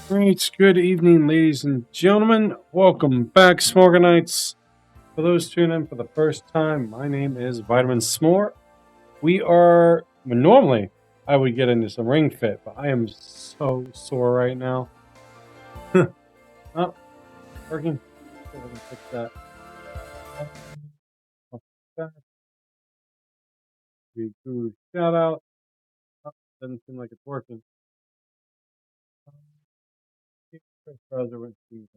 Great, good evening, ladies and gentlemen. Welcome back, Smorganites. For those tuning in for the first time, my name is Vitamin S'more. Normally I would get into some Ring Fit, but I am so sore right now. Oh, working. I can fix that. Shout out. Oh, doesn't seem like it's working. Browser went to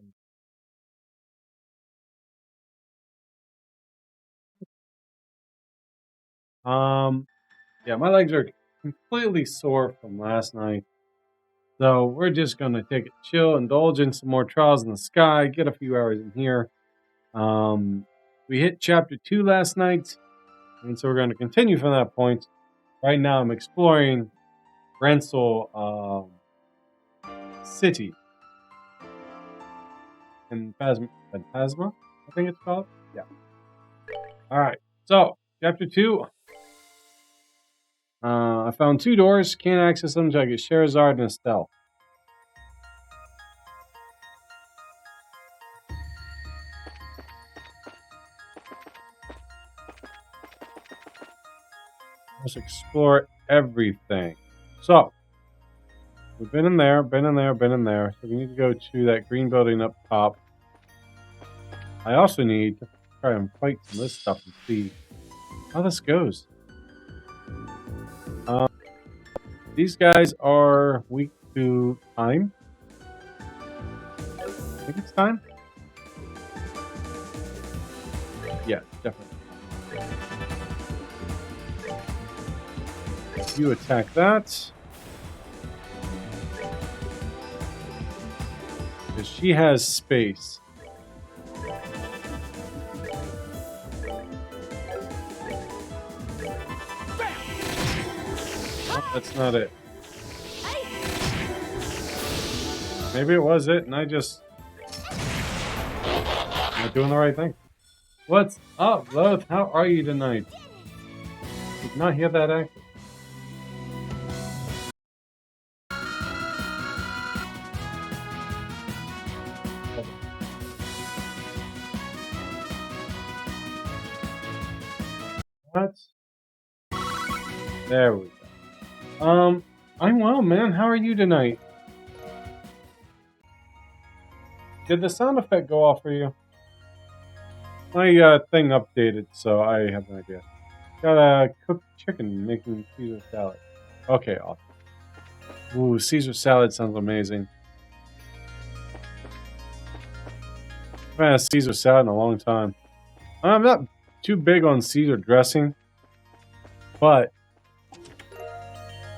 yeah, my legs are completely sore from last night. So we're just going to take it chill, indulge in some more Trials in the Sky, get a few hours in here. We hit Chapter 2 last night, and so we're going to continue from that point. Right now I'm exploring Rensel City in Phantasma, I think it's called. Yeah. Alright, so Chapter 2. I found 2 doors, can't access them until I get Sherazard and Estelle. Let's explore everything. So, we've been in there, been in there. So we need to go to that green building up top. I also need to try and fight some of this stuff and see how this goes. These guys are weak to time. I think it's time. Yeah, definitely. You attack that. Because she has space. Oh, that's not it. Maybe it was it, and I just... I'm not doing the right thing. What's up, LoH? How are you tonight? Did not hear that actor. What? There we go. I'm well, man. How are you tonight? Did the sound effect go off for you? My thing updated, so I have no idea. Got a cooked chicken making Caesar salad. Okay, awesome. Ooh, Caesar salad sounds amazing. I haven't had Caesar salad in a long time. I'm not too big on Caesar dressing, but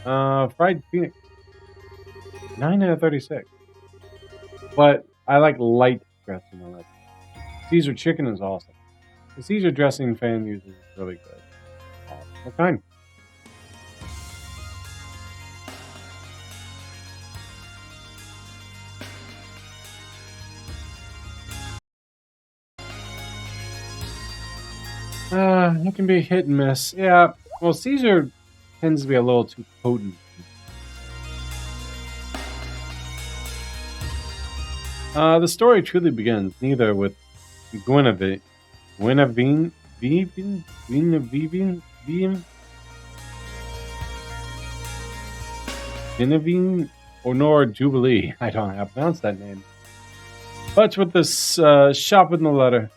fried phoenix, 9 out of 36. But I like light dressing on it. Caesar chicken is awesome. The Caesar dressing fan uses is really good. What kind? It can be hit and miss. Yeah, well, Caesar tends to be a little too potent. The story truly begins neither with Guinevere, or nor Jubilee. I don't know how to pronounce that name. But with this shop in the letter,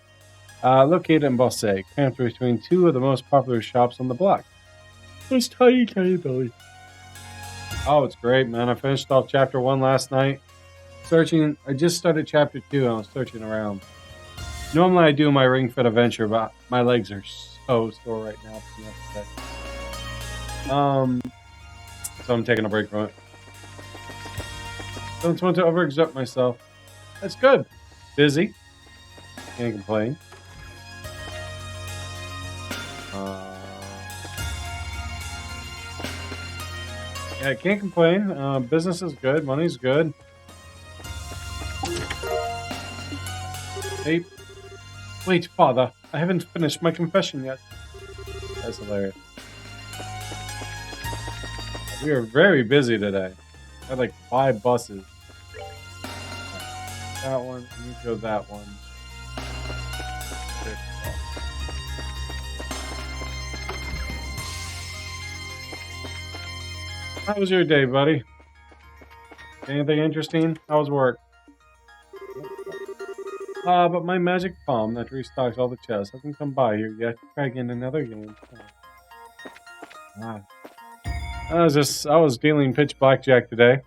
located in Bosse, cramped between 2 of the most popular shops on the block. There's tiny Billy. Oh, it's great, man. I finished off Chapter 1 last night. Searching, I just started Chapter 2 and I was searching around. Normally I do my Ring Fit adventure, but my legs are so sore right now. So I'm taking a break from it. Don't want to overexert myself. That's good. Busy. Can't complain. Yeah, I can't complain. Business is good. Money's good. Hey, wait, father. I haven't finished my confession yet. That's hilarious. We are very busy today. I had like 5 buses. That one, and you go that one. How was your day, buddy? Anything interesting? How was work? But my magic palm that restocks all the chests hasn't come by here yet. Try again another game. I was dealing pitch blackjack today.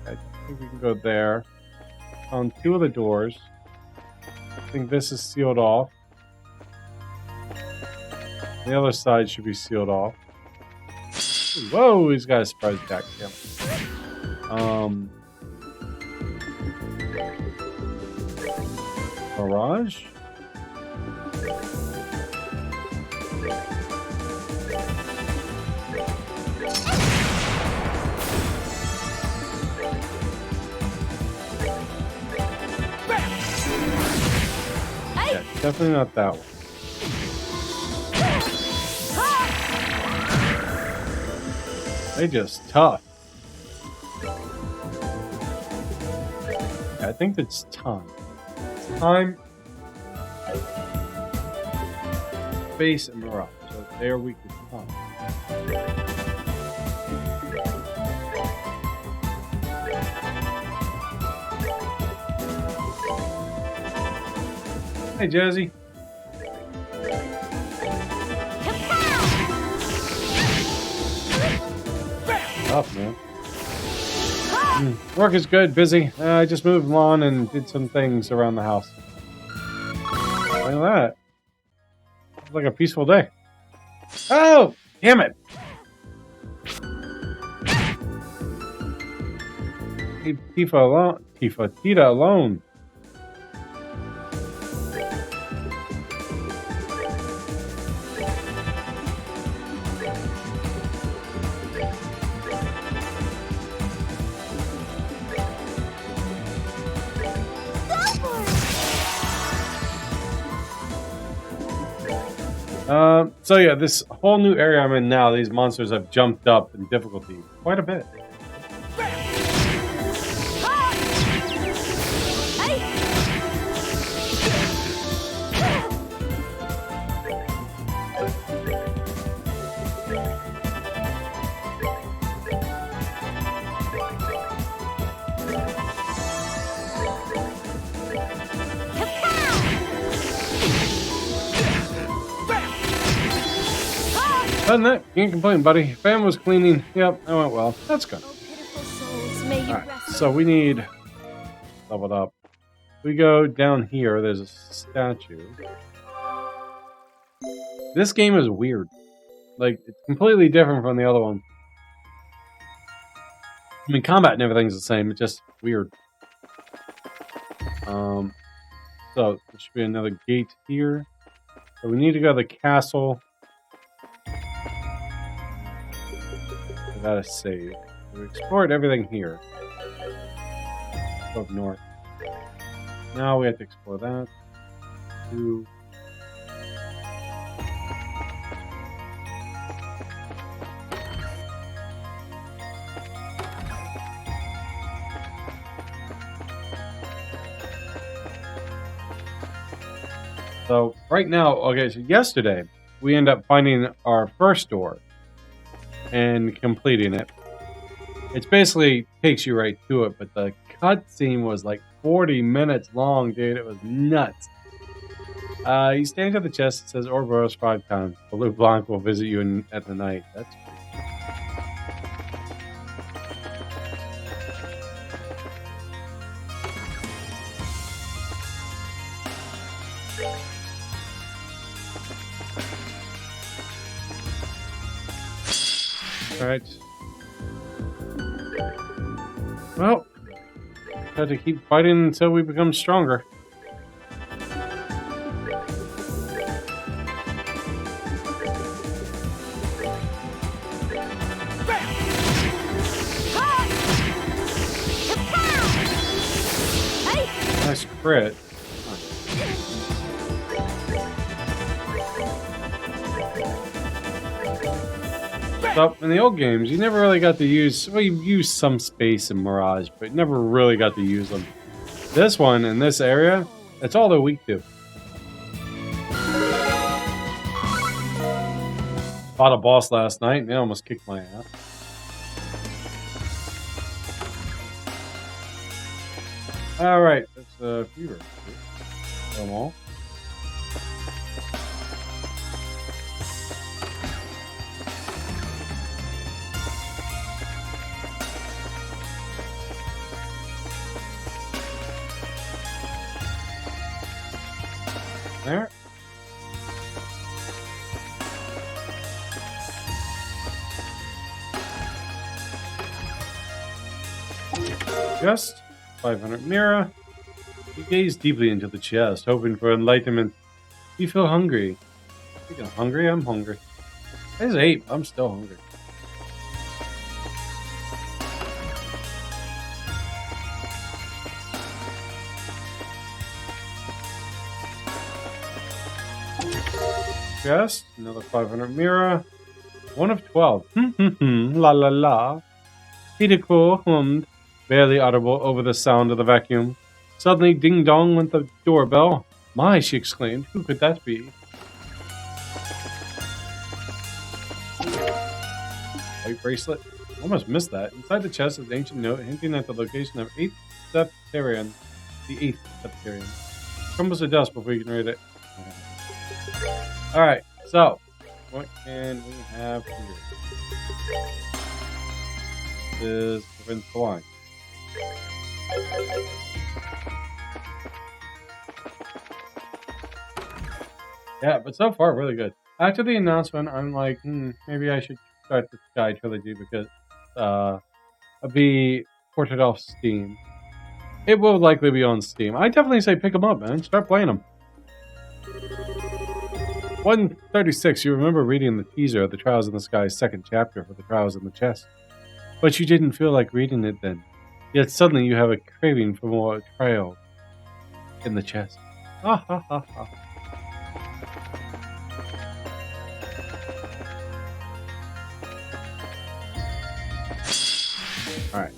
I think we can go there. Found 2 of the doors. I think this is sealed off. The other side should be sealed off. Whoa, he's got a surprise attack. Yeah. Mirage? Yeah, definitely not that one. They just tough. I think it's time. Time. Base and Mirage. So there we could come. Hey, Jazzy. Tough, man. Work is good, busy. I just moved lawn and did some things around the house. Look at that. It's like a peaceful day. Oh, damn it. Leave Tifa alone. Tita alone. So yeah, this whole new area I'm in now, these monsters have jumped up in difficulty quite a bit. Other than that, you can't complain, buddy. Fam was cleaning. Yep, that went well. That's good. Alright, so we need leveled up. We go down here, there's a statue. This game is weird. Like, it's completely different from the other one. I mean, combat and everything's the same, it's just weird. So, there should be another gate here. So we need to go to the castle. I gotta save. We explored everything here. Up north. Now we have to explore that. 2. So right now, okay, so yesterday we end up finding our first door and completing it. It basically takes you right to it, but the cutscene was like 40 minutes long, dude. It was nuts. He stands at the chest. It says Ouroboros 5 times. Blue Blanc will visit you at the night. That's Alright. Well, have to keep fighting until we become stronger. Nice crit. So, in the old games, you never really got to use... Well, you used some space in Mirage, but never really got to use them. This one, in this area, that's all they're weak to. Fought a boss last night, and they almost kicked my ass. Alright, that's a fever. Them all. There. Just 500 Mira. You gaze deeply into the chest, hoping for enlightenment. You feel hungry. You feel hungry? I'm hungry. I just ate. I'm still hungry. Chest, another 500 Mira. 1 of 12. La la la. Hideko hummed, barely audible over the sound of the vacuum. Suddenly, ding-dong went the doorbell. My, she exclaimed. Who could that be? White bracelet? Almost missed that. Inside the chest is an ancient note hinting at the location of 8th Septarian. The 8th Septarian. Crumbles to dust before you can read it. Alright, so. What can we have here? This is prevent the line. Yeah, but so far, really good. After the announcement, I'm like, maybe I should start the Sky Trilogy because it'll be ported off Steam. It will likely be on Steam. I definitely say pick them up, man. Start playing them. 136, you remember reading the teaser of the Trials in the Sky's second chapter for the Trials in the Chest. But you didn't feel like reading it then. Yet suddenly you have a craving for more Trials in the Chest. Ha ha ha ha. Alright.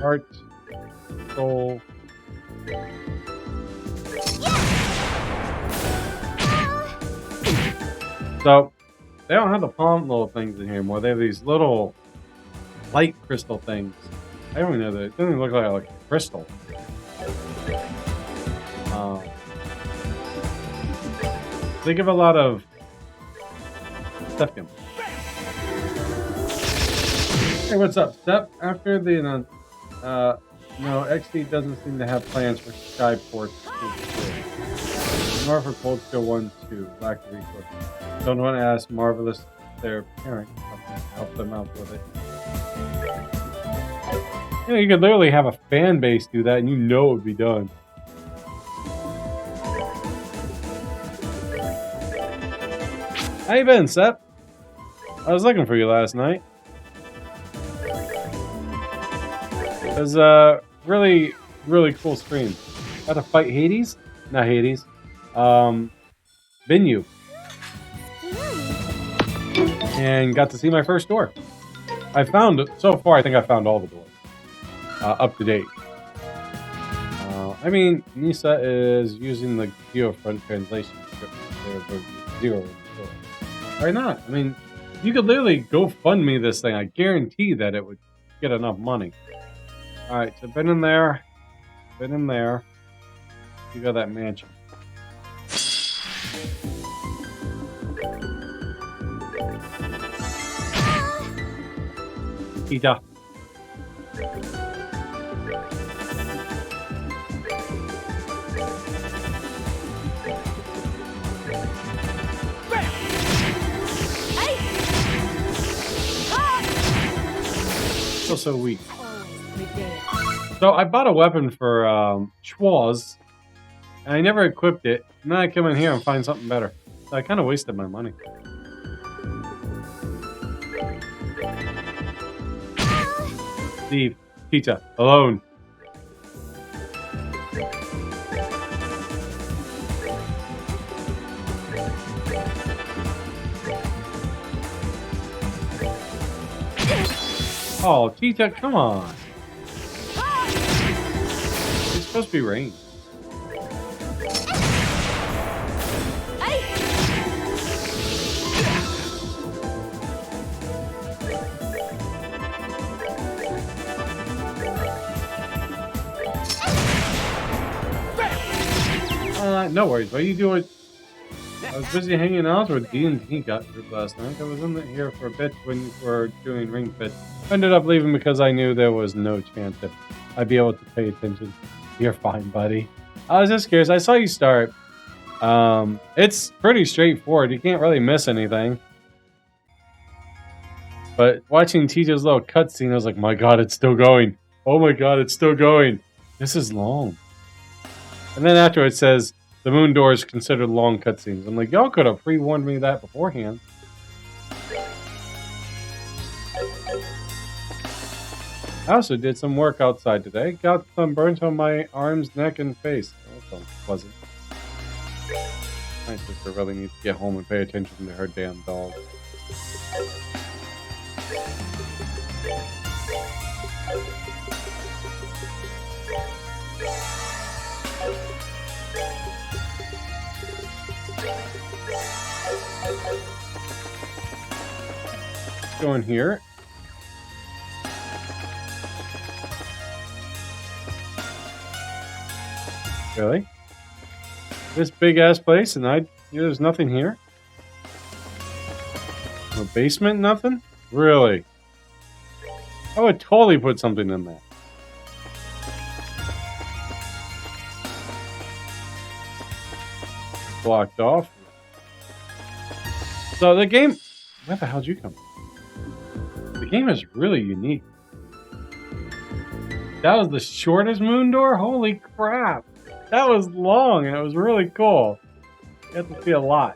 Heart. Soul. So, they don't have the palm little things in here anymore. They have these little light crystal things. I don't even know that. It doesn't even look like a crystal. They give a lot of stuff. Hey, what's up, Step? After the no, XD doesn't seem to have plans for Skyport. Nor for Cold Steel 1, 2. Lack of resources. Don't want to ask Marvelous their parent to help them out with it. You know, you could literally have a fan base do that and you know it would be done. How you been, Sep? I was looking for you last night. It was a really, really cool stream. Got to fight Hades? Not Hades. Venue. And got to see my first door. I found, so far I think I found all the doors. Up to date. I mean, Nisa is using the GeoFront translation script. Zero. Why not? I mean, you could literally go fund me this thing. I guarantee that it would get enough money. Alright, so been in there. Been in there. You got that mansion. Ida. So weak. So I bought a weapon for Schwarz, and I never equipped it. And then I come in here and find something better. So I kind of wasted my money. Steve, Tita, alone. Oh, Tita, come on. It's supposed to be rain. No worries. What are you doing? I was busy hanging out with D&D got group last night. I was in here for a bit when you were doing Ring Fit. I ended up leaving because I knew there was no chance that I'd be able to pay attention. You're fine, buddy. I was just curious. I saw you start. It's pretty straightforward. You can't really miss anything. But watching TJ's little cutscene, I was like, my god, it's still going. Oh my god, it's still going. This is long. And then after it says, the moon door is considered long cutscenes. I'm like, y'all could have pre-warned me that beforehand. I also did some work outside today. Got some burnt on my arms, neck, and face. That sounds pleasant. My sister really needs to get home and pay attention to her damn dog. Let's go in here. Really? This big ass place, and there's nothing here? No basement, nothing? Really? I would totally put something in there. Blocked off. So the game... Where the hell did you come from? The game is really unique. That was the shortest moon door? Holy crap! That was long and it was really cool. You have to see a lot.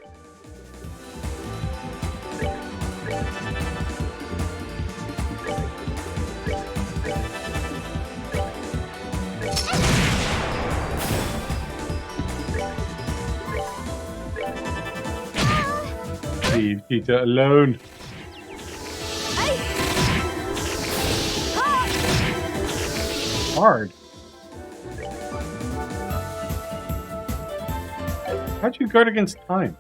Leave Tita alone. Hard. How'd you guard against time?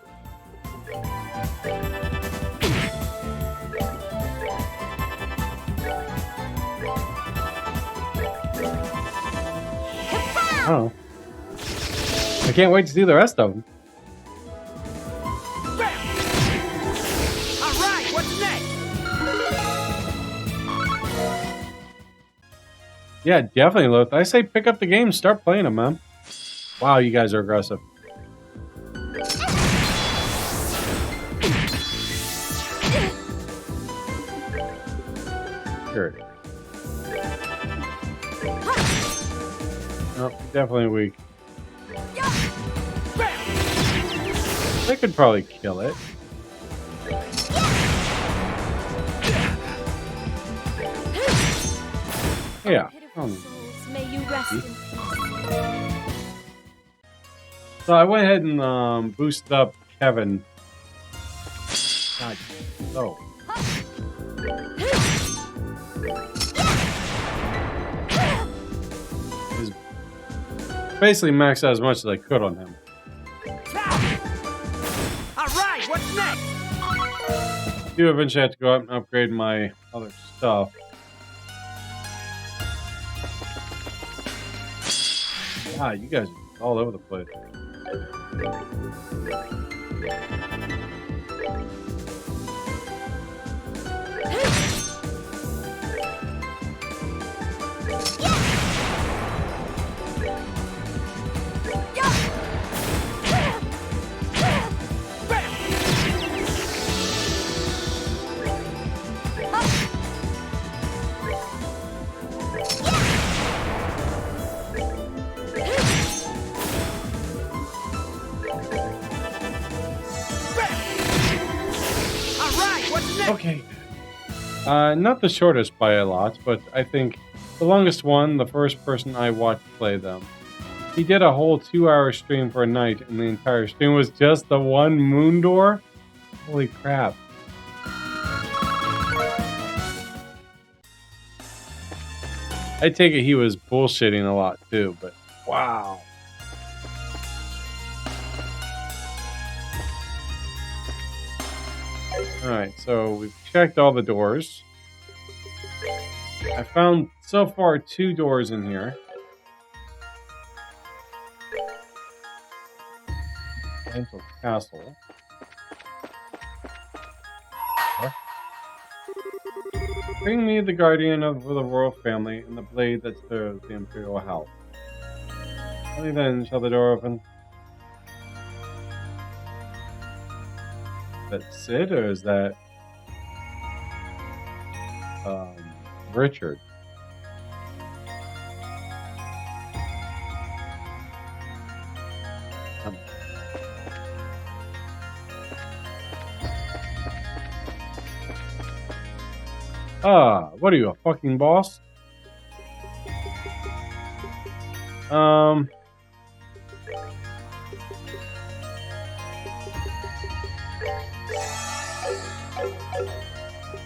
Oh. I can't wait to see the rest of them. Alright, what's next? Yeah, definitely, Loth. I say pick up the game, start playing them, man. Wow, you guys are aggressive. Sure. Nope, definitely weak. They could probably kill it. Yeah. So I went ahead and boosted up Kevin. God, so. He's basically maxed out as much as I could on him. Alright, what's next? I do eventually have to go out and upgrade my other stuff. Ah, you guys are all over the place. Okay. Not the shortest by a lot, but I think the longest one, the first person I watched play them. He did a whole 2-hour stream for a night, and the entire stream was just the one moon door? Holy crap. I take it he was bullshitting a lot too, but wow. Alright, so we've checked all the doors. I found so far 2 doors in here. Mental Castle. Bring me the guardian of the royal family and the blade that serves the imperial house. Only then shall the door open. Is that Sid or is that Richard? What are you, a fucking boss?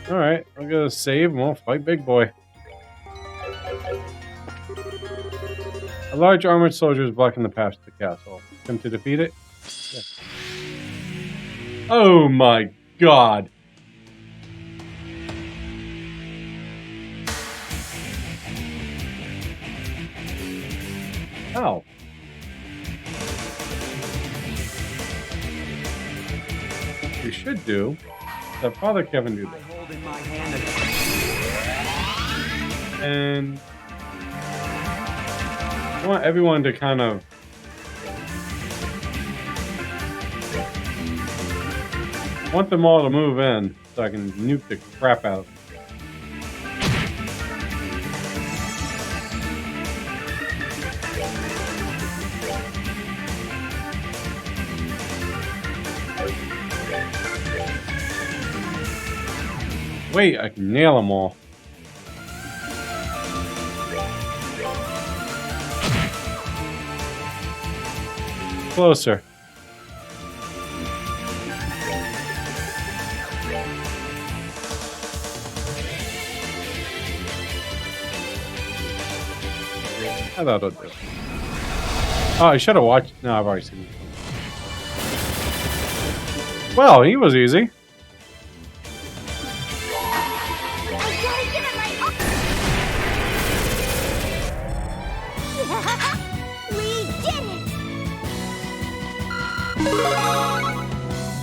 Alright, I'm gonna save and we'll fight Big Boy. A large armored soldier is blocking the path to the castle. Come to defeat it? Yes. Oh my god! Ow. What we should do is have Father Kevin do this. And I want everyone to kind of want them all to move in so I can nuke the crap out of them. Wait, I can nail them all. Closer. I thought I'd do it. Oh, I should have watched. No, I've already seen it. Well, he was easy.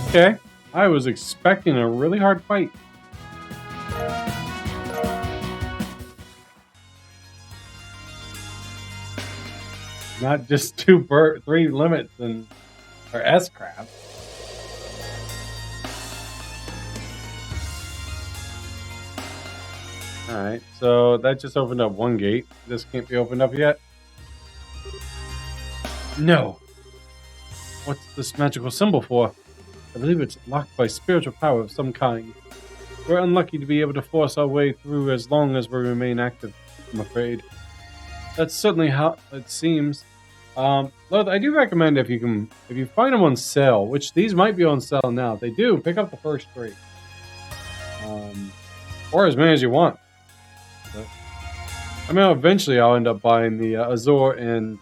Okay, I was expecting a really hard fight. Not just 3 limits and or S-crap. Alright, so that just opened up 1 gate. This can't be opened up yet. No. What's this magical symbol for? I believe it's locked by spiritual power of some kind. We're unlucky to be able to force our way through as long as we remain active, I'm afraid. That's certainly how it seems. Loth, I do recommend if you find them on sale, which these might be on sale now. If they do, pick up the first 3. Or as many as you want. But, I mean, eventually I'll end up buying the Azure and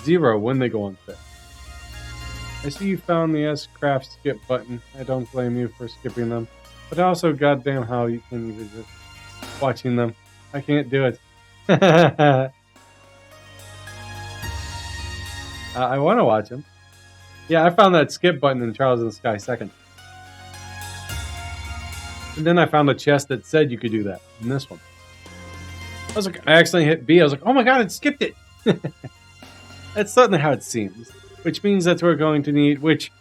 Zero when they go on sale. I see you found the S-Craft skip button. I don't blame you for skipping them. But also, goddamn how you can be just watching them. I can't do it. I want to watch them. Yeah, I found that skip button in Trials in the Sky 2nd. And then I found a chest that said you could do that in this one. I was like, I accidentally hit B. I was like, oh my god, it skipped it. That's certainly how it seems. Which means that we're going to need, which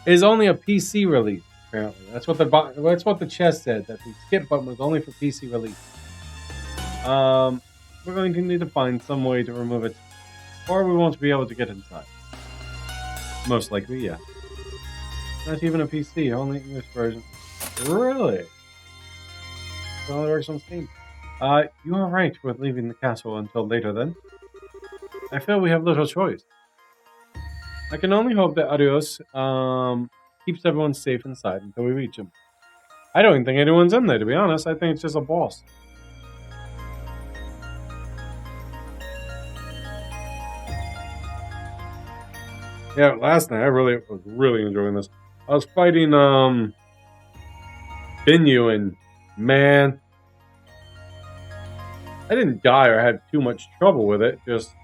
is only a PC release, apparently. That's what the chest said, that the skip button was only for PC release. We're going to need to find some way to remove it, or we won't be able to get inside. Most likely, yeah. Not even a PC, only English version. Really? It only works on Steam. You are right with leaving the castle until later then. I feel we have little choice. I can only hope that Adios keeps everyone safe inside until we reach him. I don't even think anyone's in there, to be honest. I think it's just a boss. Yeah, last night I was really enjoying this. I was fighting Binyu, and man, I didn't die or had too much trouble with it. Just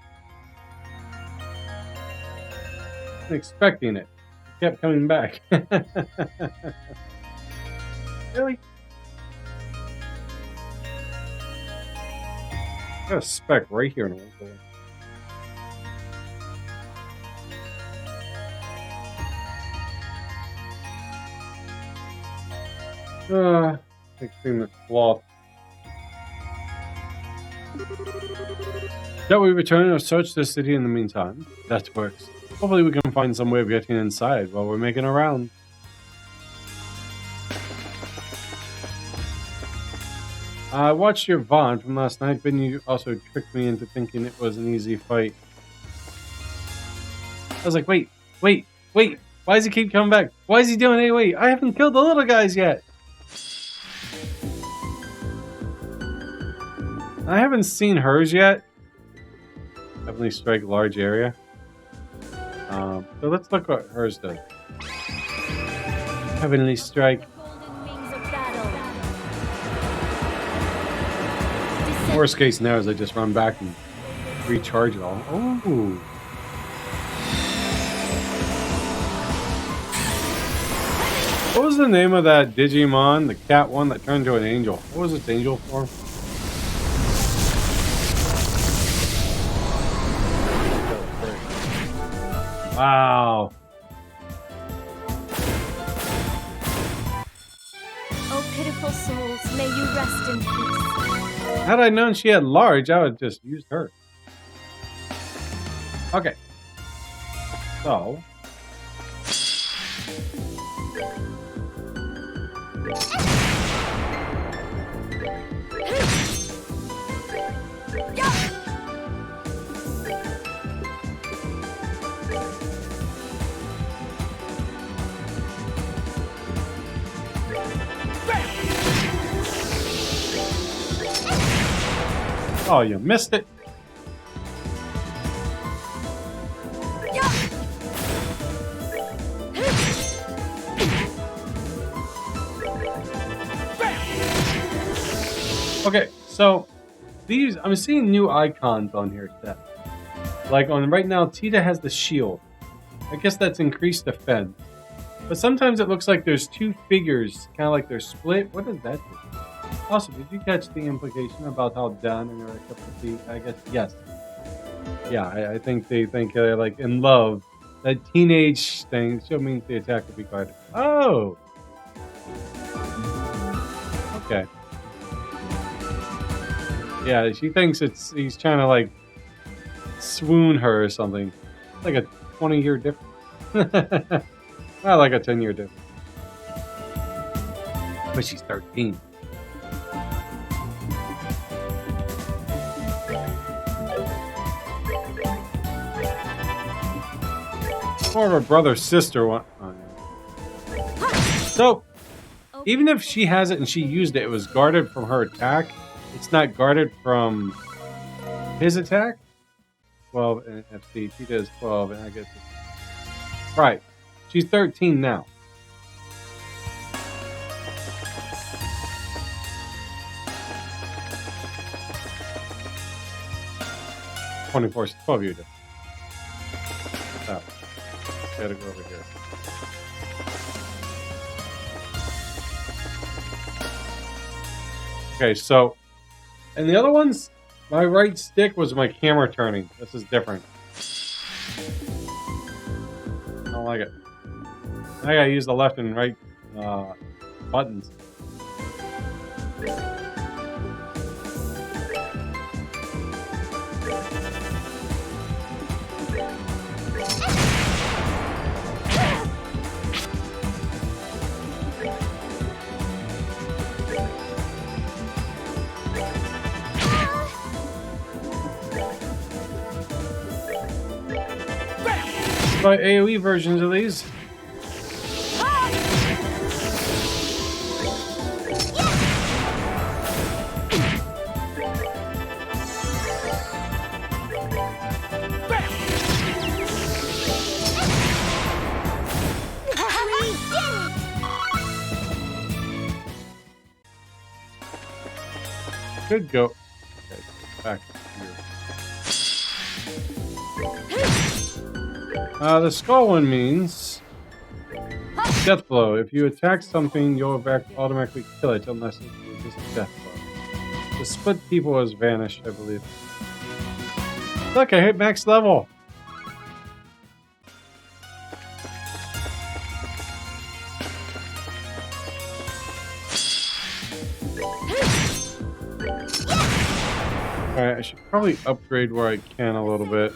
expecting it. It kept coming back. Really? I got a speck right here in the fixing the cloth. Shall we return or search the city in the meantime? That works. Hopefully we can find some way of getting inside while we're making a round. I watched your VOD from last night, but you also tricked me into thinking it was an easy fight. I was like, wait. Why does he keep coming back? Why is he doing it? Wait, I haven't killed the little guys yet. I haven't seen hers yet. Heavenly Strike large area. So let's look what hers does. Heavenly Strike. Worst case scenario is I just run back and recharge it all. Oh. What was the name of that Digimon, the cat one that turned into an angel? What was its angel form? Wow. Oh, pitiful souls, may you rest in peace. Had I known she had large, I would have just used her. Okay. So. Oh, you missed it. Okay, so these, I'm seeing new icons on here, Steph. Like on right now, Tita has the shield. I guess that's increased defense. But sometimes it looks like there's two figures, kind of like they're split. What does that do? Also, did you catch the implication about how Dan and Eric up the feet? I guess yes. Yeah, I think they think they're like in love. That teenage thing still means the attack will be guarded. Oh. Okay. Yeah, she thinks he's trying to like swoon her or something. It's like a 20-year difference. Not like a 10-year difference. But she's 13. More of a brother-sister one. Oh, yeah. So, even if she has it and she used it, it was guarded from her attack. It's not guarded from his attack. 12 and FC. She does 12, and I guess it's... Right. She's 13 now. '24, 12-year difference. Oh. Gotta go over here. Okay, so, and the other ones, my right stick was my camera turning. This is different. I don't like it. I gotta use the left and right buttons. By AoE versions of these. Could go. Okay, back here. The skull one means death blow. If you attack something, you'll automatically kill it unless it's resist death blow. The split people has vanished, I believe. Look, I hit max level. Alright, I should probably upgrade where I can a little bit.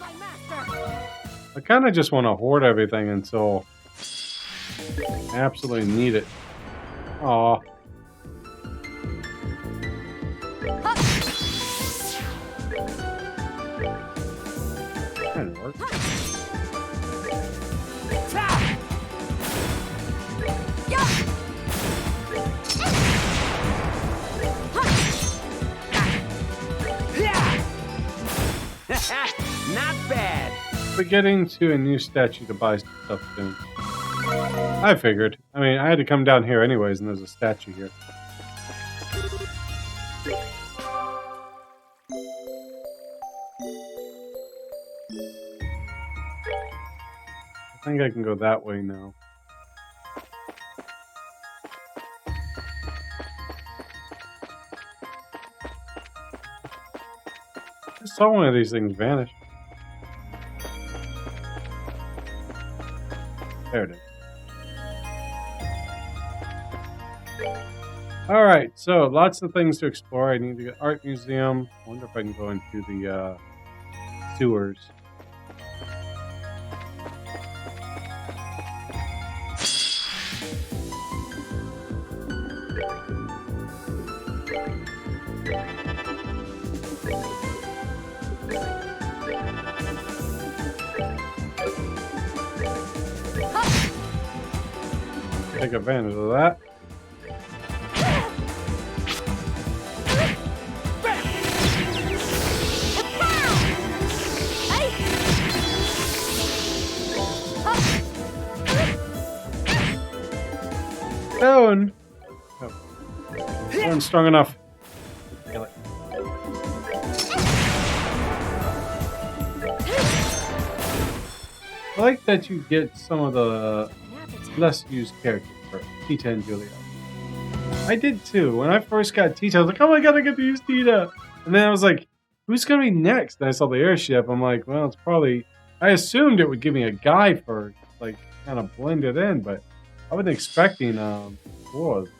I kind of just want to hoard everything until I absolutely need it. Aw. That work. Not bad. We're getting to a new statue to buy stuff soon. I figured. I mean, I had to come down here anyways, and there's a statue here. I think I can go that way now. I saw one of these things vanish. There it is. Alright, so lots of things to explore. I need to get art museum. I wonder if I can go into the sewers. Take advantage of that. Stone! Oh. Stone's strong enough. Kill it. I like that you get some of the less used characters for Tita and Julia. I did too. When I first got Tita, I was like, oh my god, I get to use Tita! And then I was like, who's gonna be next? And I saw the airship. I'm like, well, it's probably... I assumed it would give me a guy first, like, kind of blend it in, but I wasn't expecting Wars,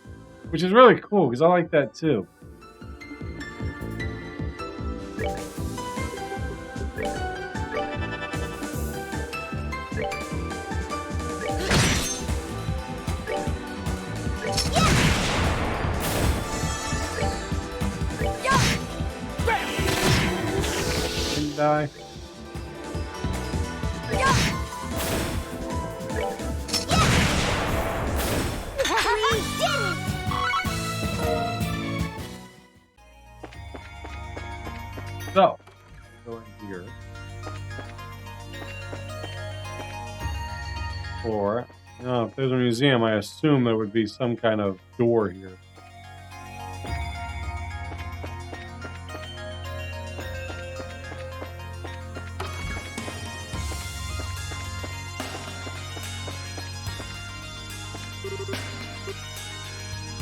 which is really cool, because I like that too. Die. So, go in here. Or, no, if there's a museum, I assume there would be some kind of door here.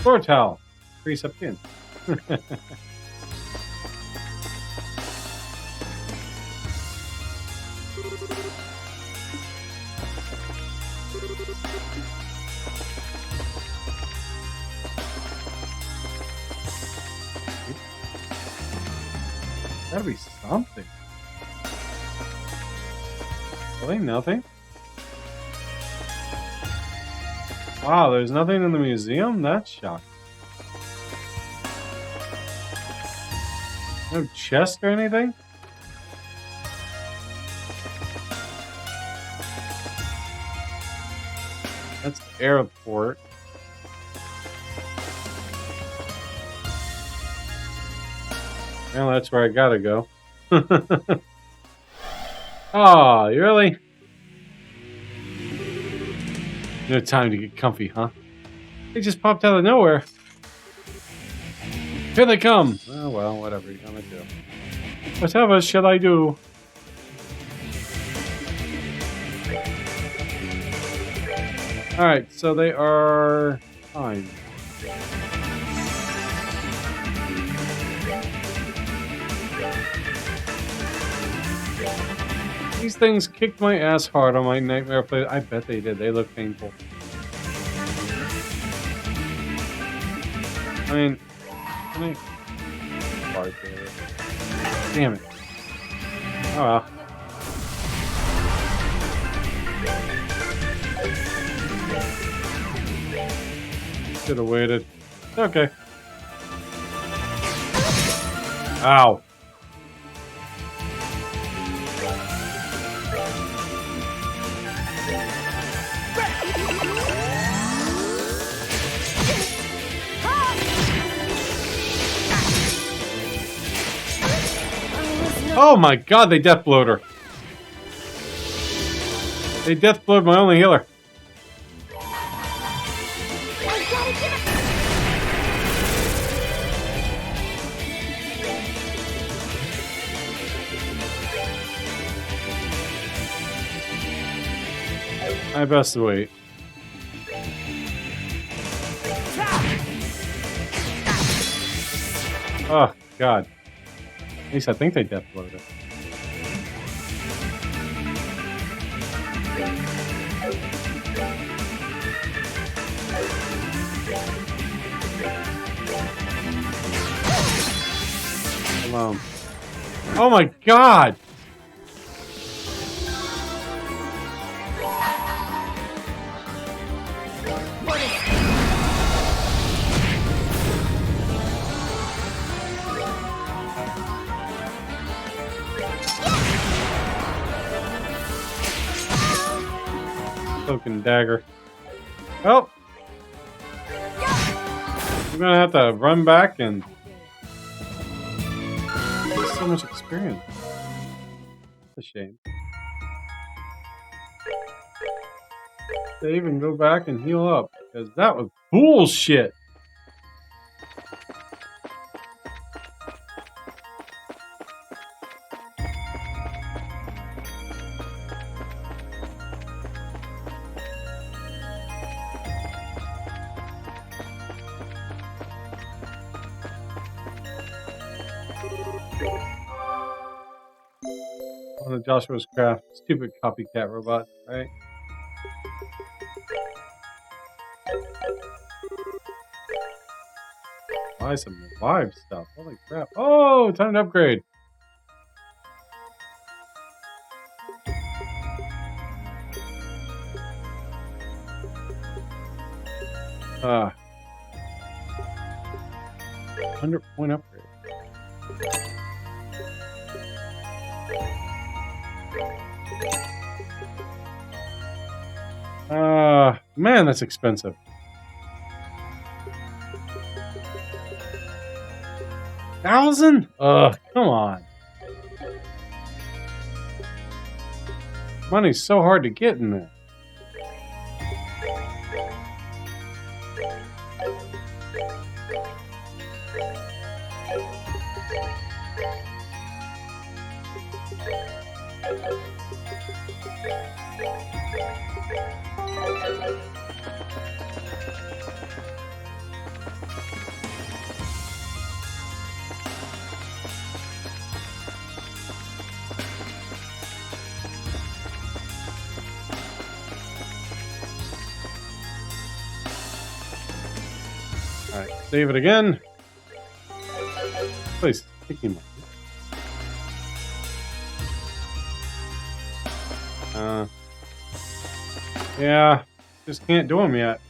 Sword towel. Grease up in. Gotta be something. Really? Nothing? Wow, there's nothing in the museum? That's shocking. No chest or anything? That's the airport. Well, that's where I gotta go. Oh, really? No time to get comfy, huh? They just popped out of nowhere. Here they come! Oh, well, whatever you're gonna do. Whatever shall I do? Alright, so they are fine. These things kicked my ass hard on my nightmare play. I bet they did. They look painful. I mean, can I... Damn it. Oh well. Should have waited. Okay. Ow. Oh my god, they death blowed her. They death blowed my only healer. I best wait. Oh god. At least I think they death blowed it. Come on. Oh my god! Cloak and dagger. Well, I'm gonna have to run back and there's so much experience. That's a shame. Save and go back and heal up because that was bullshit. One of Joshua's craft. Stupid copycat robot, right? Buy some revive stuff. Holy crap. Oh, time to upgrade. Ah. 100-point upgrade. Man, that's expensive. $1,000? Ugh, come on. Money's so hard to get in there. Alright, save it again. Please, sticky monkey. Yeah, just can't do them yet.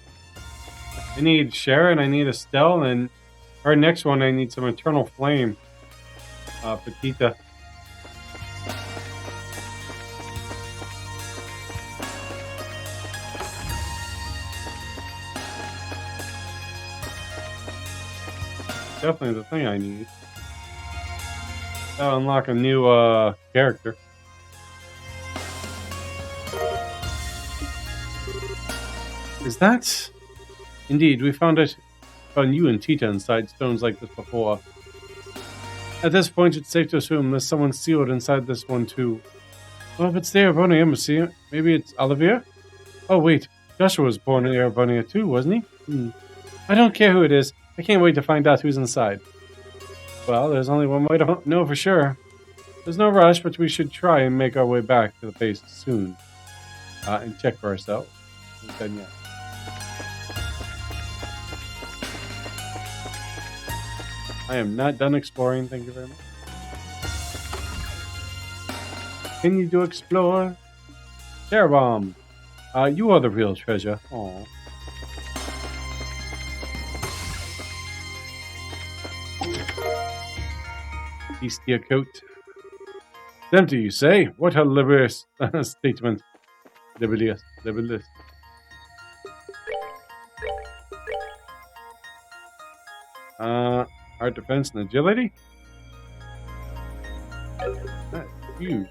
I need Sharon, I need Estelle, and our next one I need some Eternal Flame. Petita. Definitely the thing I need. That'll unlock a new character. Is that... Indeed, we found it. found you and Tita inside stones like this before. At this point, it's safe to assume there's someone sealed inside this one too. Well, if it's the Erebonia Embassy, maybe it's Olivia? Oh wait, Joshua was born in Erebonia too, wasn't he? I don't care who it is. I can't wait to find out who's inside. Well, there's only one way to know for sure. There's no rush, but we should try and make our way back to the base soon. And check for ourselves. And then, yeah. I am not done exploring, thank you very much. Continue to explore. Terror Bomb. You are the real treasure. Aww. Beastia coat. It's empty, you say? What a liberious statement. Liberious. Our defense and agility? That's huge.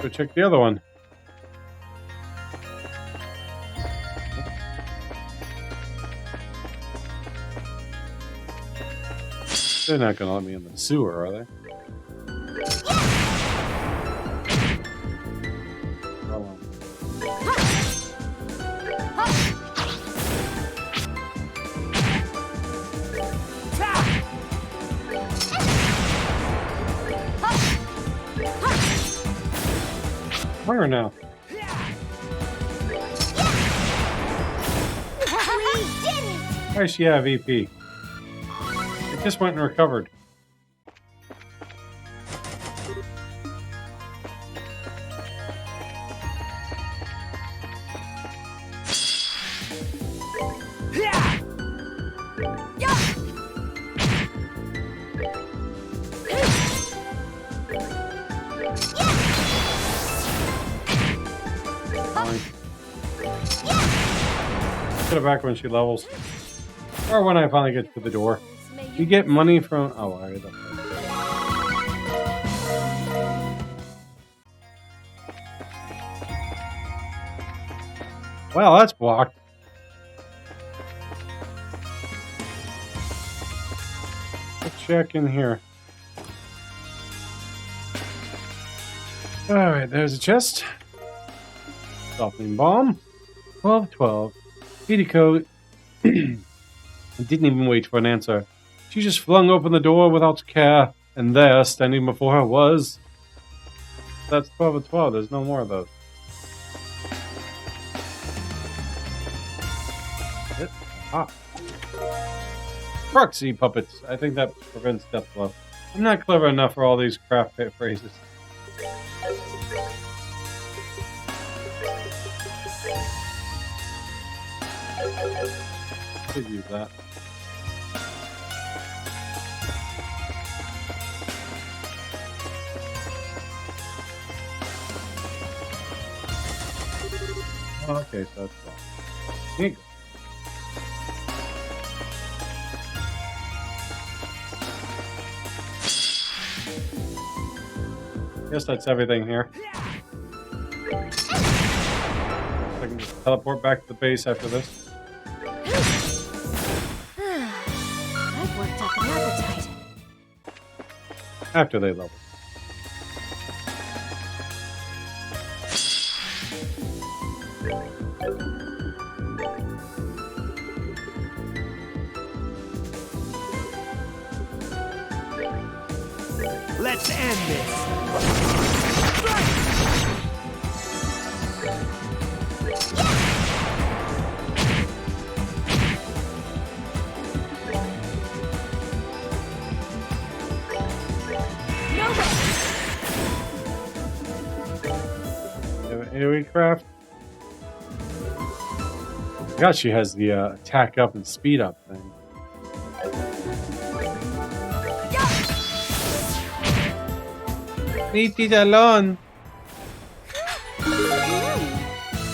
Go check the other one. They're not going to let me in the sewer, are they? Fire now. Nice, yeah, VP. It just went and recovered. Put it back when she levels. Or when I finally get to the door. You get money from... Oh, I don't know. Well, that's blocked. Let's check in here. Alright, there's a chest. Softening bomb. 12-12. Petticoat. Didn't even wait for an answer. She just flung open the door without care, and there, standing before her, was... That's 12-12. There's no more of those. Proxy puppets. I think that prevents death blow. I'm not clever enough for all these craft phrases. Could use that. Okay, so that's fine. Here you go. Guess that's everything here. I can just teleport back to the base after this. I've worked up an appetite. After they level. Let's end this. AoE craft. I forgot she has the attack up and speed up thing. Leave it alone.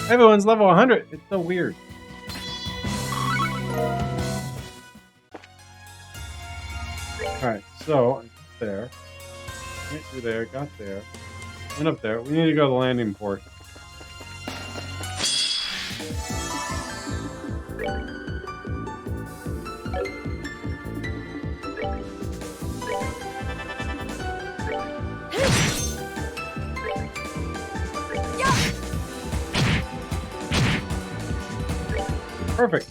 Everyone's level 100. It's so weird. Alright, so there. Went through there, got there. Went up there. We need to go to the landing port. Perfect.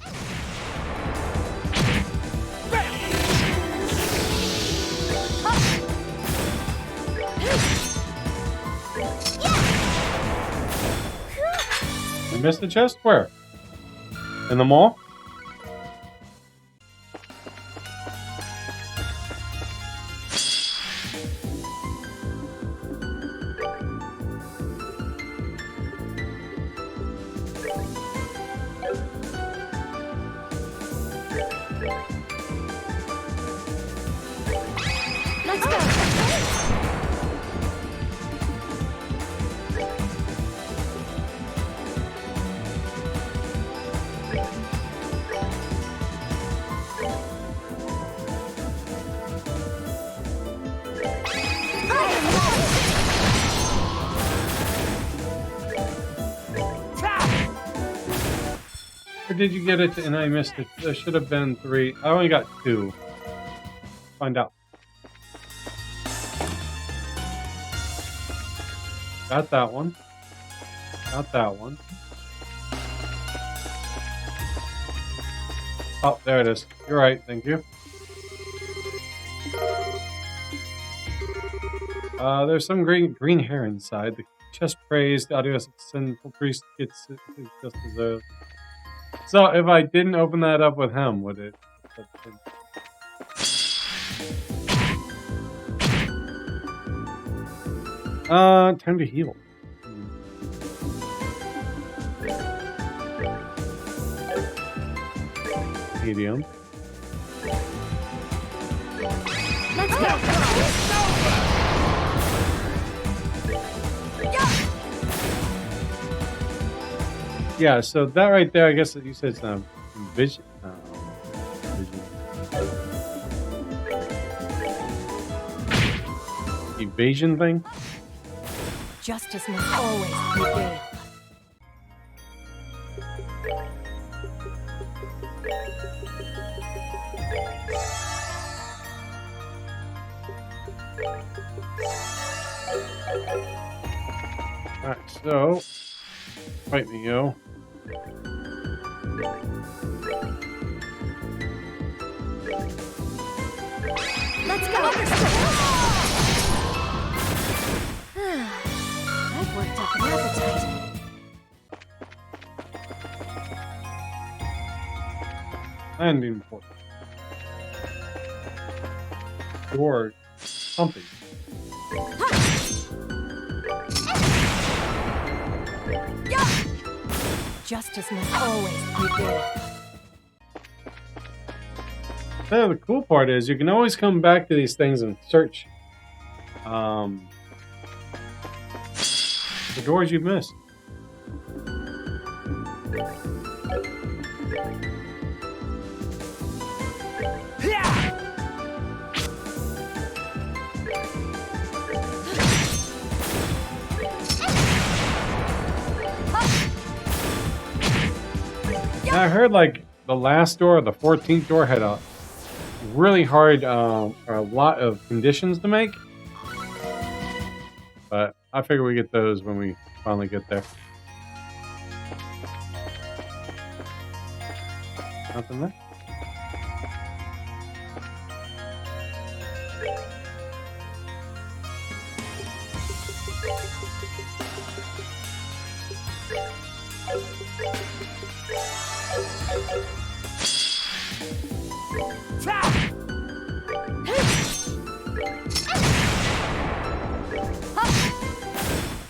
We missed the chest? Where? In the mall? Let's go. Or did you get it and I missed it? There should have been 3. I only got 2. Find out. Got that one. Got that one. Oh, there it is. You're right. Thank you. There's some green hair inside. The chest praised. The audio sinful priest gets it just deserved. So if I didn't open that up with him, would it? Time to heal. Medium. Let's go. Yeah, so that right there, I guess that you said it's vision. Evasion thing? Justice must always prevail. Alright, so fight me, yo. Let's go. I've worked up an appetite. Landing port. Or something. Justice must always prevail. Yeah, the cool part is you can always come back to these things and search the doors you've missed. And I heard like the last door, the 14th door, had a really hard, a lot of conditions to make. But I figure we get those when we finally get there. Nothing there?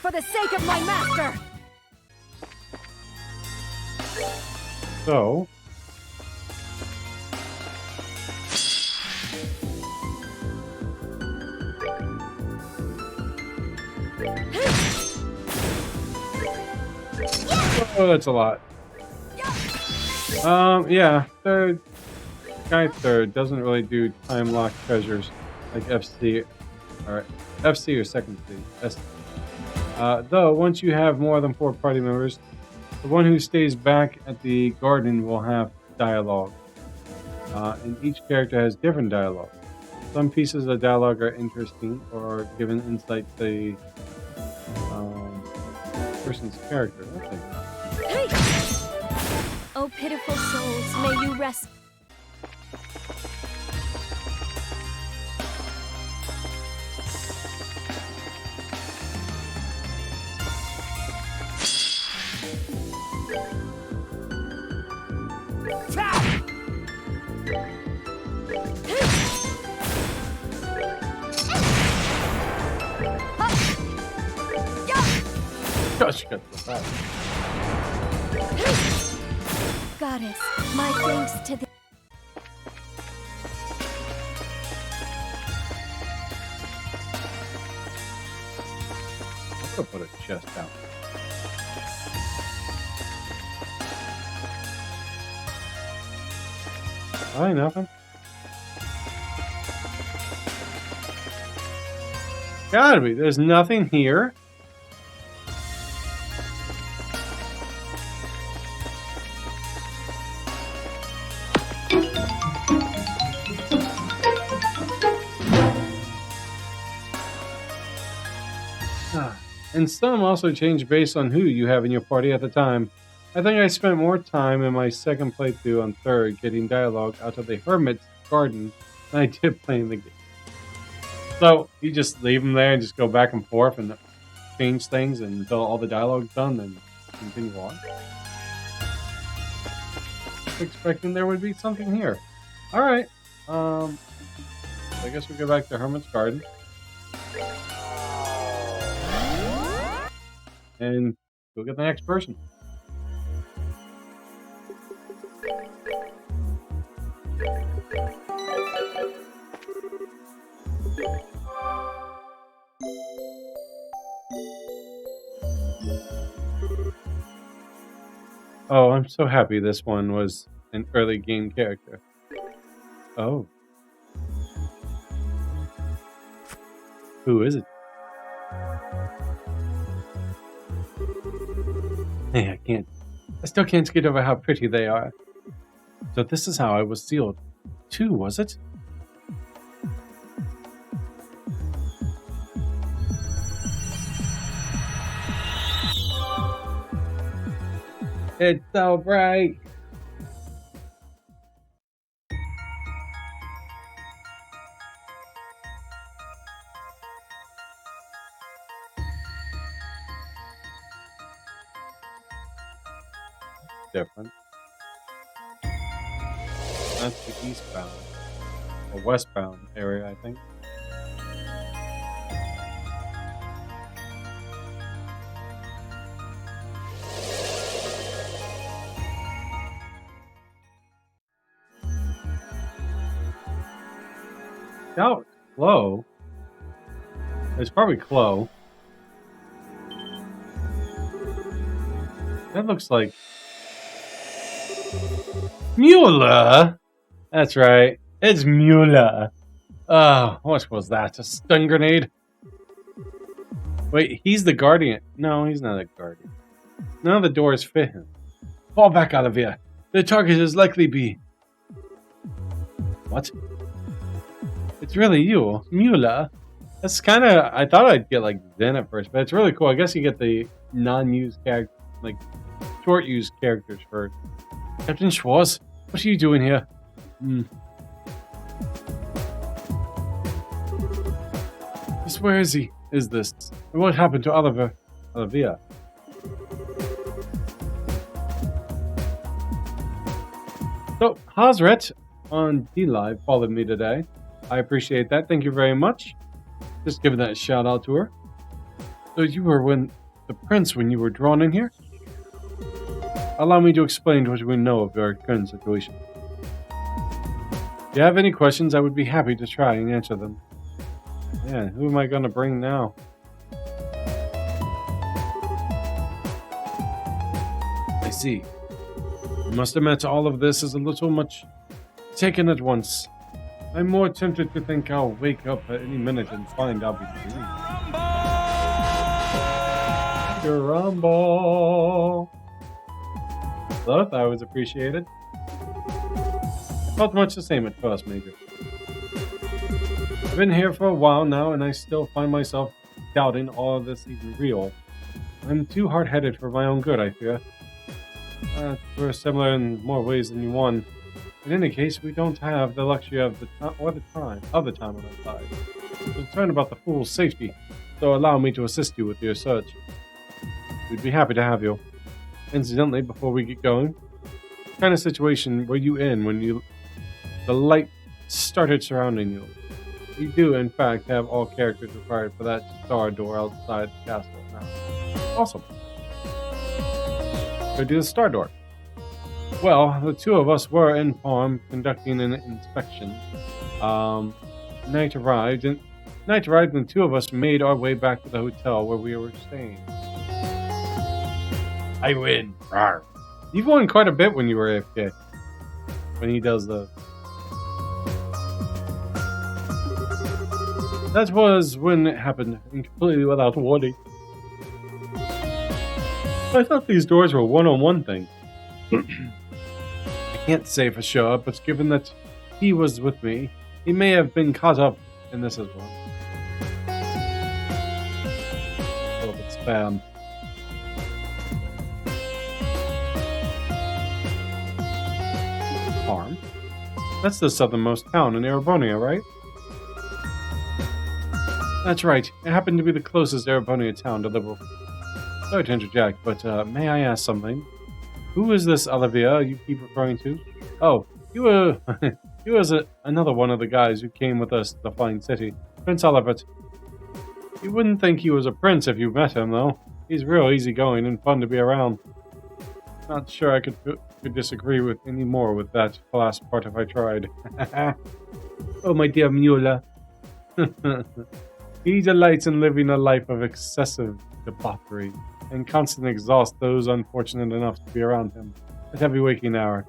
For the sake of my master! So, oh, that's a lot. Yeah, Sky Third doesn't really do time lock treasures like FC or Second Sea. Though once you have more than 4 party members, the one who stays back at the garden will have dialogue. And each character has different dialogue. Some pieces of dialogue are interesting or are given insight to the person's character. Hey! Oh, pitiful souls, may you rest. Gosh, got so fast. Goddess, my thanks to thee. Let's go put a chest down. Alright, nothing. Gotta be. There's nothing here. And some also change based on who you have in your party at the time. I think I spent more time in my second playthrough on third getting dialogue out of the Hermit's Garden than I did playing the game. So, you just leave them there and just go back and forth and change things until all the dialogue's done, then continue on. Expecting there would be something here. Alright. I guess we go back to Hermit's Garden. And go get the next person. Oh, I'm so happy this one was an early game character. Oh. Who is it? Hey, I still can't get over how pretty they are. So this is how I was sealed. 2, was it? It's so bright. Different. That's the eastbound or westbound area, I think. Doubt Clo. It's probably Clo. That looks like Mueller. That's right. It's Mueller. Oh, what was that? A stun grenade? Wait, he's the guardian. No, he's not a guardian. None of the doors fit him. Fall back out of here. The target is likely be. What? It's really you, Mueller. That's kind of. I thought I'd get like Zen at first, but it's really cool. I guess you get the non-used character, like short-used characters first. Captain Schwartz, what are you doing here? Just where is he? Is this? And what happened to Olivia? So, Hazret on D-Live followed me today. I appreciate that. Thank you very much. Just giving that a shout out to her. So you were the prince when you were drawn in here? Allow me to explain what we know of your current situation. If you have any questions, I would be happy to try and answer them. Yeah, who am I going to bring now? I see. You must admit all of this is a little much taken at once. I'm more tempted to think I'll wake up at any minute and find I'll be dreaming. Rumble. Well, that was appreciated. I felt much the same at first, Major. I've been here for a while now, and I still find myself doubting all of this even real. I'm too hard-headed for my own good, I fear. We're similar in more ways than one. In any case, we don't have the luxury of the time on our side. I'm concerned about the fool's safety, so allow me to assist you with your search. We'd be happy to have you. Incidentally, before we get going, what kind of situation were you in when the light started surrounding you? We do, in fact, have all characters required for that star door outside the castle now. Awesome. Go do the star door. Well, the two of us were in farm conducting an inspection. Night arrived, and the two of us made our way back to the hotel where we were staying. I win. Rawr. You've won quite a bit when you were AFK. When he does the... That was when it happened, and completely without warning. I thought these doors were one-on-one things. I can't say for sure, but given that he was with me, he may have been caught up in this as well. A little bit spam. Farm? That's the southernmost town in Erebonia, right? That's right. It happened to be the closest Erebonia town to Liberal. Sorry to interject, but may I ask something? Who is this Olivia you keep referring to? Oh, he was another one of the guys who came with us to the fine city. Prince Olivet. You wouldn't think he was a prince if you met him, though. He's real easygoing and fun to be around. Not sure I could disagree with any more with that last part if I tried. Oh, my dear Mula. He delights in living a life of excessive debauchery and constantly exhausts those unfortunate enough to be around him at every waking hour.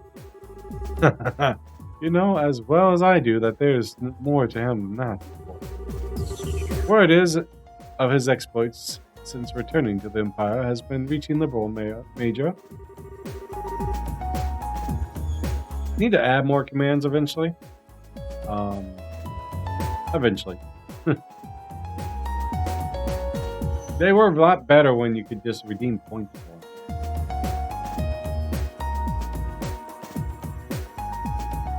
You know as well as I do that there's more to him than that. Word is of his exploits since returning to the Empire has been reaching Liberal Major. Need to add more commands eventually. Eventually. They were a lot better when you could just redeem points for them.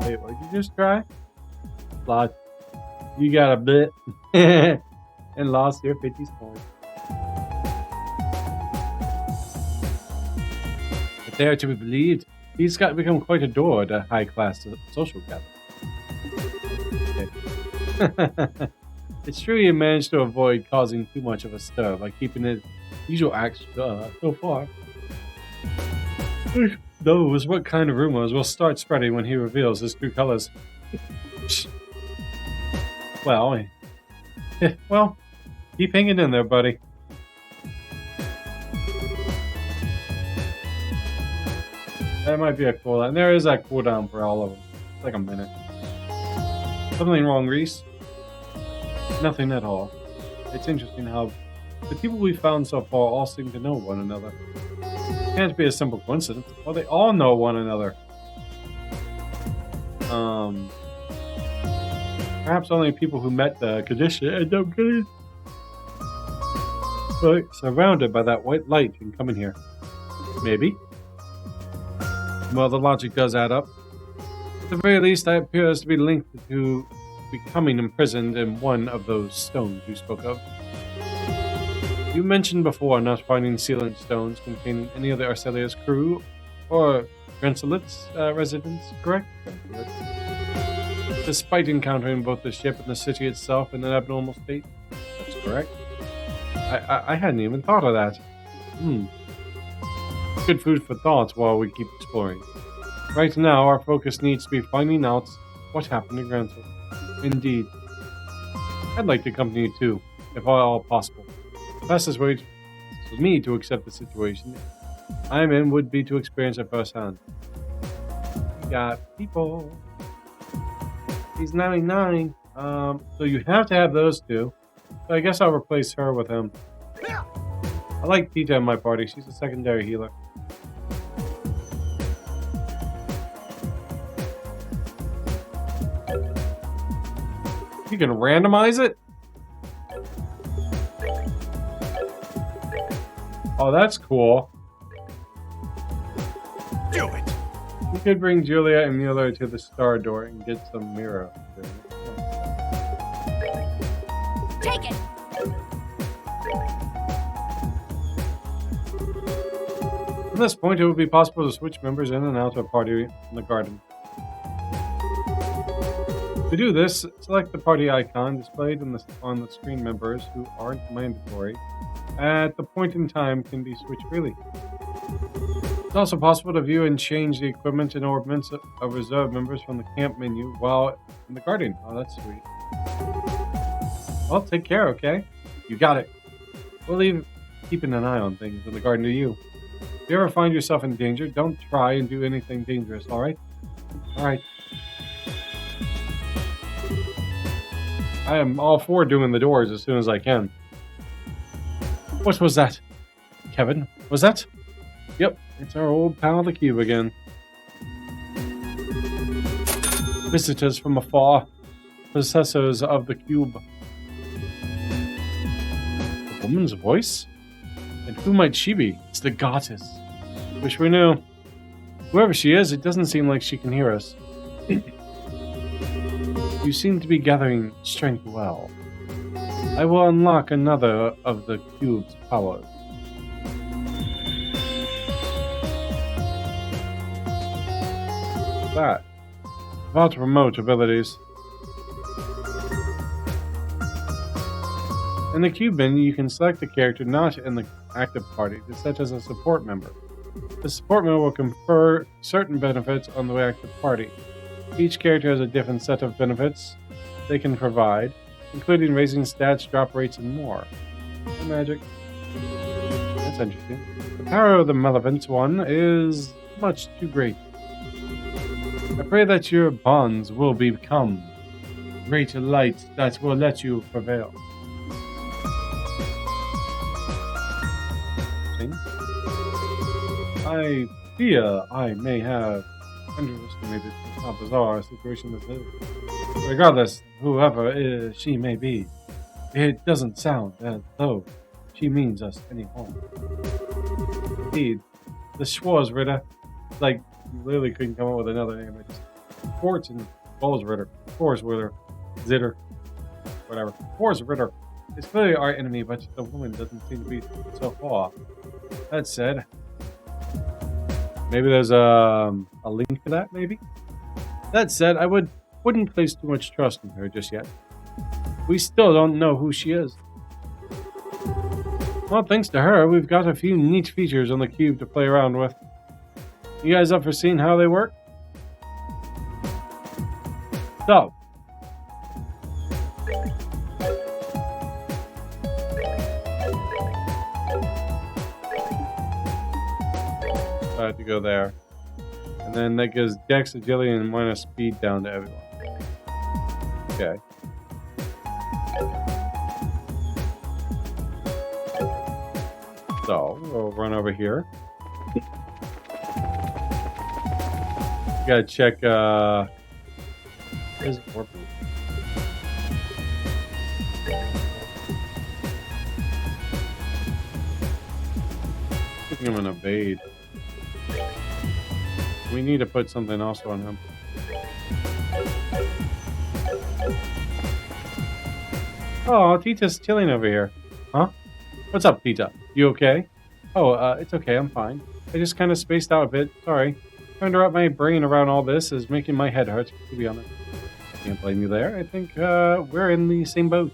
Wait, what did you just try? Lost. You got a bit. And lost your 50 points. But they are to be believed. He's become quite adored at high-class social gathering. Okay. It's true he managed to avoid causing too much of a stir by keeping his usual acts so far. Who knows what kind of rumors will start spreading when he reveals his true colors? Well, keep hanging in there, buddy. That might be a cooldown. There is that cooldown for all of them. It's like a minute. Something wrong, Reese? Nothing at all. It's interesting how the people we found so far all seem to know one another. It can't be a simple coincidence. Well, they all know one another. Perhaps only people who met the condition end up getting surrounded by that white light and coming here. Maybe. Well, the logic does add up. At the very least, that appears to be linked to becoming imprisoned in one of those stones you spoke of. You mentioned before not finding sealant stones containing any of the Arcelia's crew or Grenselit's residents, correct? Despite encountering both the ship and the city itself in an abnormal state? That's correct. I hadn't even thought of that. Good food for thought while we keep exploring. Right now, our focus needs to be finding out what happened to Grensel. Indeed. I'd like to accompany you too, if at all possible. The fastest way for me to accept the situation I'm in would be to experience it firsthand. We got people. He's 99. So you have to have those two. So I guess I'll replace her with him. I like Tita in my party. She's a secondary healer. You can randomize it? Oh, that's cool. Do it. You could bring Julia and Mueller to the star door and get some mirror. Take it. From this point, it would be possible to switch members in and out of a party in the garden. To do this, select the party icon displayed on the screen. Members who aren't mandatory at the point in time can be switched freely. It's also possible to view and change the equipment and ornaments of reserve members from the camp menu while in the garden. Oh, that's sweet. Well, take care, okay? You got it. We'll leave keeping an eye on things in the garden to you. If you ever find yourself in danger, don't try and do anything dangerous, alright? Alright. I am all for doing the doors as soon as I can. What was that? Kevin, was that? Yep, it's our old pal the cube again. Visitors from afar. Possessors of the cube. A woman's voice? And who might she be? It's the goddess. Wish we knew. Whoever she is, it doesn't seem like she can hear us. You seem to be gathering strength well. I will unlock another of the cube's powers. That. About remote abilities. In the cube menu, you can select a character not in the active party to set as a support member. The support member will confer certain benefits on the active party. Each character has a different set of benefits they can provide, including raising stats, drop rates, and more. Magic. That's interesting. The power of the Malevolent One is much too great. I pray that your bonds will become great light that will let you prevail. I fear I may have underestimated how bizarre a situation this is. Regardless, whoever she may be, it doesn't sound as though she means us any harm. Indeed, the Schwarzritter, like, you literally couldn't come up with another name. It's Quartz and Schwarzritter, Zitter, whatever. Schwarzritter is clearly our enemy, but the woman doesn't seem to be so far. That said, maybe there's a link to that, maybe? That said, I wouldn't place too much trust in her just yet. We still don't know who she is. Well, thanks to her, we've got a few neat features on the cube to play around with. You guys up for seeing how they work? So, I have to go there. And then that gives Dex, Agility, and minus speed down to everyone. Okay. So, we'll run over here. Gotta check, is warp? I think I'm gonna evade. We need to put something else on him. Oh, Tita's chilling over here. Huh? What's up, Tita? You okay? Oh, it's okay, I'm fine. I just kind of spaced out a bit, sorry. Trying to wrap my brain around all this is making my head hurt, to be honest. Can't blame you there. I think, we're in the same boat.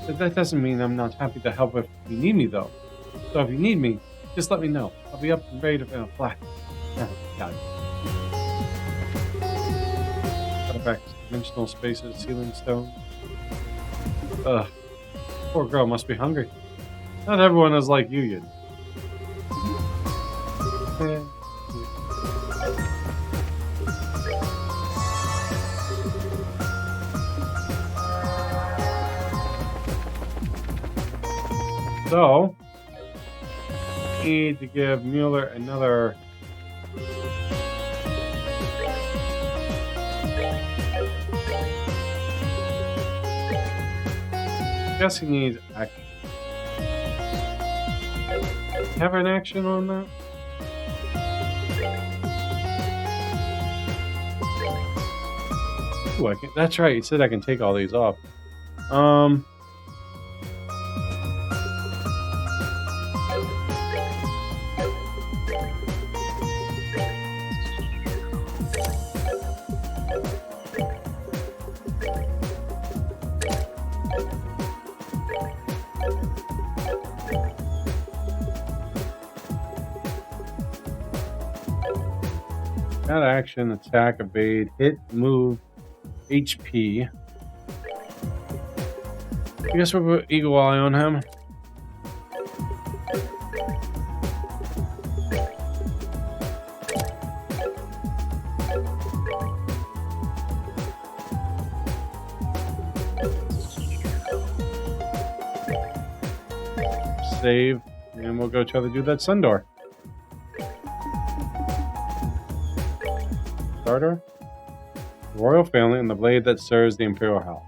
But that doesn't mean I'm not happy to help if you need me, though. So if you need me, just let me know. I'll be up and ready to flat. Got it. Back to dimensional spaces, ceiling stone. Ugh. Poor girl must be hungry. Not everyone is like you yet. So, need to give Mueller another. I guess he needs action. Have an action on that? Ooh, I can, that's right. He said I can take all these off. That action, attack, evade, hit, move, HP. I guess we'll put Eagle Eye on him. Save, and we'll go try to do that sun door. Starter, royal family, and the blade that serves the imperial house.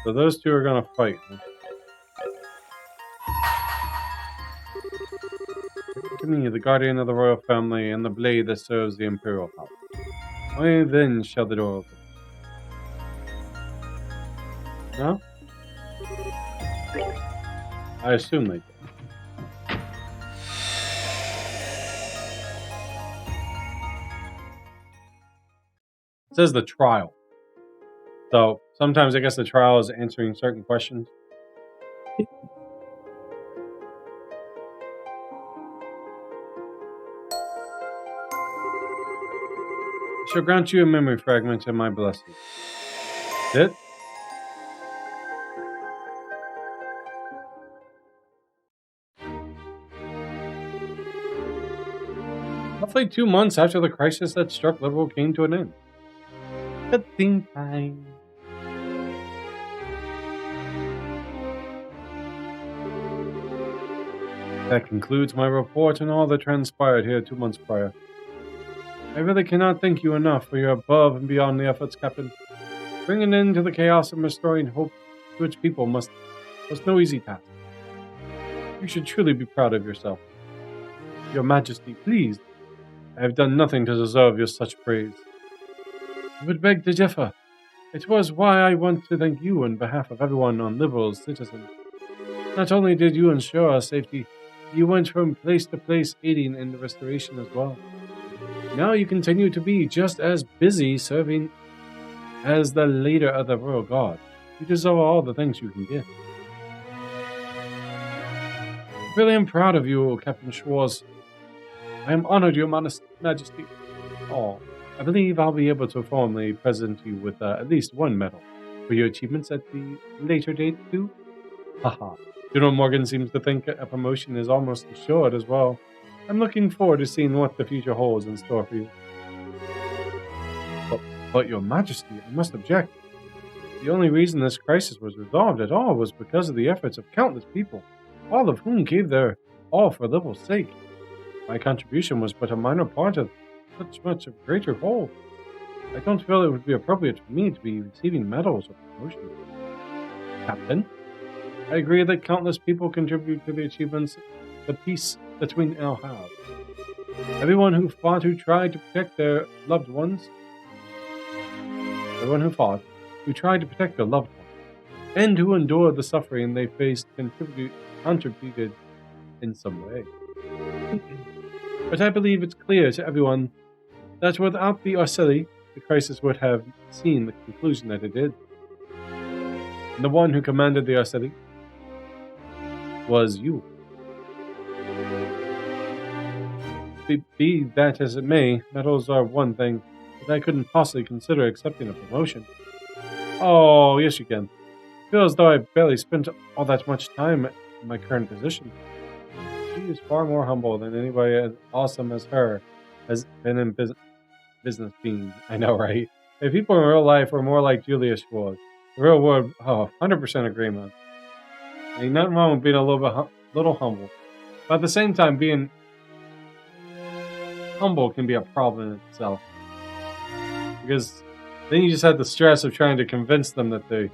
So those two are going to fight. To me, the guardian of the royal family, and the blade that serves the imperial house. Why then shall the door open? No? I assume they did. It says the trial. So sometimes I guess the trial is answering certain questions. I shall grant you a memory fragment in my blessing. It? Roughly 2 months after the crisis that struck Liberal came to an end. Cutscene time. That concludes my report on all that transpired here 2 months prior. I really cannot thank you enough for your above and beyond the efforts, Captain. Bringing an end to the chaos and restoring hope to its people was no easy task. You should truly be proud of yourself. Your Majesty, please. I have done nothing to deserve your such praise. I would beg to differ. It was why I want to thank you on behalf of everyone on Liberal's citizens. Not only did you ensure our safety, you went from place to place aiding in the restoration as well. Now you continue to be just as busy serving as the leader of the Royal Guard. You deserve all the thanks you can get. I really am proud of you, Captain Schwartz. I am honored, Your Majesty. Oh, I believe I'll be able to formally present you with at least one medal for your achievements at the later date, too. Haha. General Morgan seems to think a promotion is almost assured as well. I'm looking forward to seeing what the future holds in store for you. But Your Majesty, I must object. The only reason this crisis was resolved at all was because of the efforts of countless people, all of whom gave their all for Liberal's sake. My contribution was but a minor part of such much of a greater whole. I don't feel it would be appropriate for me to be receiving medals or promotions. Captain, I agree that countless people contribute to the achievements, the peace between our halves. Everyone who fought, who tried to protect their loved ones, and who endured the suffering they faced contributed in some way. But I believe it's clear to everyone that without the Arceli, the crisis would have seen the conclusion that it did. And the one who commanded the Arceli was you. Be that as it may, medals are one thing, but I couldn't possibly consider accepting a promotion. Oh, yes you can. I feel as though I barely spent all that much time in my current position. She is far more humble than anybody as awesome as her has been in business. business being. I know, right? If people in real life were more like Julia Schwartz, the real world, 100% agreement. Ain't nothing wrong with being a little humble. But at the same time, being humble can be a problem in itself. Because then you just have the stress of trying to convince them that they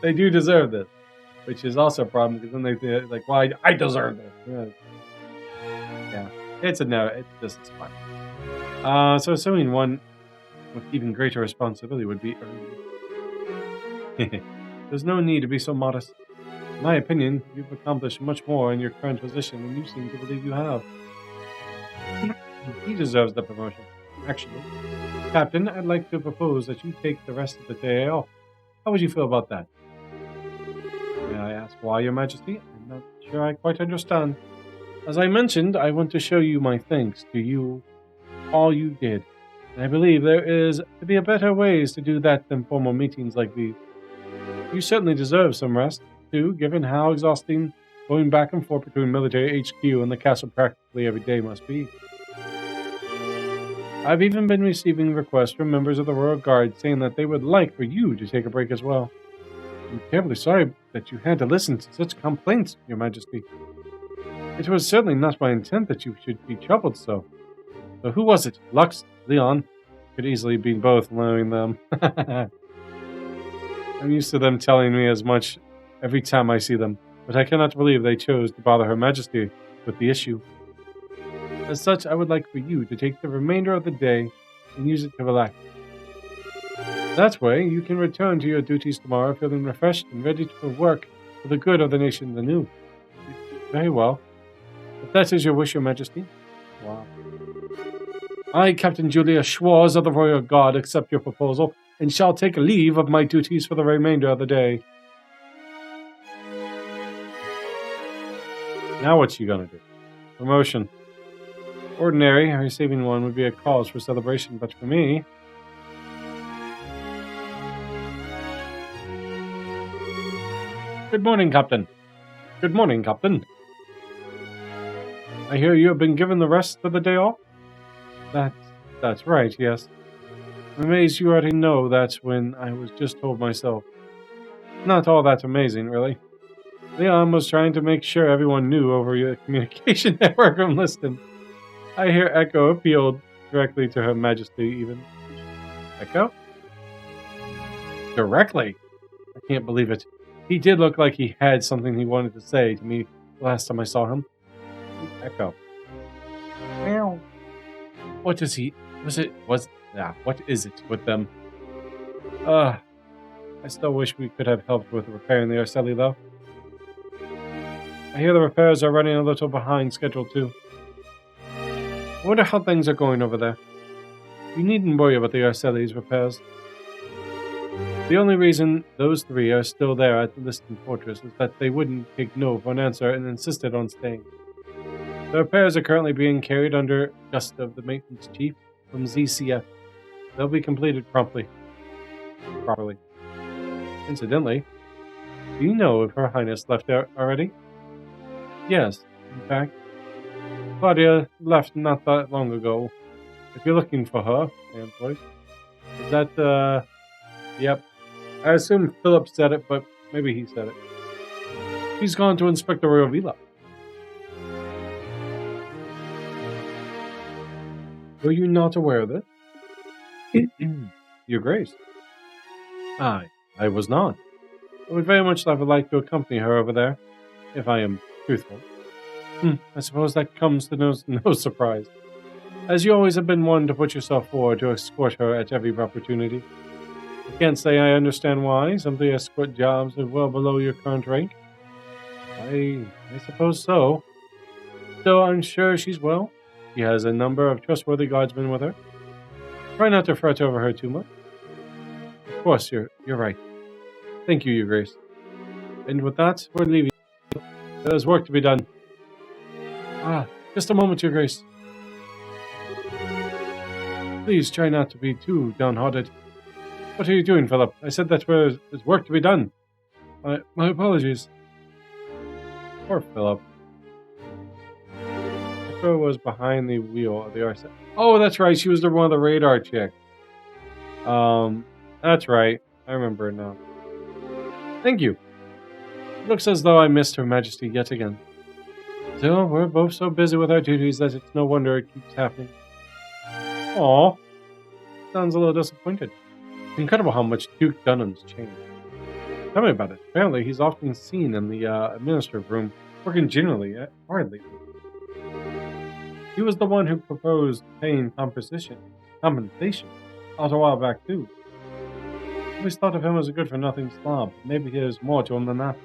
they do deserve this. Which is also a problem, because then they think, like, well, I deserve this. Yeah. It's a no. It's just it's fine. So assuming one with even greater responsibility would be earned. There's no need to be so modest. In my opinion, you've accomplished much more in your current position than you seem to believe you have. He deserves the promotion. Actually, Captain, I'd like to propose that you take the rest of the day off. How would you feel about that? May I ask why, Your Majesty? I'm not sure I quite understand. As I mentioned, I want to show you my thanks to you, all you did. And I believe there is to be a better ways to do that than formal meetings like these. You certainly deserve some rest, too, given how exhausting going back and forth between military HQ and the castle practically every day must be. I've even been receiving requests from members of the Royal Guard saying that they would like for you to take a break as well. I'm terribly sorry that you had to listen to such complaints, Your Majesty. It was certainly not my intent that you should be troubled so. So who was it? Lux? Leon? Could easily be both, knowing them. I'm used to them telling me as much every time I see them, but I cannot believe they chose to bother Her Majesty with the issue. As such, I would like for you to take the remainder of the day and use it to relax. That way, you can return to your duties tomorrow feeling refreshed and ready to work for the good of the nation anew. Very well. If that is your wish, Your Majesty. Wow. I, Captain Julia Schwartz of the Royal Guard, accept your proposal and shall take leave of my duties for the remainder of the day. Now what's you gonna do? Promotion. Ordinary, receiving one would be a cause for celebration, but for me... Good morning, Captain. Good morning, Captain. I hear you have been given the rest of the day off? That's right, yes. I'm amazed you already know that when I was just told myself. Not all that amazing, really. Leon was trying to make sure everyone knew over your communication network from Liston. I hear Echo appealed directly to Her Majesty, even. Echo? Directly? I can't believe it. He did look like he had something he wanted to say to me the last time I saw him. Echo. Meow. What is he? What is it with them? I still wish we could have helped with repairing the Arceli, though. I hear the repairs are running a little behind schedule, too. I wonder how things are going over there. You needn't worry about the Arceli's repairs. The only reason those three are still there at the Liston Fortress is that they wouldn't take no for an answer and insisted on staying. The repairs are currently being carried under Gustav, the maintenance chief, from ZCF. They'll be completed properly. Incidentally, do you know if Her Highness left there already? Yes, in fact. Claudia left not that long ago. If you're looking for her, Anne's voice. Is that, Yep. I assume Philip said it, but maybe he said it. He's gone to inspect the Royal Villa. Were you not aware of it? Your Grace. I was not. I would very much have liked to accompany her over there, if I am truthful. I suppose that comes to no surprise, as you always have been one to put yourself forward to escort her at every opportunity. I can't say I understand why. Simply escort jobs are well below your current rank. I suppose so. Though I'm sure she's well. She has a number of trustworthy guardsmen with her. Try not to fret over her too much. Of course, you're right. Thank you, Your Grace. And with that, we're leaving. There's work to be done. Just a moment, Your Grace. Please try not to be too downhearted. What are you doing, Philip? I said that there's work to be done. My apologies. Poor Philip. I Astro was behind the wheel of the RC. Oh, that's right. She was one of the radar chicks. That's right. I remember now. Thank you. It looks as though I missed Her Majesty yet again. Still, we're both so busy with our duties that it's no wonder it keeps happening. Aw. Sounds a little disappointed. It's incredible how much Duke Dunham's changed. Tell me about it. Apparently, he's often seen in the administrative room, working generally hardly. He was the one who proposed paying compensation a while back too. I always thought of him as a good-for-nothing slob, but maybe there's more to him than that.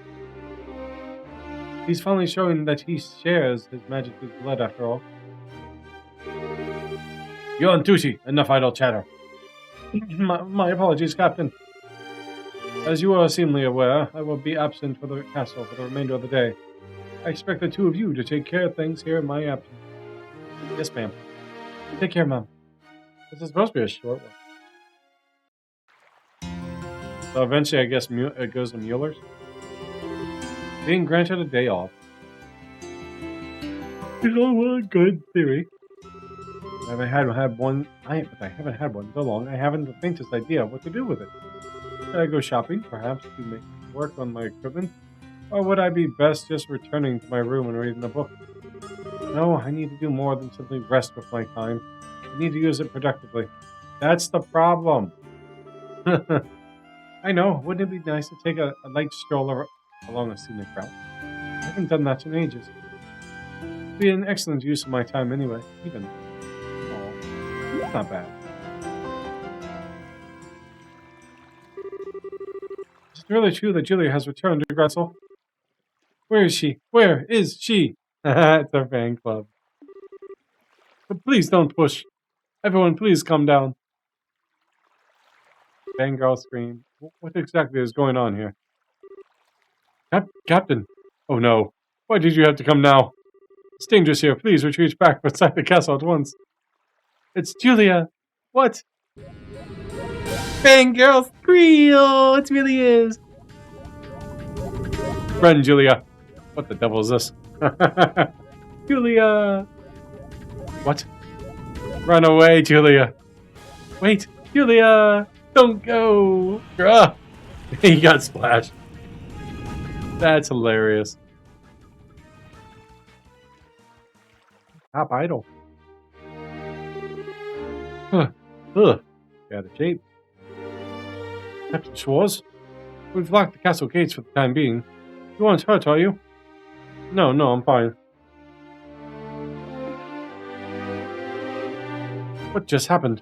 He's finally showing that he shares His Majesty's blood after all. Yon Tushi, enough idle chatter. my apologies, Captain. As you are seemingly aware, I will be absent for the castle for the remainder of the day. I expect the two of you to take care of things here in my absence. Yes, ma'am. Take care, Mom. This is supposed to be a short one. So eventually, I guess it goes to Mueller's. Being granted a day off. It's all a good theory. I haven't had one in so long. I haven't the faintest idea what to do with it. Should I go shopping, perhaps, to make work on my equipment? Or would I be best just returning to my room and reading a book? No, I need to do more than simply rest with my time. I need to use it productively. That's the problem. I know, wouldn't it be nice to take a light stroll along a scenic route? I haven't done that in ages. It'd be an excellent use of my time anyway, even. Oh, that's not bad. Is it really true that Julia has returned to Gretzel? Where is she? Where is she? It's our fan club. But please don't push. Everyone, please calm down. Fangirl scream. What exactly is going on here? Captain! Oh no. Why did you have to come now? It's dangerous here. Please retreat back outside the castle at once. It's Julia! What? Fangirl squeal! It really is! Run, Julia! What the devil is this? Julia! What? Run away, Julia! Wait, Julia! Don't go! Ah! He got splashed. That's hilarious. Top idol. Huh. Ugh. Out of shape. Captain Schwartz, we've locked the castle gates for the time being. You aren't hurt, are you? No, I'm fine. What just happened?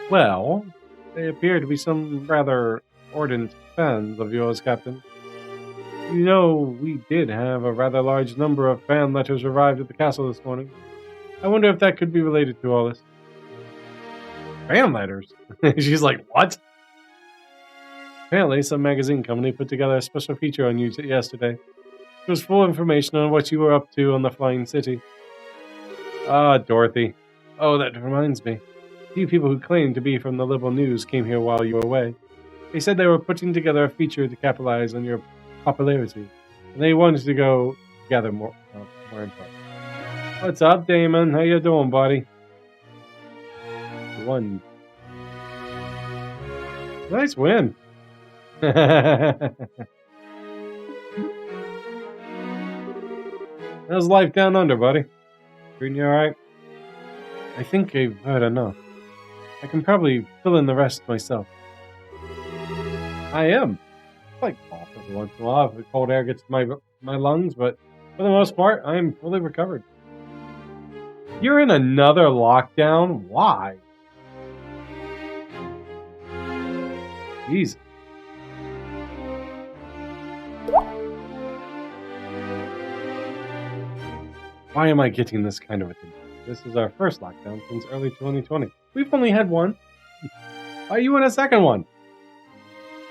Well, they appear to be some rather ardent fans of yours, Captain. You know, we did have a rather large number of fan letters arrived at the castle this morning. I wonder if that could be related to all this. Fan letters? She's like, what? Apparently, some magazine company put together a special feature on you yesterday. It was full information on what you were up to on the Flying City. Ah, Dorothy. Oh, that reminds me. A few people who claimed to be from the Liberal News came here while you were away. They said they were putting together a feature to capitalize on your popularity, and they wanted to go gather more info. What's up, Damon? How you doing, buddy? Won. Nice win. How's life down under, buddy? Treating you alright? I think I've heard enough. I can probably fill in the rest myself. I am. I like cough every once in a while if the cold air gets to my lungs, but for the most part, I am fully recovered. You're in another lockdown? Why? Jeez. Why am I getting this kind of attention? This is our first lockdown since early 2020. We've only had one. Why are you in a second one?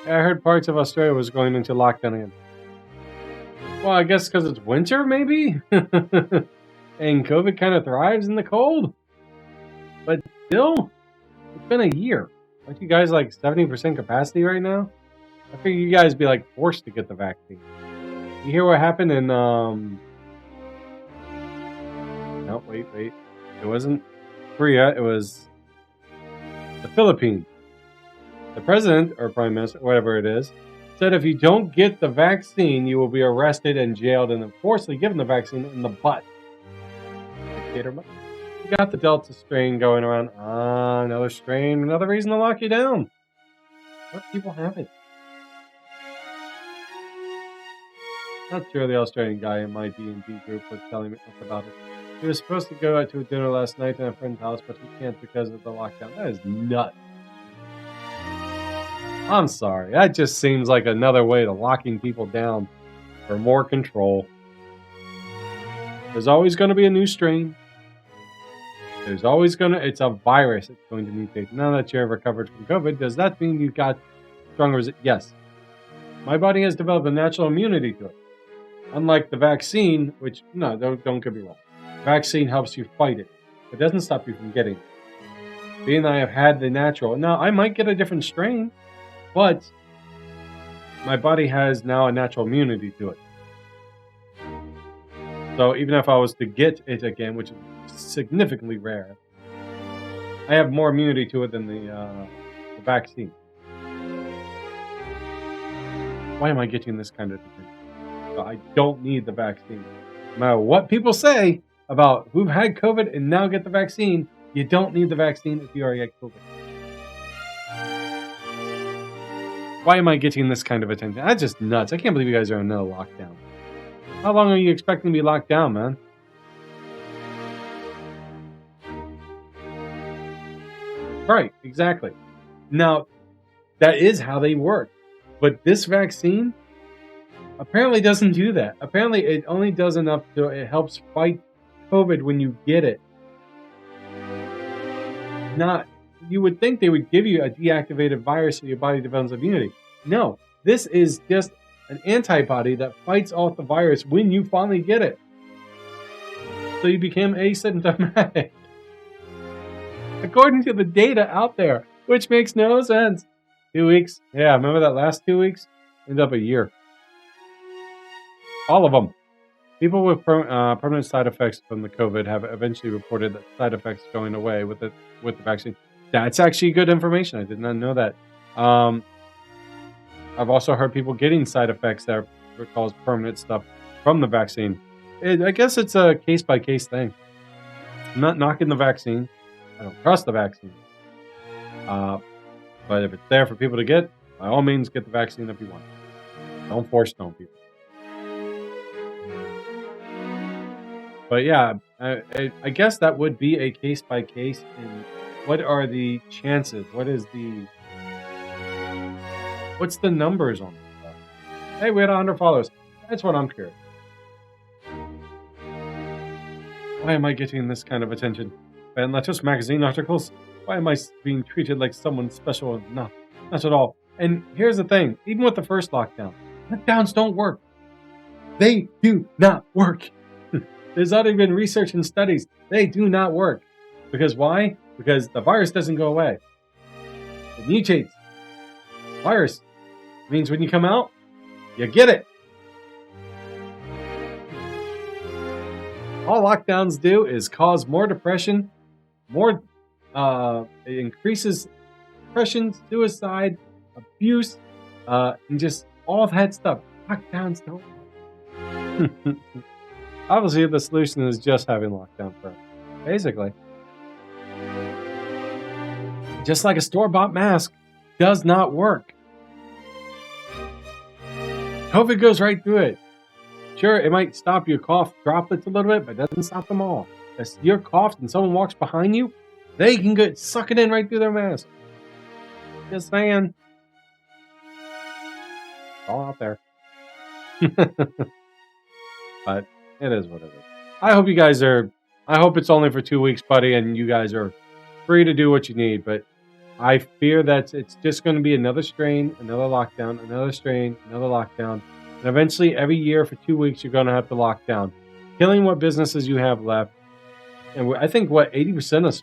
I heard parts of Australia was going into lockdown again. Well, I guess because it's winter, maybe? And COVID kind of thrives in the cold? But still, it's been a year. Aren't you guys like 70% capacity right now? I figure you guys be like forced to get the vaccine. You hear what happened in No, wait. It wasn't Korea. It was the Philippines. The president or prime minister, whatever it is, said if you don't get the vaccine, you will be arrested and jailed and then forcibly given the vaccine in the butt. You got the Delta strain going around. Another strain, another reason to lock you down. Let people have it. Not sure the Australian guy in my D&D group was telling me about it. He was supposed to go out to a dinner last night at a friend's house, but he can't because of the lockdown. That is nuts. I'm sorry. That just seems like another way to locking people down for more control. There's always going to be a new strain. There's always going to... It's a virus. It's going to mutate. Now that you're recovered from COVID, does that mean you've got stronger resistance? Yes. My body has developed a natural immunity to it. Unlike the vaccine, which... No, don't get me wrong. Vaccine helps you fight it. It doesn't stop you from getting it. Being that I have had the natural... Now, I might get a different strain, but my body has now a natural immunity to it. So even if I was to get it again, which is significantly rare, I have more immunity to it than the vaccine. Why am I getting this kind of thing? So I don't need the vaccine. No matter what people say about who've had COVID and now get the vaccine, you don't need the vaccine if you already had COVID. Why am I getting this kind of attention? That's just nuts. I can't believe you guys are in another lockdown. How long are you expecting to be locked down, man? Right, exactly. Now, that is how they work. But this vaccine apparently doesn't do that. Apparently, it only does enough to it helps fight COVID when you get it. Not, you would think they would give you a deactivated virus so your body develops immunity. No, this is just an antibody that fights off the virus when you finally get it. So you become asymptomatic. According to the data out there, which makes no sense. 2 weeks. Yeah, remember that last 2 weeks? Ended up a year. All of them. People with permanent side effects from the COVID have eventually reported that side effects going away with the vaccine. That's actually good information. I did not know that. I've also heard people getting side effects that cause permanent stuff from the vaccine. I guess it's a case-by-case thing. I'm not knocking the vaccine. I don't trust the vaccine. But if it's there for people to get, by all means, get the vaccine if you want. Don't force stone people. But yeah, I guess that would be a case-by-case. And what are the chances? What's the numbers on this stuff? Hey, we had 100 followers. That's what I'm curious. Why am I getting this kind of attention? And not just magazine articles. Why am I being treated like someone special? No, not at all. And here's the thing. Even with the first lockdowns don't work. They do not work. There's already been research and studies. They do not work. Because why? Because the virus doesn't go away. It mutates. Virus means when you come out, you get it. All lockdowns do is cause more depression, it increases depression, suicide, abuse, and just all that stuff. Lockdowns don't work. Obviously, the solution is just having lockdown forever. Basically. Just like a store-bought mask does not work. COVID goes right through it. Sure, it might stop your cough droplets a little bit, but it doesn't stop them all. If you're coughed and someone walks behind you, they can suck it in right through their mask. Just saying. It's all out there. But it is what it is. I hope it's only for 2 weeks, buddy, and you guys are free to do what you need, but I fear that it's just going to be another strain, another lockdown, another strain, another lockdown. And eventually, every year for 2 weeks, you're going to have to lock down, killing what businesses you have left. And I think, 80% of,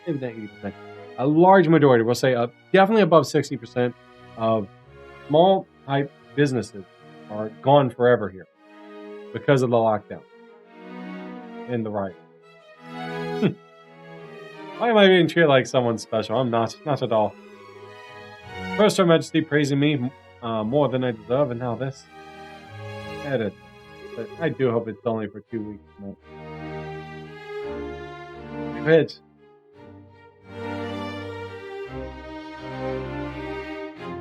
maybe not 80%, a large majority, we'll say definitely above 60% of small-type businesses are gone forever here because of the lockdown and the riot. Why am I being treated like someone special? I'm not at all. First, Her Majesty praising me more than I deserve, and now this. Edit. But I do hope it's only for 2 weeks. No. Hit.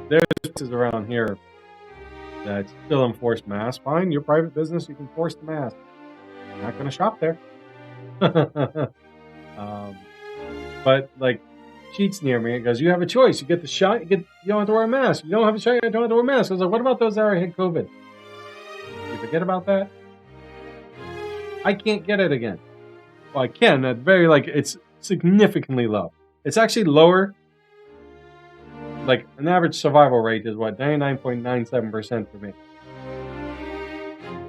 There's places around here that still enforce masks. Fine, your private business, you can force the mask. I'm not going to shop there. But like, cheats near me. It goes, you have a choice. You get the shot. You don't have to wear a mask. You don't have a shot. You don't have to wear a mask. I was like, what about those that already had COVID? You forget about that? I can't get it again. Well, I can. At very it's significantly low. It's actually lower. Like an average survival rate is what 99.97% for me.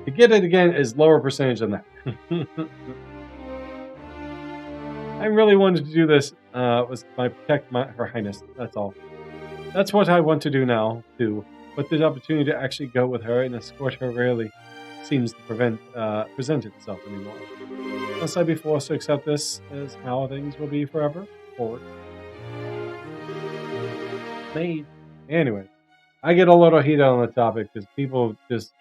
To get it again is lower percentage than that. I really wanted to do this was my protect Her Highness. That's all. That's what I want to do now too. But the opportunity to actually go with her and escort her rarely seems to present itself anymore. Must I be forced to accept this as how things will be forever? Forward. Made. Anyway, I get a little heated on the topic because people just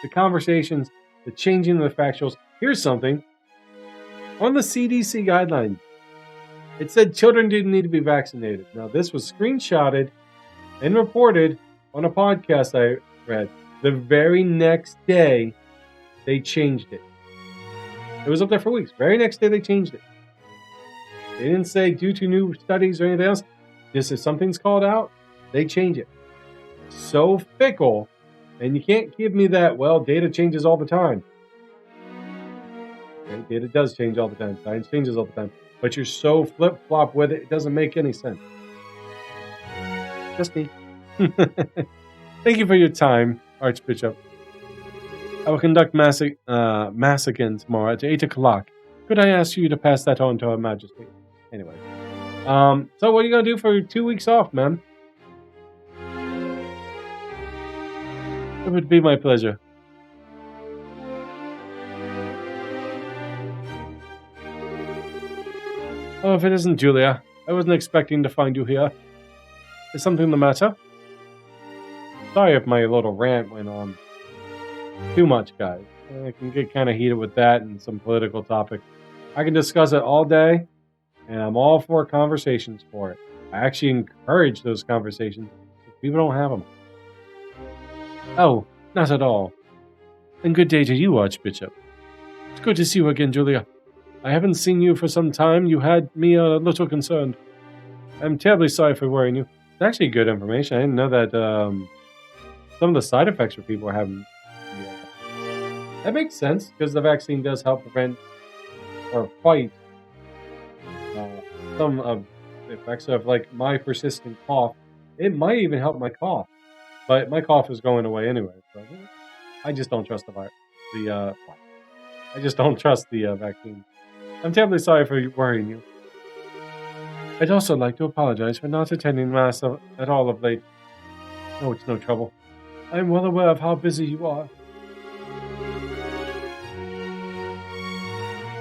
the conversations, the changing of the factuals. Here's something. On the CDC guidelines, it said children didn't need to be vaccinated. Now, this was screenshotted and reported on a podcast I read. The very next day, they changed it. It was up there for weeks. Very next day, they changed it. They didn't say due to new studies or anything else. Just if something's called out, they change it. So fickle, and you can't give me that, well, data changes all the time. Okay, data does change all the time. Science changes all the time. But you're so flip-flop with it, it doesn't make any sense. Just me. Thank you for your time, Archbishop. I will conduct mass again tomorrow at 8 o'clock. Could I ask you to pass that on to Her Majesty? Anyway. So what are you going to do for 2 weeks off, man? It would be my pleasure. Oh, if it isn't Julia, I wasn't expecting to find you here. Is something the matter? Sorry if my little rant went on too much, guys. I can get kind of heated with that and some political topic. I can discuss it all day, and I'm all for conversations for it. I actually encourage those conversations if people don't have them. Oh, not at all. And good day to you, Archbishop. It's good to see you again, Julia. I haven't seen you for some time. You had me a little concerned. I'm terribly sorry for worrying you. It's actually good information. I didn't know that some of the side effects for people are having. Yeah. That makes sense, because the vaccine does help prevent or fight some of the effects of, like, my persistent cough. It might even help my cough. But my cough is going away anyway. So I just don't trust I just don't trust the vaccine. I'm terribly sorry for worrying you. I'd also like to apologize for not attending Mass at all of late. No, it's no trouble. I'm well aware of how busy you are.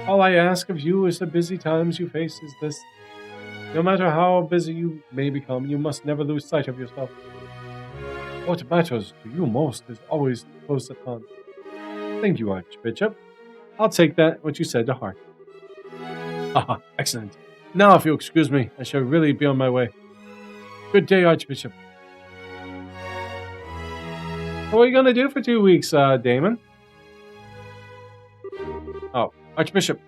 All I ask of you is the busy times you face is this. No matter how busy you may become, you must never lose sight of yourself. What matters to you most is always close at hand. Thank you, Archbishop. I'll take what you said to heart. Haha, excellent. Now, if you'll excuse me, I shall really be on my way. Good day, Archbishop. What are you going to do for 2 weeks, Damon? Oh, Archbishop.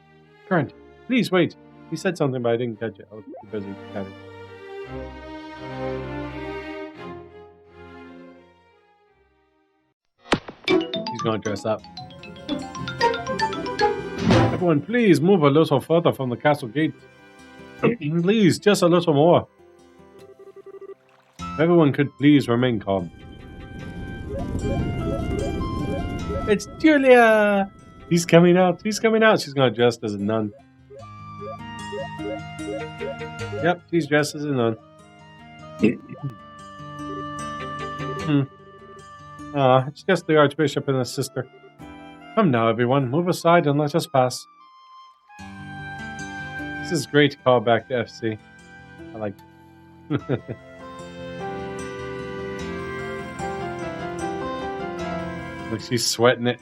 Current, please wait. He said something, but I didn't catch it. I was too busy chatting. He's going to dress up. Everyone, please move a little further from the castle gate. Please, just a little more. Everyone could please remain calm. It's Julia! He's coming out. She's coming out. She's going to dress as a nun. Yep, she's dressed as a nun. It's just the Archbishop and his sister. Come now, everyone. Move aside and let us pass. This is great callback to FC. I like it. Like she's sweating it.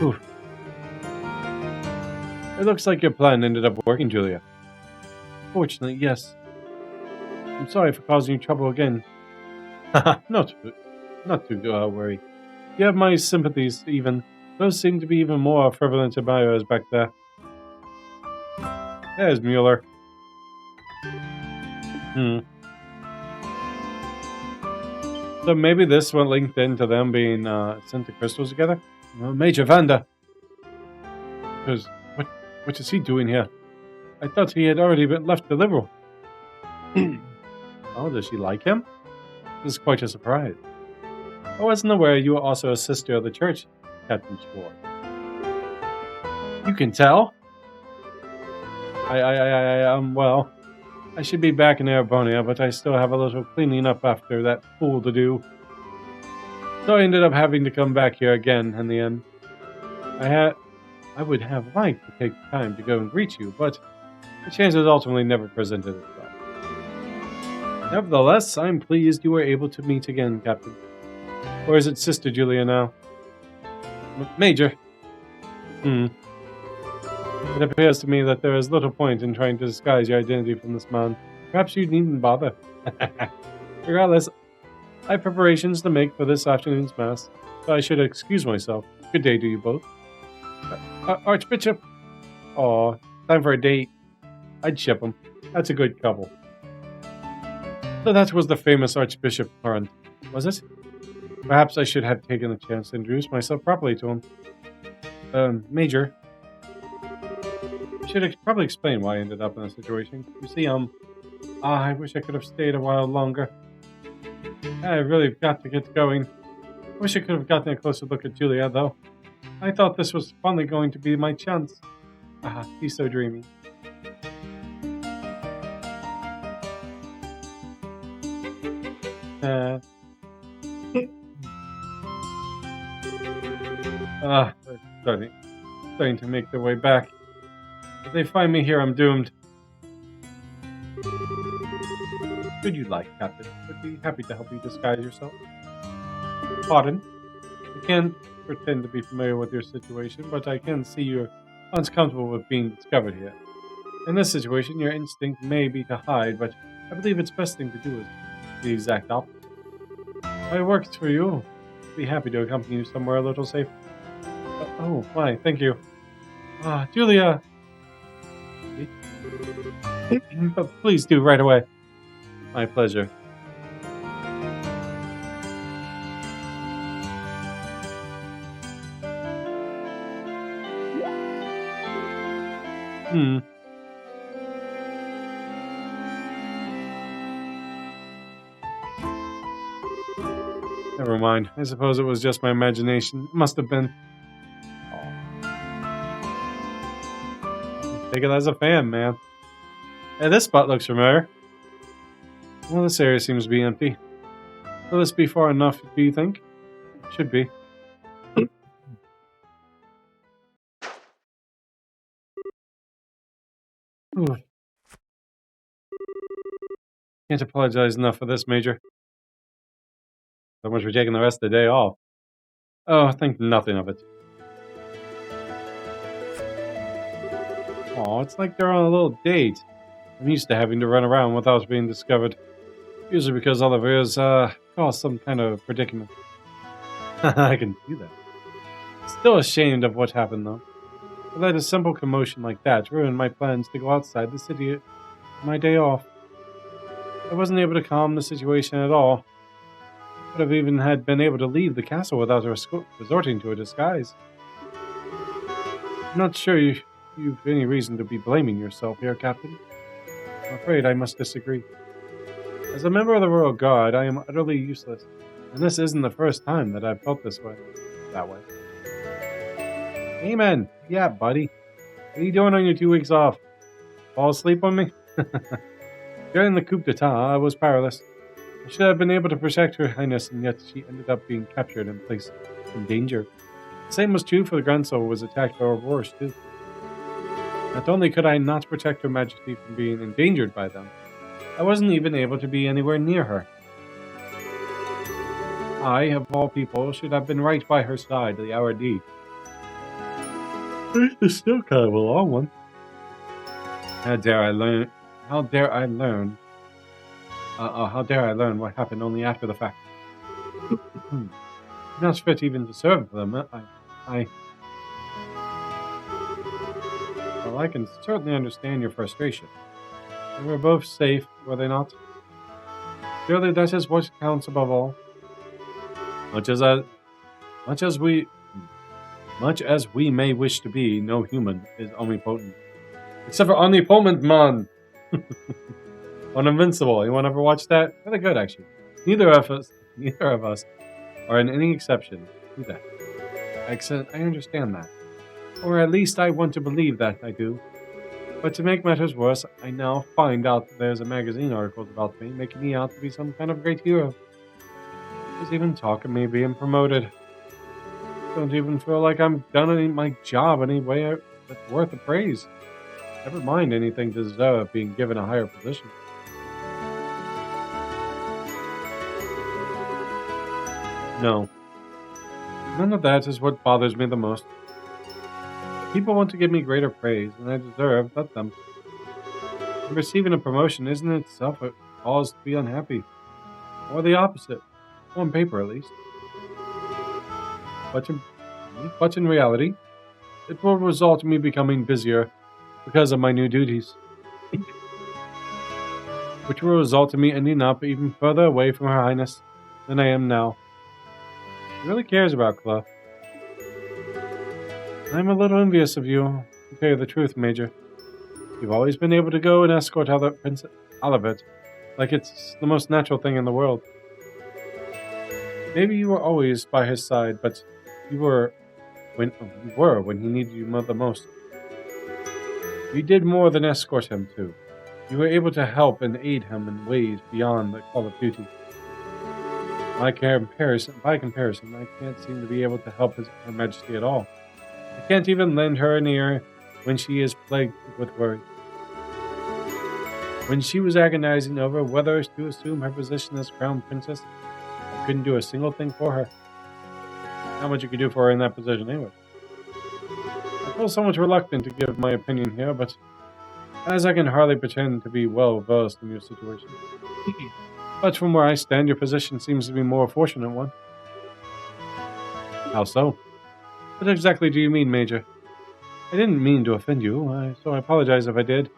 Oof. It looks like your plan ended up working, Julia. Fortunately, yes. I'm sorry for causing you trouble again. not to worry. You have my sympathies, even. Those seem to be even more prevalent admirers back there. There's Mueller. So maybe this one linked into them being sent to crystals together? Major Vanda! Because, what is he doing here? I thought he had already been left the Liberal. Oh, does she like him? This is quite a surprise. I wasn't aware you were also a sister of the church, Captain Schwartz. You can tell? Well, I should be back in Arabonia, but I still have a little cleaning up after that fool to do. So I ended up having to come back here again in the end. I would have liked to take time to go and greet you, but the chance has ultimately never presented itself. Nevertheless, I'm pleased you were able to meet again, Captain. Or is it Sister Julia now? Major. It appears to me that there is little point in trying to disguise your identity from this man. Perhaps you needn't bother. Regardless, I have preparations to make for this afternoon's mass, so I should excuse myself. Good day to you both. Archbishop? Aw, time for a date. I'd ship them. That's a good couple. So that was the famous Archbishop Current, was it? Perhaps I should have taken the chance to introduce myself properly to him. Major. I should probably explain why I ended up in this situation. You see, I wish I could have stayed a while longer. I really got to get going. Wish I could have gotten a closer look at Julia, though. I thought this was finally going to be my chance. He's so dreamy. Starting to make their way back. If they find me here, I'm doomed. Should you like, Captain? I'd be happy to help you disguise yourself. Pardon? I can't pretend to be familiar with your situation, but I can see you're uncomfortable with being discovered here. In this situation, your instinct may be to hide, but I believe its best thing to do is the exact opposite. If it works for you, I'd be happy to accompany you somewhere a little safer. Oh, why, thank you. Julia! Please do, right away. My pleasure. Never mind. I suppose it was just my imagination. It must have been. Take it as a fan, man. Hey, this spot looks familiar. Well, this area seems to be empty. Will this be far enough, do you think? Should be. Can't apologize enough for this, Major. So much for taking the rest of the day off. Oh, think nothing of it. Aw, it's like they're on a little date. I'm used to having to run around without being discovered. Usually because Oliver's caused some kind of predicament. I can see that. Still ashamed of what happened, though. I let a simple commotion like that ruin my plans to go outside the city on my day off. I wasn't able to calm the situation at all. I would have even been able to leave the castle without resorting to a disguise. I'm not sure you've any reason to be blaming yourself here, Captain. I'm afraid I must disagree. As a member of the Royal Guard, I am utterly useless, and this isn't the first time that I've felt this way. That way. Amen! Yeah, buddy. What are you doing on your 2 weeks off? Fall asleep on me? During the coup d'etat, I was powerless. I should have been able to protect Her Highness, and yet she ended up being captured and placed in danger. The same was true for the Grand Soul, who was attacked by Aurors too. Not only could I not protect Her Majesty from being endangered by them, I wasn't even able to be anywhere near her. I, of all people, should have been right by her side the hour D. It's still kind of a long one. How dare I learn? How dare I learn? How dare I learn what happened only after the fact? Not fit even to serve them. Well, I can certainly understand your frustration. They were both safe, were they not? Surely that is what counts above all. Much as we may wish to be, no human is omnipotent. Except for Omnipotent Man! On Invincible. Anyone ever watch that? Really good, actually. Neither of us are in any exception to that. I understand that. Or at least I want to believe that I do. But to make matters worse, I now find out that there's a magazine article about me, making me out to be some kind of great hero. There's even talk of me being promoted. Don't even feel like I'm done my job any way that's worth the praise. Never mind anything to deserve being given a higher position. No. None of that is what bothers me the most. People want to give me greater praise, and I deserve, let them. And receiving a promotion isn't itself a cause to be unhappy. Or the opposite. On paper, at least. But in reality, it will result in me becoming busier because of my new duties. Which will result in me ending up even further away from Her Highness than I am now. She really cares about Clough. I'm a little envious of you, to tell you the truth, Major. You've always been able to go and escort Prince Olivet like it's the most natural thing in the world. Maybe you were always by his side, but you were when he needed you the most. You did more than escort him too. You were able to help and aid him in ways beyond the call of duty. By comparison, I can't seem to be able to help Her Majesty at all. I can't even lend her an ear when she is plagued with worry. When she was agonizing over whether to assume her position as Crown Princess, I couldn't do a single thing for her. Not much you could do for her in that position anyway. I feel somewhat reluctant to give my opinion here, but as I can hardly pretend to be well versed in your situation. But from where I stand, your position seems to be a more fortunate one. How so? What exactly do you mean, Major? I didn't mean to offend you, so I apologize if I did.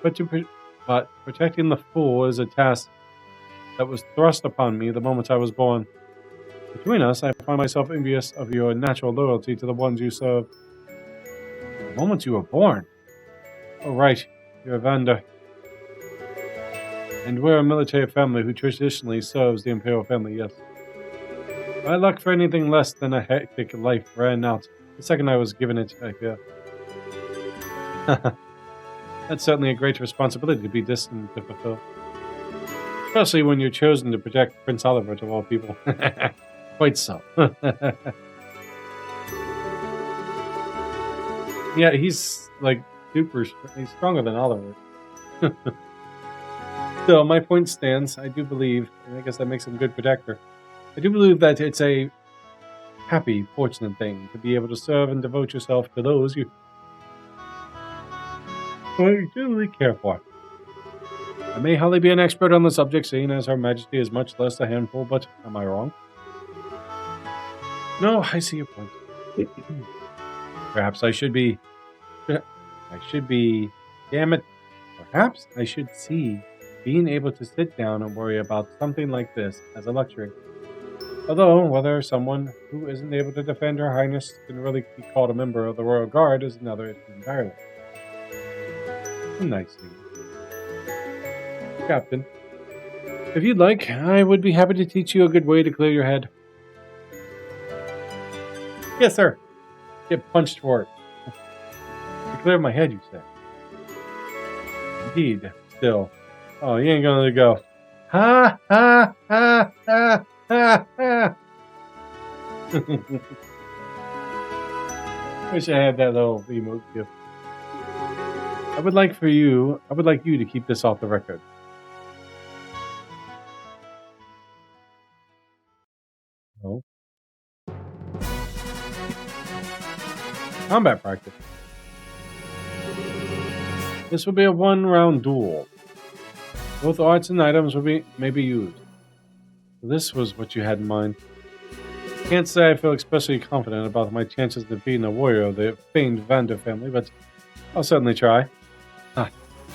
But protecting the fool is a task that was thrust upon me the moment I was born. Between us, I find myself envious of your natural loyalty to the ones you serve. The moment you were born? Oh, right, you're a Vander. And we're a military family who traditionally serves the Imperial family, yes. My luck for anything less than a hectic life ran out the second I was given it, I fear. That's certainly a great responsibility to be destined to fulfill. Especially when you're chosen to protect Prince Oliver of all people. Quite so. Yeah, he's like he's stronger than Oliver. Still, my point stands. I do believe, and I guess that makes him a good protector. I do believe that it's a happy, fortunate thing to be able to serve and devote yourself to those you generally care for. I may hardly be an expert on the subject, seeing as Her Majesty is much less a handful, but am I wrong? No, I see your point. Perhaps I should be... Damn it. Perhaps I should see being able to sit down and worry about something like this as a luxury. Although, whether someone who isn't able to defend Her Highness can really be called a member of the Royal Guard is another issue entirely. Nice thing. Captain, if you'd like, I would be happy to teach you a good way to clear your head. Yes, sir. Get punched for it. To clear my head, you say? Indeed, still. Oh, you ain't gonna let it go. Ha, ha, ha, ha, ha, ha. Wish I had that little emote gift. I would like you to keep this off the record. Oh. Combat practice. This will be a one-round duel. Both arts and items may be used. This was what you had in mind. Can't say I feel especially confident about my chances of defeating a warrior of the famed Vander family, but I'll certainly try.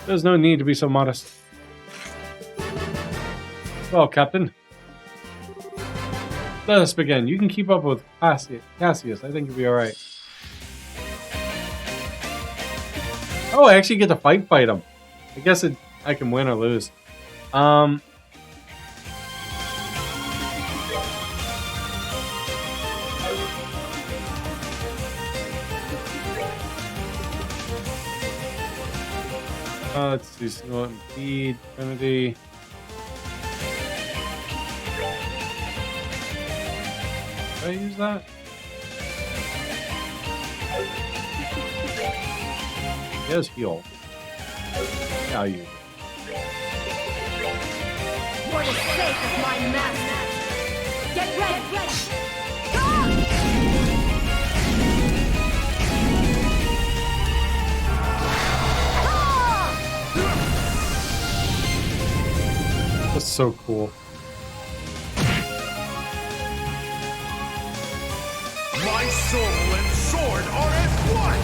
There's no need to be so modest. Well, Captain, let us begin. You can keep up with Cassius. I think you'll be alright. Oh, I actually get to fight him. I guess I can win or lose. Let's see. Single impede, Trinity. Did I use that? Yes, heal. Yeah, I'll use it. For the sake of my master, get ready! That's so cool. My soul and sword are as one!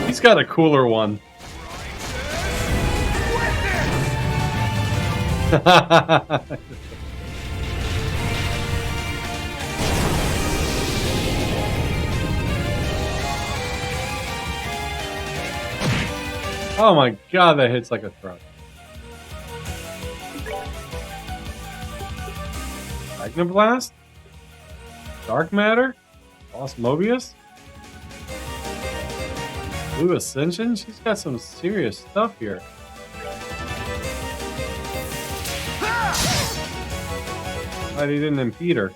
He's got a cooler one. Oh my god, that hits like a truck. Magnablast? Dark Matter? Lost Mobius? Blue Ascension? She's got some serious stuff here. Glad he didn't impede her.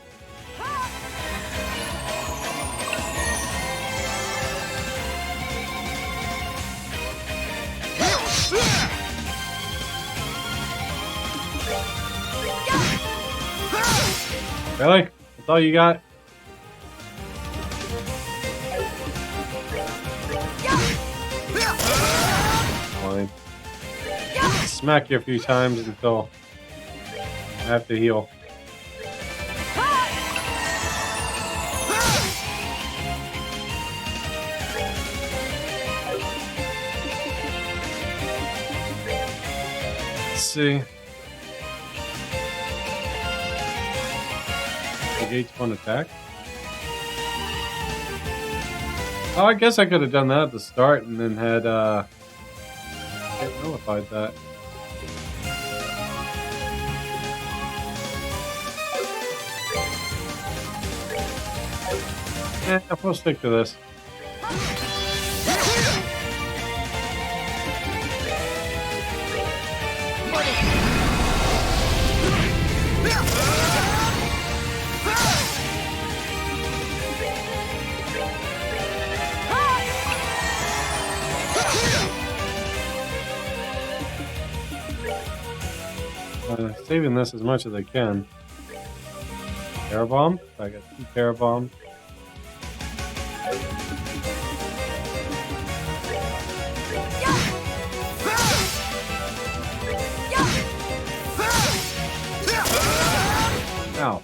Really? That's all you got? Fine. Smack you a few times until I have to heal. Let's see. Negates one attack. Oh, I guess I could have done that at the start and then had nullified that. Yeah, we'll stick to this. Saving this as much as I can. Terabomb? I got 2 Terabombs. Ow.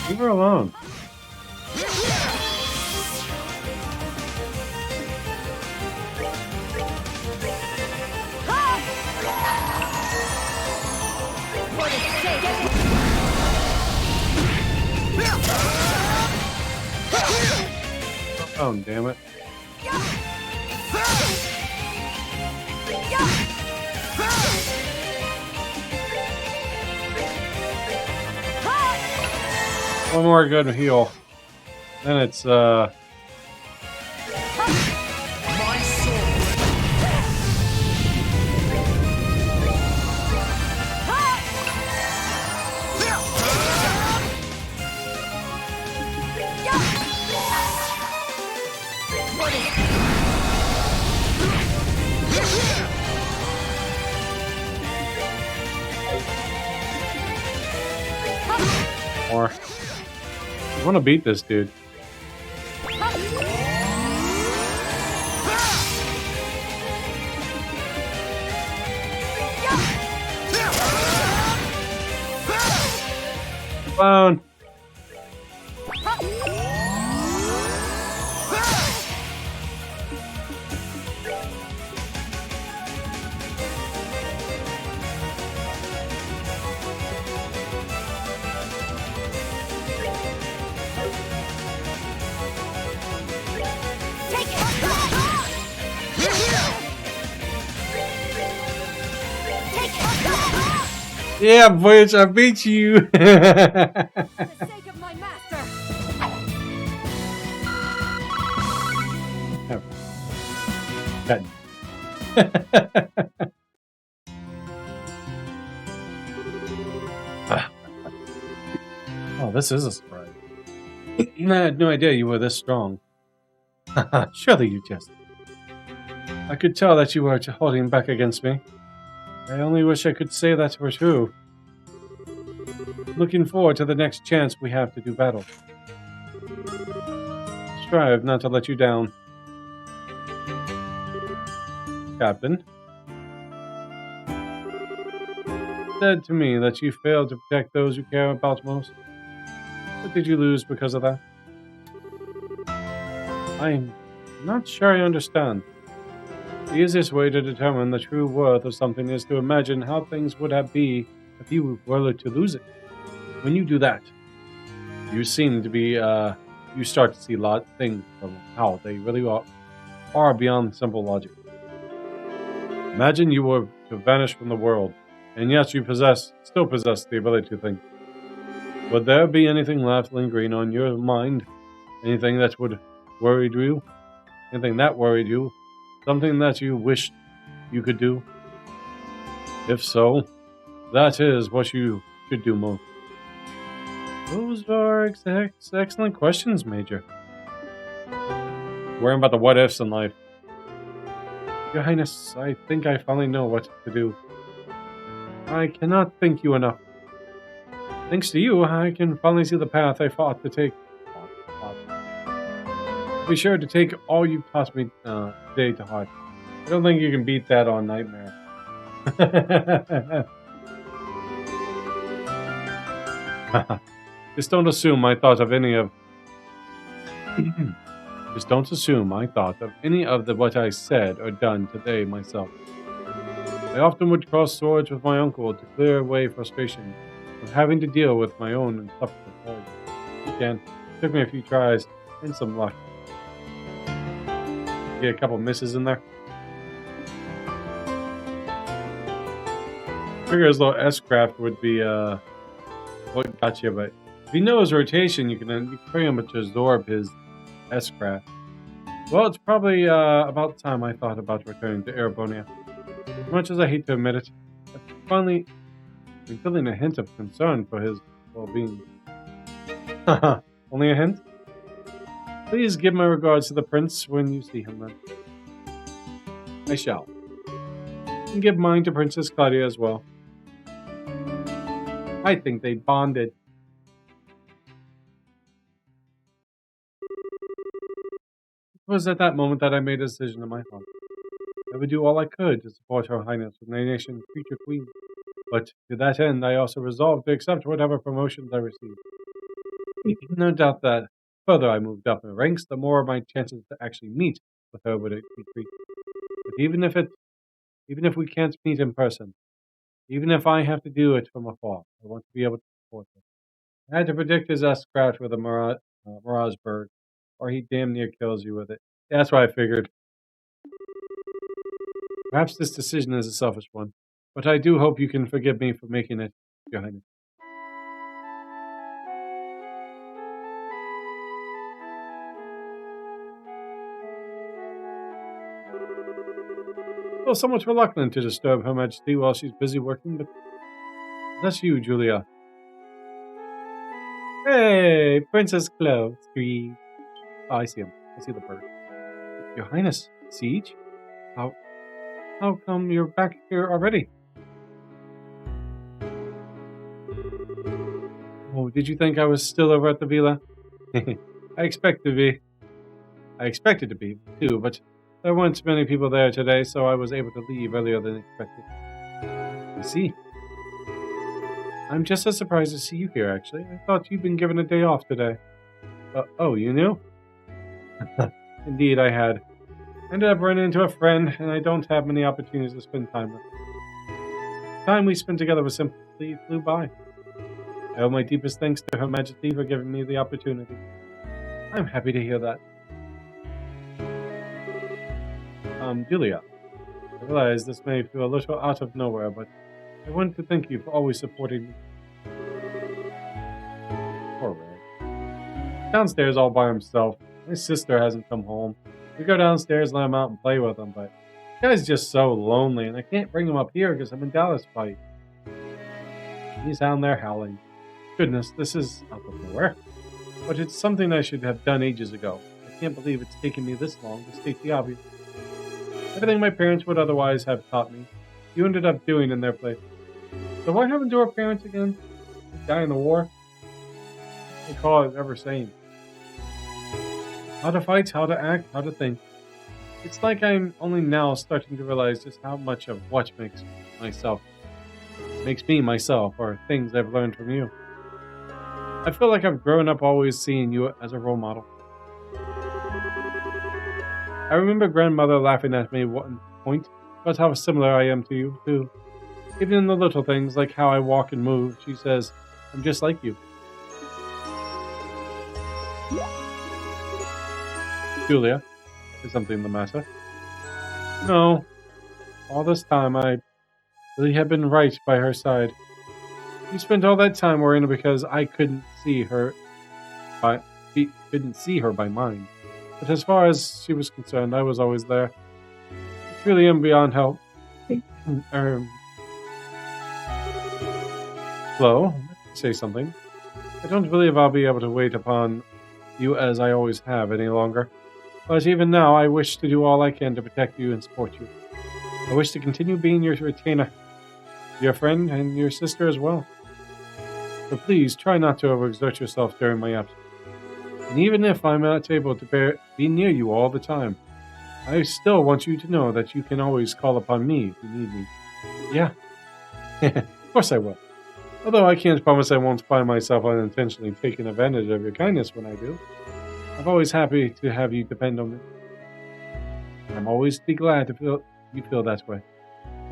Leave her alone. Oh, damn it. One more good heal. Then it's want to beat this dude. Clown. Yeah, Voyage, I beat you. For the sake of my master. Oh, this is a surprise. I had no idea you were this strong. Surely you jest. I could tell that you were holding back against me. I only wish I could say that were true. Looking forward to the next chance we have to do battle. Strive not to let you down. Captain. Said to me that you failed to protect those you care about most. What did you lose because of that? I'm not sure I understand. The easiest way to determine the true worth of something is to imagine how things would have been if you were to lose it. When you do that, you seem to be, you start to see a lot of things from how they really are far beyond simple logic. Imagine you were to vanish from the world, and yet you still possess the ability to think. Would there be anything left lingering on your mind? Anything that would worry you? Anything that worried you? Something that you wished you could do? If so, that is what you should do most. Those are excellent questions, Major. Worrying about the what-ifs in life. Your Highness, I think I finally know what to do. I cannot thank you enough. Thanks to you, I can finally see the path I fought to take. Be sure to take all you taught me today to heart. I don't think you can beat that on Nightmare. Just don't assume I thought of any of. Just don't assume I thought of any of what I said or done today myself. I often would cross swords with my uncle to clear away frustration of having to deal with my own insufferable failures. Again, it took me a few tries and some luck. Get a couple misses in there. I figure his little S-craft would be what got you, but if you know his rotation, you can pretty much absorb his S-craft. Well, it's probably about time I thought about returning to Erebonia. As much as I hate to admit it, I've finally been feeling a hint of concern for his well-being. Only a hint? Please give my regards to the prince when you see him then. I shall. And give mine to Princess Claudia as well. I think they bonded. It was at that moment that I made a decision in my heart. I would do all I could to support Her Highness with my nation's future queen. But to that end, I also resolved to accept whatever promotions I received. No doubt that the further I moved up in the ranks, the more my chances to actually meet with her would decrease. But even if we can't meet in person, even if I have to do it from afar, I want to be able to support her. I had to predict his S-craft with a Mirage bird, or he damn near kills you with it. That's what I figured. Perhaps this decision is a selfish one, but I do hope you can forgive me for making it, Your Highness. Well, somewhat reluctant to disturb Her Majesty while she's busy working, but that's you, Julia. Hey, Princess Chloe. Oh, I see him. I see the bird. Your Highness, Siege? How come you're back here already? Oh, did you think I was still over at the villa? I expected to be, too, but there weren't many people there today, so I was able to leave earlier than expected. I see. I'm just as surprised to see you here, actually. I thought you'd been given a day off today. Oh, you knew? Indeed, I had. Ended up running into a friend, and I don't have many opportunities to spend time with. The time we spent together was simply flew by. I owe my deepest thanks to Her Majesty for giving me the opportunity. I'm happy to hear that. Julia, I realize this may feel a little out of nowhere, but I wanted to thank you for always supporting me. Poor Ray. Downstairs all by himself. My sister hasn't come home. We go downstairs, let him out and play with him, but the guy's just so lonely, and I can't bring him up here because I'm in Dallas fight. He's down there howling. Goodness, this is out of nowhere. But it's something I should have done ages ago. I can't believe it's taken me this long to state the obvious. Everything my parents would otherwise have taught me, you ended up doing in their place. So what happened to our parents again? They died in the war? I recall it ever saying. How to fight, how to act, how to think. It's like I'm only now starting to realize just how much of what makes me myself, or things I've learned from you. I feel like I've grown up always seeing you as a role model. I remember grandmother laughing at me at one point about how similar I am to you, too. Even in the little things, like how I walk and move, she says, I'm just like you. Julia, is something the matter? No. All this time, I really have been right by her side. You spent all that time worrying because I couldn't see her by mine. But as far as she was concerned, I was always there. I really am beyond help. Flo, say something. I don't believe I'll be able to wait upon you as I always have any longer. But even now, I wish to do all I can to protect you and support you. I wish to continue being your retainer, your friend, and your sister as well. So please, try not to overexert yourself during my absence. And even if I'm not able to be near you all the time, I still want you to know that you can always call upon me if you need me. Yeah. Of course I will. Although I can't promise I won't find myself unintentionally taking advantage of your kindness when I do. I'm always happy to have you depend on me. I'm always be glad to feel you feel that way.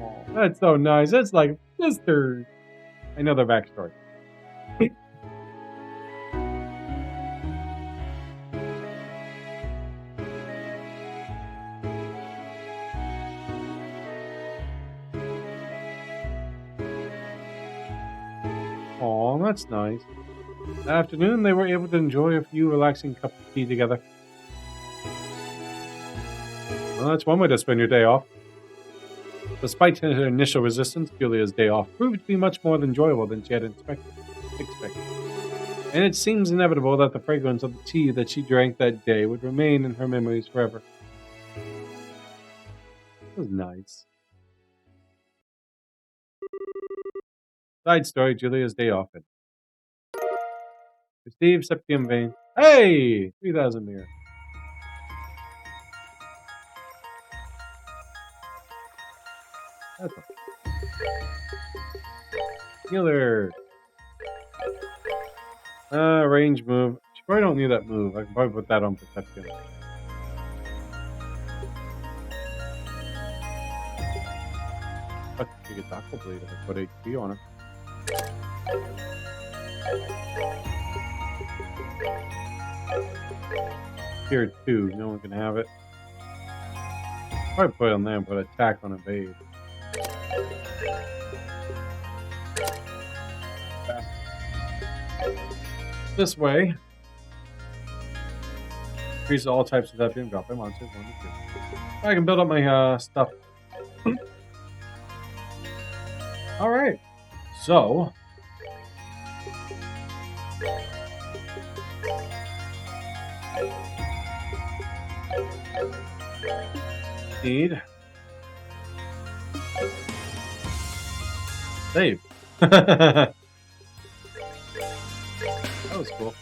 Oh, that's so nice. That's like sister. I know their backstory. Oh, that's nice. That afternoon, they were able to enjoy a few relaxing cups of tea together. Well, that's one way to spend your day off. Despite her initial resistance, Julia's day off proved to be much more enjoyable than she had expected. And it seems inevitable that the fragrance of the tea that she drank that day would remain in her memories forever. It was nice. Side story, Julia's day off. Steve Septium Vein. Hey! 3,000 mirror. That's all. Healer. Range move. She probably don't need that move. I can probably put that on Perception. But she gets Aqua Blade if I put HP on her. Tier 2, no one can have it. Probably put it on there and put attack on evade. This way. Increase all types of FP and drop them onto 1 to 2. I can build up my stuff. Alright. So. Need. Save. That was cool.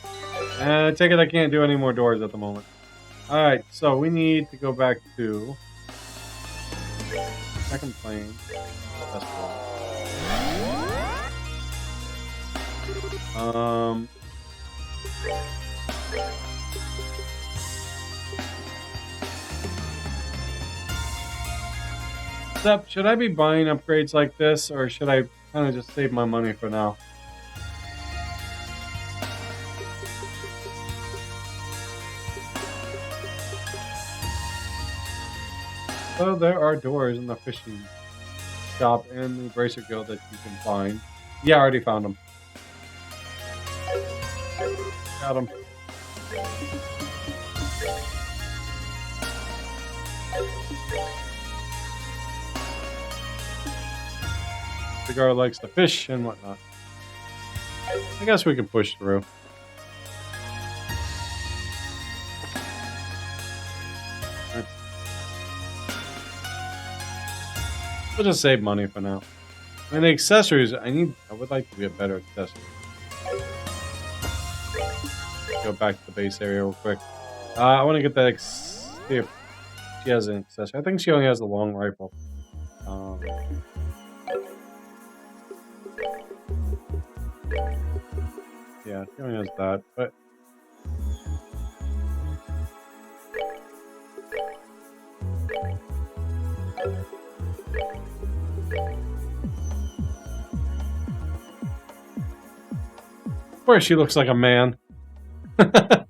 I take it I can't do any more doors at the moment. Alright, so we need to go back to second plane. That's cool. Step, should I be buying upgrades like this, or should I kind of just save my money for now? So there are doors in the fishing shop and the Bracer Guild that you can find. Yeah, I already found them. Got them. Cigar likes to fish and whatnot. I guess we can push through. We'll just save money for now. And the accessories, I would like to get better accessories. Go back to the base area real quick. I want to get that. See if she has an accessory. I think she only has the long rifle. Yeah, she only has that, but. Of course, she looks like a man. That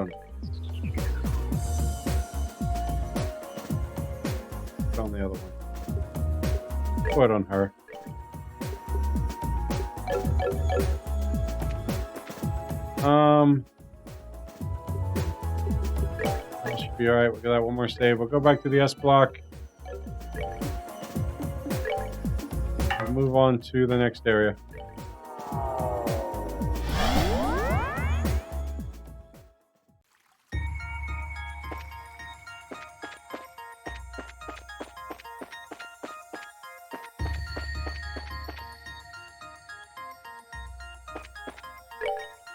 on. Put on the other one. Put on her. That should be alright. We'll get that one more save. We'll go back to the S block. We'll move on to the next area.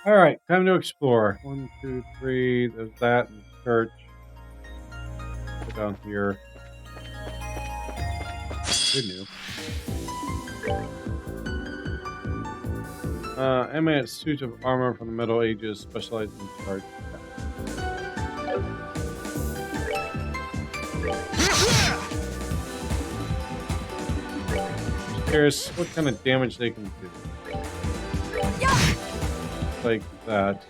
Alright, time to explore. 1, 2, 3, there's that and the church. Go down here. Who knew? Animated suits of armor from the Middle Ages specialized in charge. Just curious what kind of damage they can do. Like that.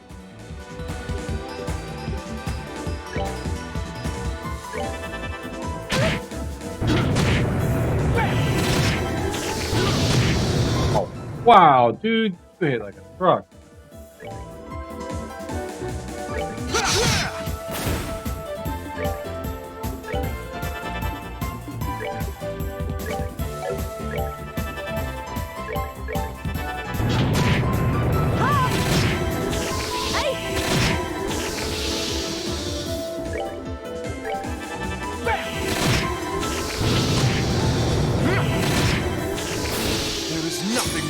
Oh, wow, dude, you hit like a truck.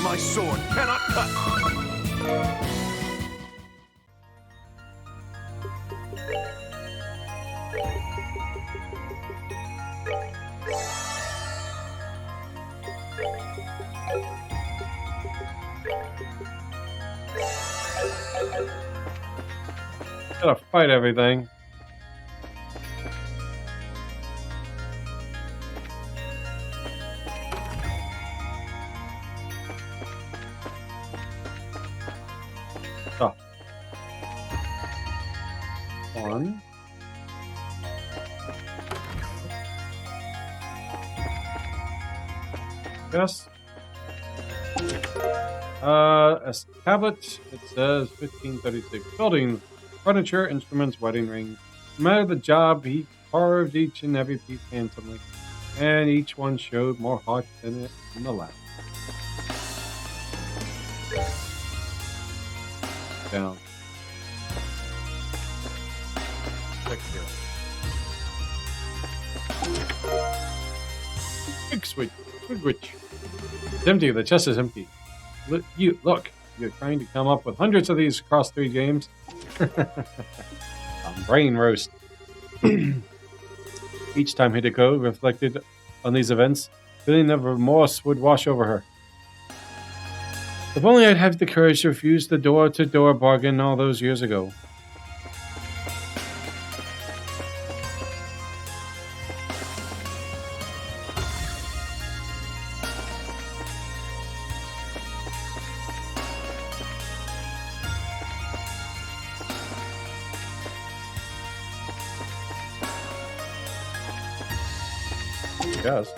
My sword cannot cut. Gotta fight everything. Oh. 1. Yes. A tablet. It says 1536. Building, furniture, instruments, wedding rings. No matter the job, he carved each and every piece handsomely, and each one showed more heart in it than the last. Down. Check here. switch. It's empty. The chest is empty. Look, you're trying to come up with hundreds of these across 3 games. Brain roast. Each time Hideko reflected on these events, feeling of remorse would wash over her. If only I'd have the courage to refuse the door-to-door bargain all those years ago. Yes.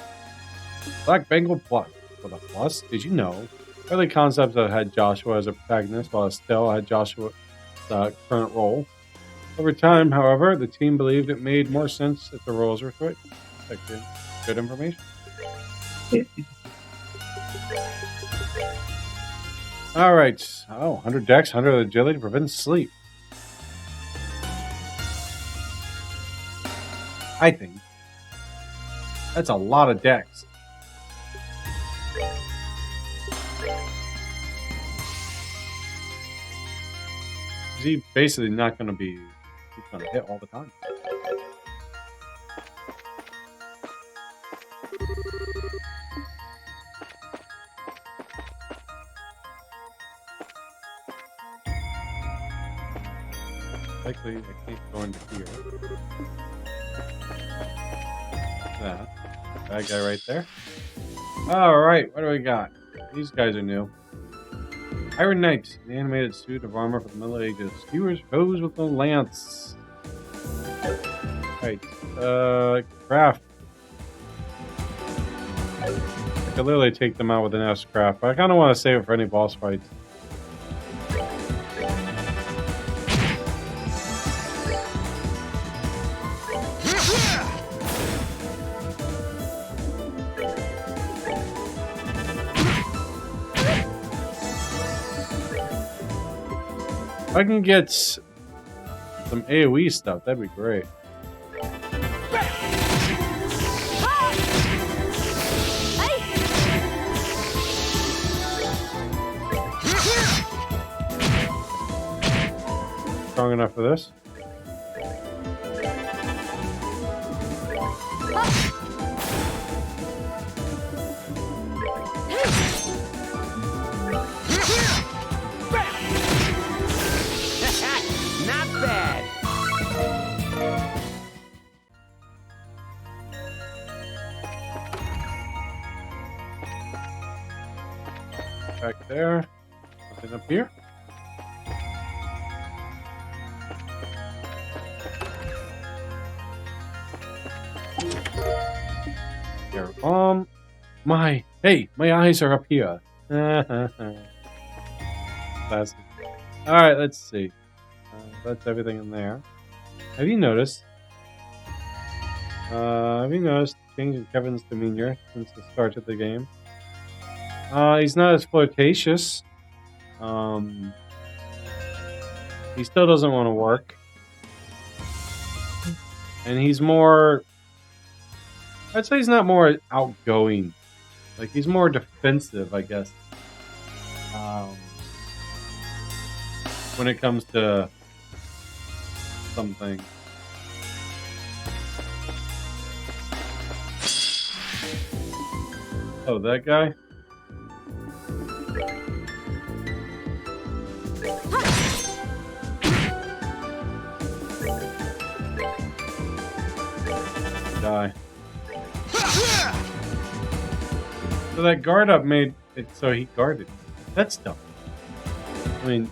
Black Bengal Plus. With a plus? Did you know? Early concepts that had Joshua as a protagonist, while Estelle had Joshua's current role. Over time, however, the team believed it made more sense if the roles were switched. Good information. Alright. Oh, 100 decks, 100 agility prevents sleep. I think. That's a lot of decks. He's basically not going to be... He's going to hit all the time. Likely, I can't go into here. That. That guy right there. Alright, what do we got? These guys are new. Iron Knight, an animated suit of armor for the Middle Ages. Skewers foes with a lance. Right. Craft. I could literally take them out with an S craft, but I kind of want to save it for any boss fights. If I can get some AoE stuff, that'd be great. Strong enough for this? Back there. Nothing up here. Here. Hey, my eyes are up here. Classic. Alright, let's see. That's everything in there. Have you noticed the change in Kevin's demeanor since the start of the game? He's not as flirtatious. He still doesn't want to work. And he's more... I'd say he's not more outgoing. Like, he's more defensive, I guess. When it comes to something. Oh, that guy? Die. So that guard up made it so he guarded. That's dumb. I mean...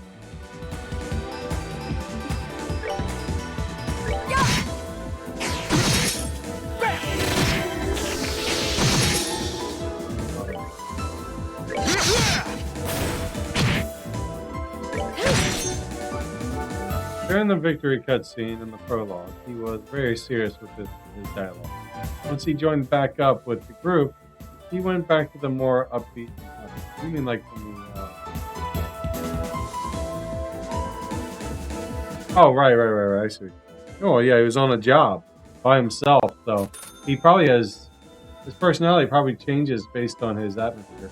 During the victory cutscene in the prologue, he was very serious with his dialogue. Once he joined back up with the group, he went back to the more upbeat. You mean like from the? Oh, right. I see. Oh, yeah, he was on a job by himself, so he probably has His personality probably changes based on his atmosphere.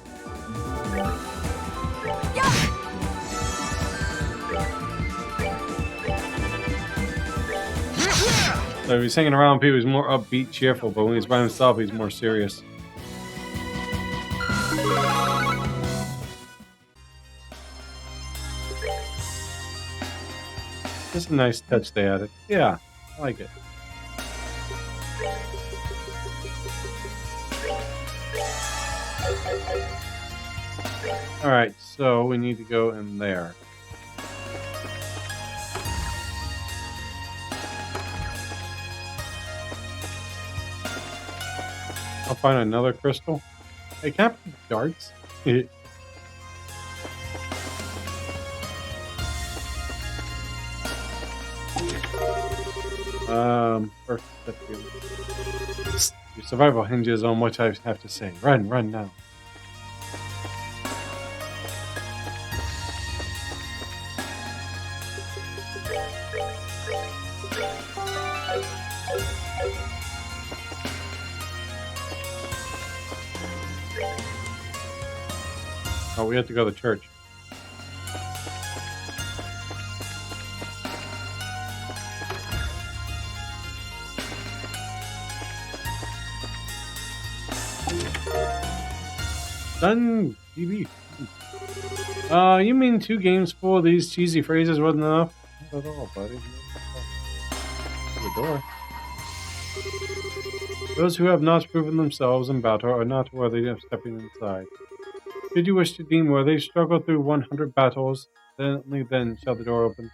So if he's hanging around people, he's more upbeat, cheerful, but when he's by himself, he's more serious. Just a nice touch they added. Yeah, I like it. Alright, so we need to go in there. I'll find another crystal. Hey, can I put darts? First, your survival hinges on what I have to say. Run now. Oh, we have to go to church. Done, GB. You mean 2 games full of these cheesy phrases wasn't enough? Not at all, buddy. The door. Those who have not proven themselves in battle are not worthy of stepping inside. Should you wish to deem worthy, struggle through 100 battles, only then shall the door open.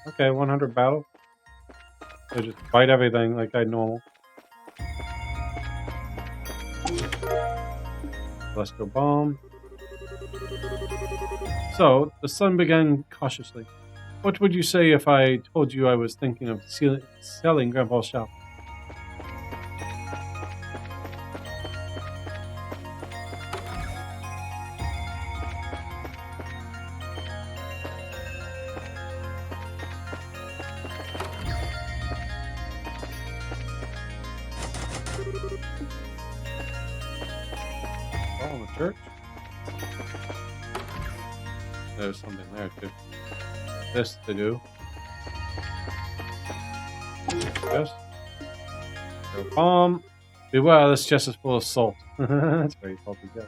Okay, 100 battles. So just fight everything like I normal. Celestial bomb. So, the sun began cautiously. What would you say if I told you I was thinking of selling Grandpa's shop? Oh, the church? There's something there too. This to do. Yes. Go bomb. Beware, this chest is full of salt. That's very salty, yeah.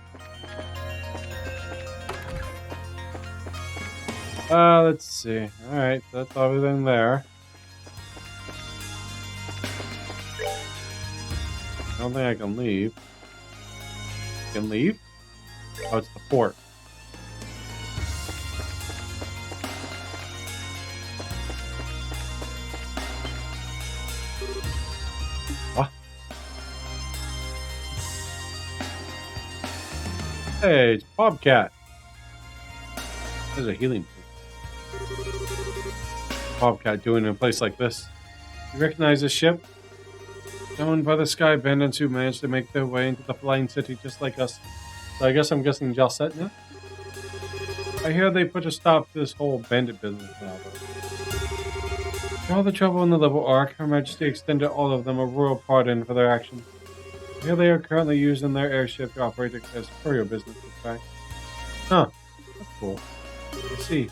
Let's see. Alright, that's everything there. I don't think I can leave. Can leave? Oh, it's the fort. What? Hey, it's Bobcat. There's a healing pool. Bobcat doing in a place like this. You recognize this ship? Owned by the Sky Bandits who managed to make their way into the Flying City just like us. So I'm guessing Jalset now? I hear they put a stop to this whole bandit business now, though. For all the trouble in the level arc, Her Majesty extended all of them a royal pardon for their actions. Here they are currently using their airship to operate as courier business, in fact. Huh. That's cool. I see.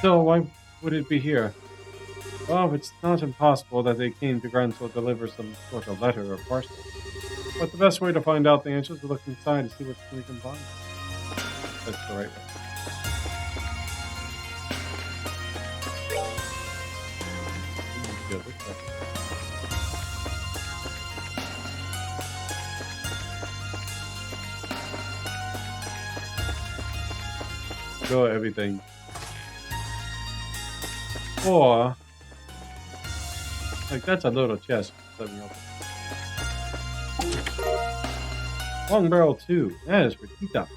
So, why would it be here? Well, it's not impossible that they came to Gransville to deliver some sort of letter or parcel. But the best way to find out the answer is to look inside and see what we can find. That's the right way. Go everything. Or like that's a little chest. Let me open. Long barrel 2. That is Rakita.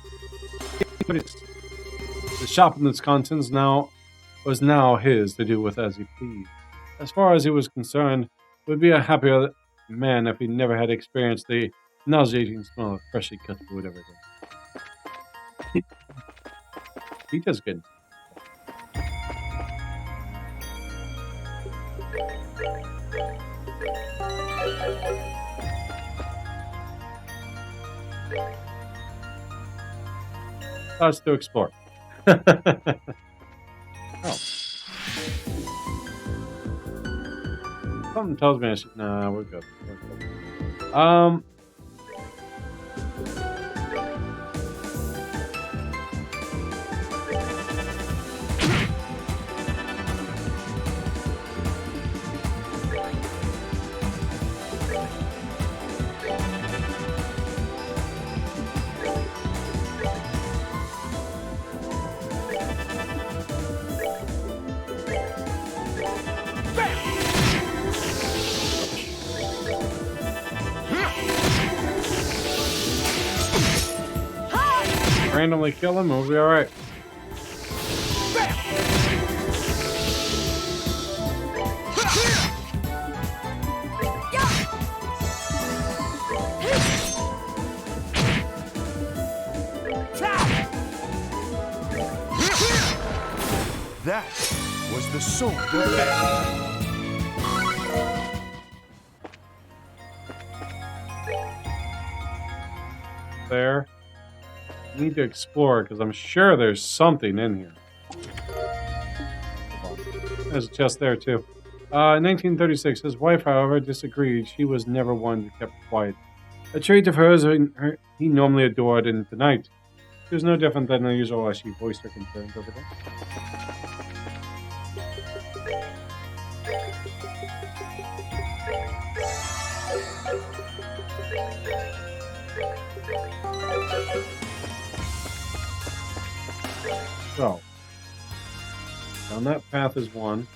The shop in Wisconsin's was now his to do with as he pleased. As far as he was concerned, he would be a happier man if he never had experienced the nauseating smell of freshly cut food every day. Rakita's good. Thoughts to explore. Oh. Something tells me I should. Nah, we're good. We're good. Randomly kill him, we'll be alright. That was the sword of Batman. There. Need to explore because I'm sure there's something in here. There's a chest there too. In 1936, his wife, however, disagreed. She was never one who kept quiet. A trait of hers he normally adored, and tonight she was no different than usual as she voiced her concerns over them. So, down that path is one.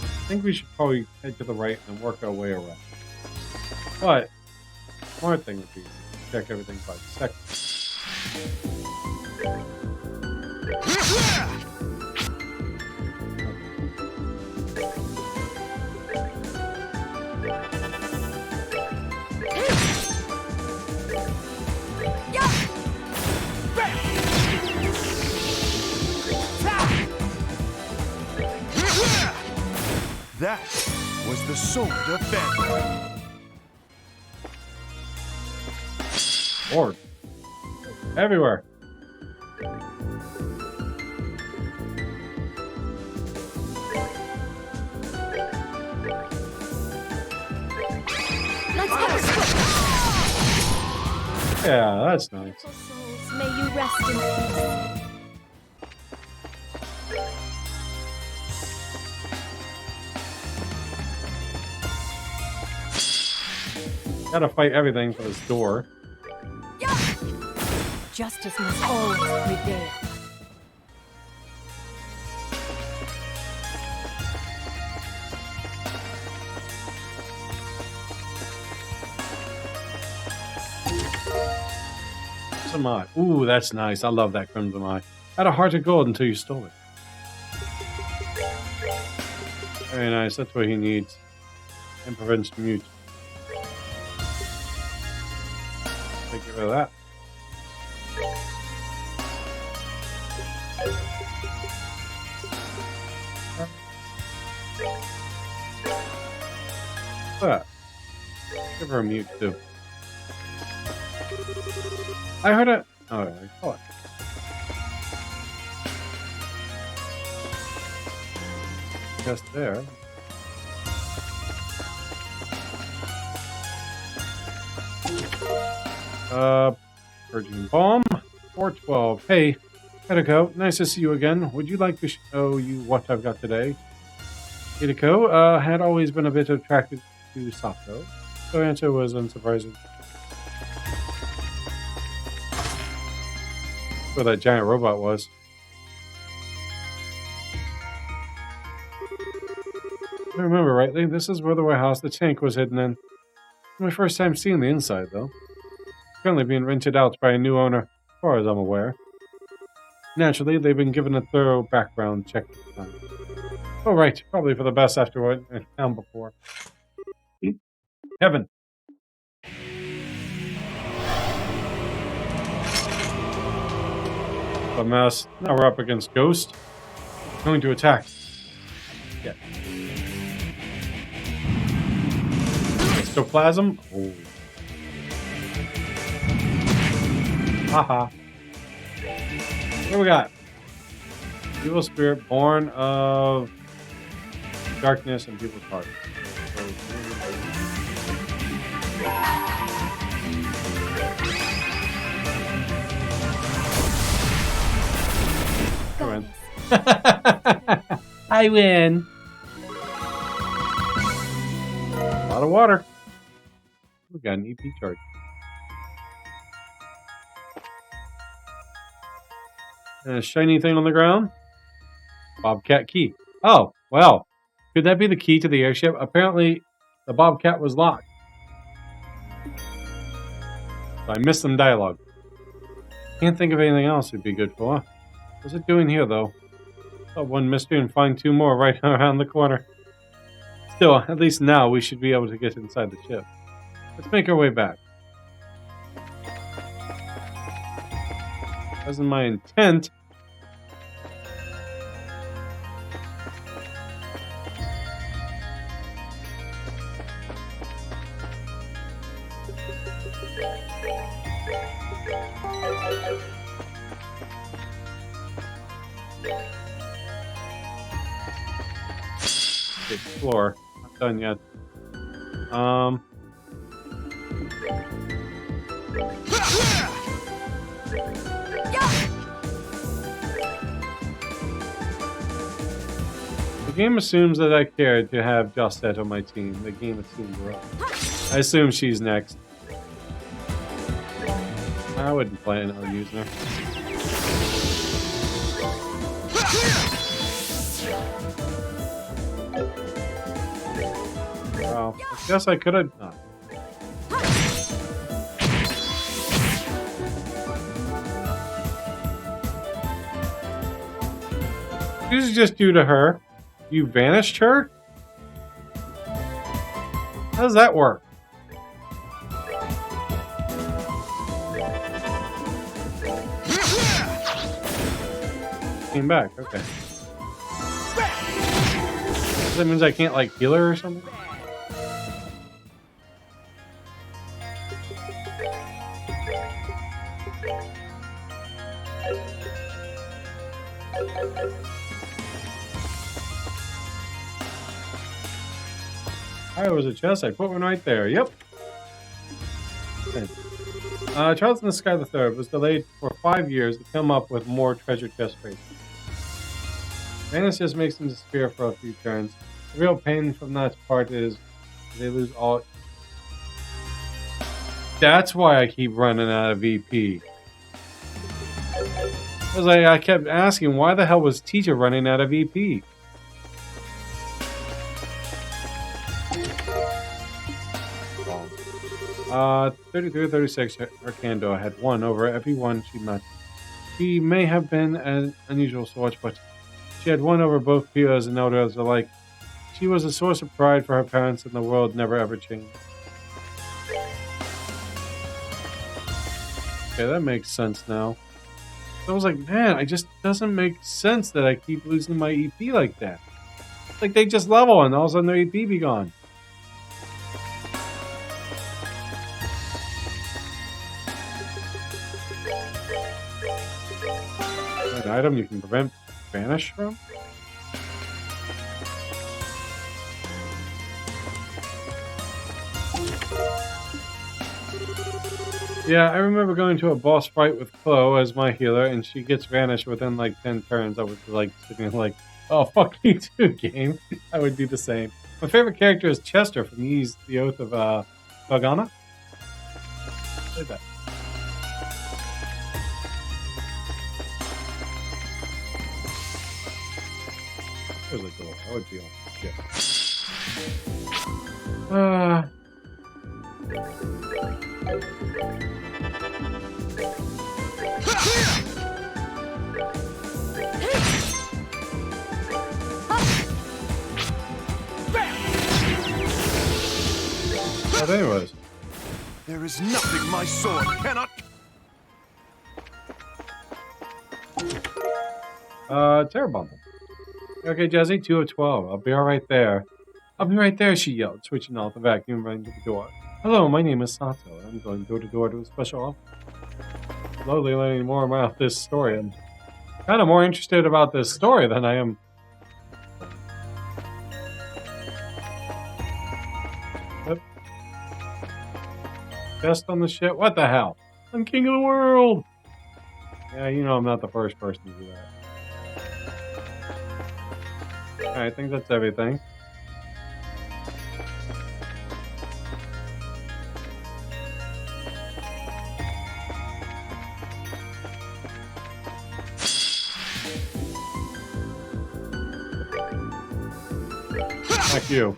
I think we should probably head to the right and work our way around. But, smart thing would be to check everything by second. That was the sword of Batman. Lord. Everywhere. Let's go. Yeah, that's nice. Beautiful souls, may you rest in peace. Gotta fight everything for this door. Justice must always prevail. Crimson Eye. Ooh, that's nice. I love that Crimson Eye. Had a heart of gold until you stole it. Very nice. That's what he needs. And prevents mute. Take rid of that. That. Give her a mute too. I heard it. Oh, I call it. Just there. Virgin Bomb. 412. Hey, Hideko, nice to see you again. Would you like to show you what I've got today? Hideko had always been a bit attracted to Sato, so the answer was unsurprising. Where that giant robot was. If I remember rightly, this is where the warehouse the tank was hidden in. My first time seeing the inside, though. Currently being rented out by a new owner, as far as I'm aware. Naturally, they've been given a thorough background check this time. Oh, right. Probably for the best after what I found before. Heaven. A mess. Now we're up against Ghost. Going to attack. Yeah. Ectoplasm. Oh. Haha. What do we got? Evil spirit born of darkness and people's hearts. I win. I win. A lot of water. We got an EP charge. And a shiny thing on the ground. Bobcat key. Oh, well. Could that be the key to the airship? Apparently, the Bobcat was locked. So I missed some dialogue. Can't think of anything else it'd be good for. What's it doing here, though? Solve one mystery and find two more right around the corner. Still, at least now we should be able to get inside the ship. Let's make our way back. Wasn't my intent. Explore. Not done yet. The game assumes that I care to have Josette on my team. The game assumes we're up. I assume she's next. I wouldn't plan on using her. Well, I guess I could have not. This is just due to her. You vanished her? How does that work? Came back, okay. That means I can't, like, heal her or something? There was a chest. I put one right there. Yep. Okay. Charles in the Sky III was delayed for 5 years to come up with more treasure chest races. Manus just makes them disappear for a few turns. The real pain from that part is they lose all. That's why I keep running out of VP. Because I kept asking, why the hell was Teacher running out of VP? Oh. 33 or 36, Arcando had one over everyone she met. She may have been an unusual sort, but she had won over both peers and elders alike. She was a source of pride for her parents, and the world never ever changed. Okay, that makes sense now. I was like, man, it just doesn't make sense that I keep losing my EP like that. Like, they just level and all of a sudden their EP be gone. An item you can prevent vanish from? Yeah, I remember going to a boss fight with Chloe as my healer, and she gets vanished within like 10 turns. I was like sitting there like, oh, fuck you too, game. I would do the same. My favorite character is Chester from The Oath of Pagana. Say that. There's a door. I would be on shit. But anyways. There is nothing my sword cannot. Terror Bundle. Okay, Jazzy, 2 of 12. I'll be right there. I'll be right there, she yelled, switching off the vacuum running to the door. Hello, my name is Sato. I'm going door to door to a special office. Slowly learning more about this story. Kind of more interested about this story than I am. Yep. Best on the ship? What the hell? I'm king of the world! Yeah, you know I'm not the first person to do that. Alright, I think that's everything. Thank you.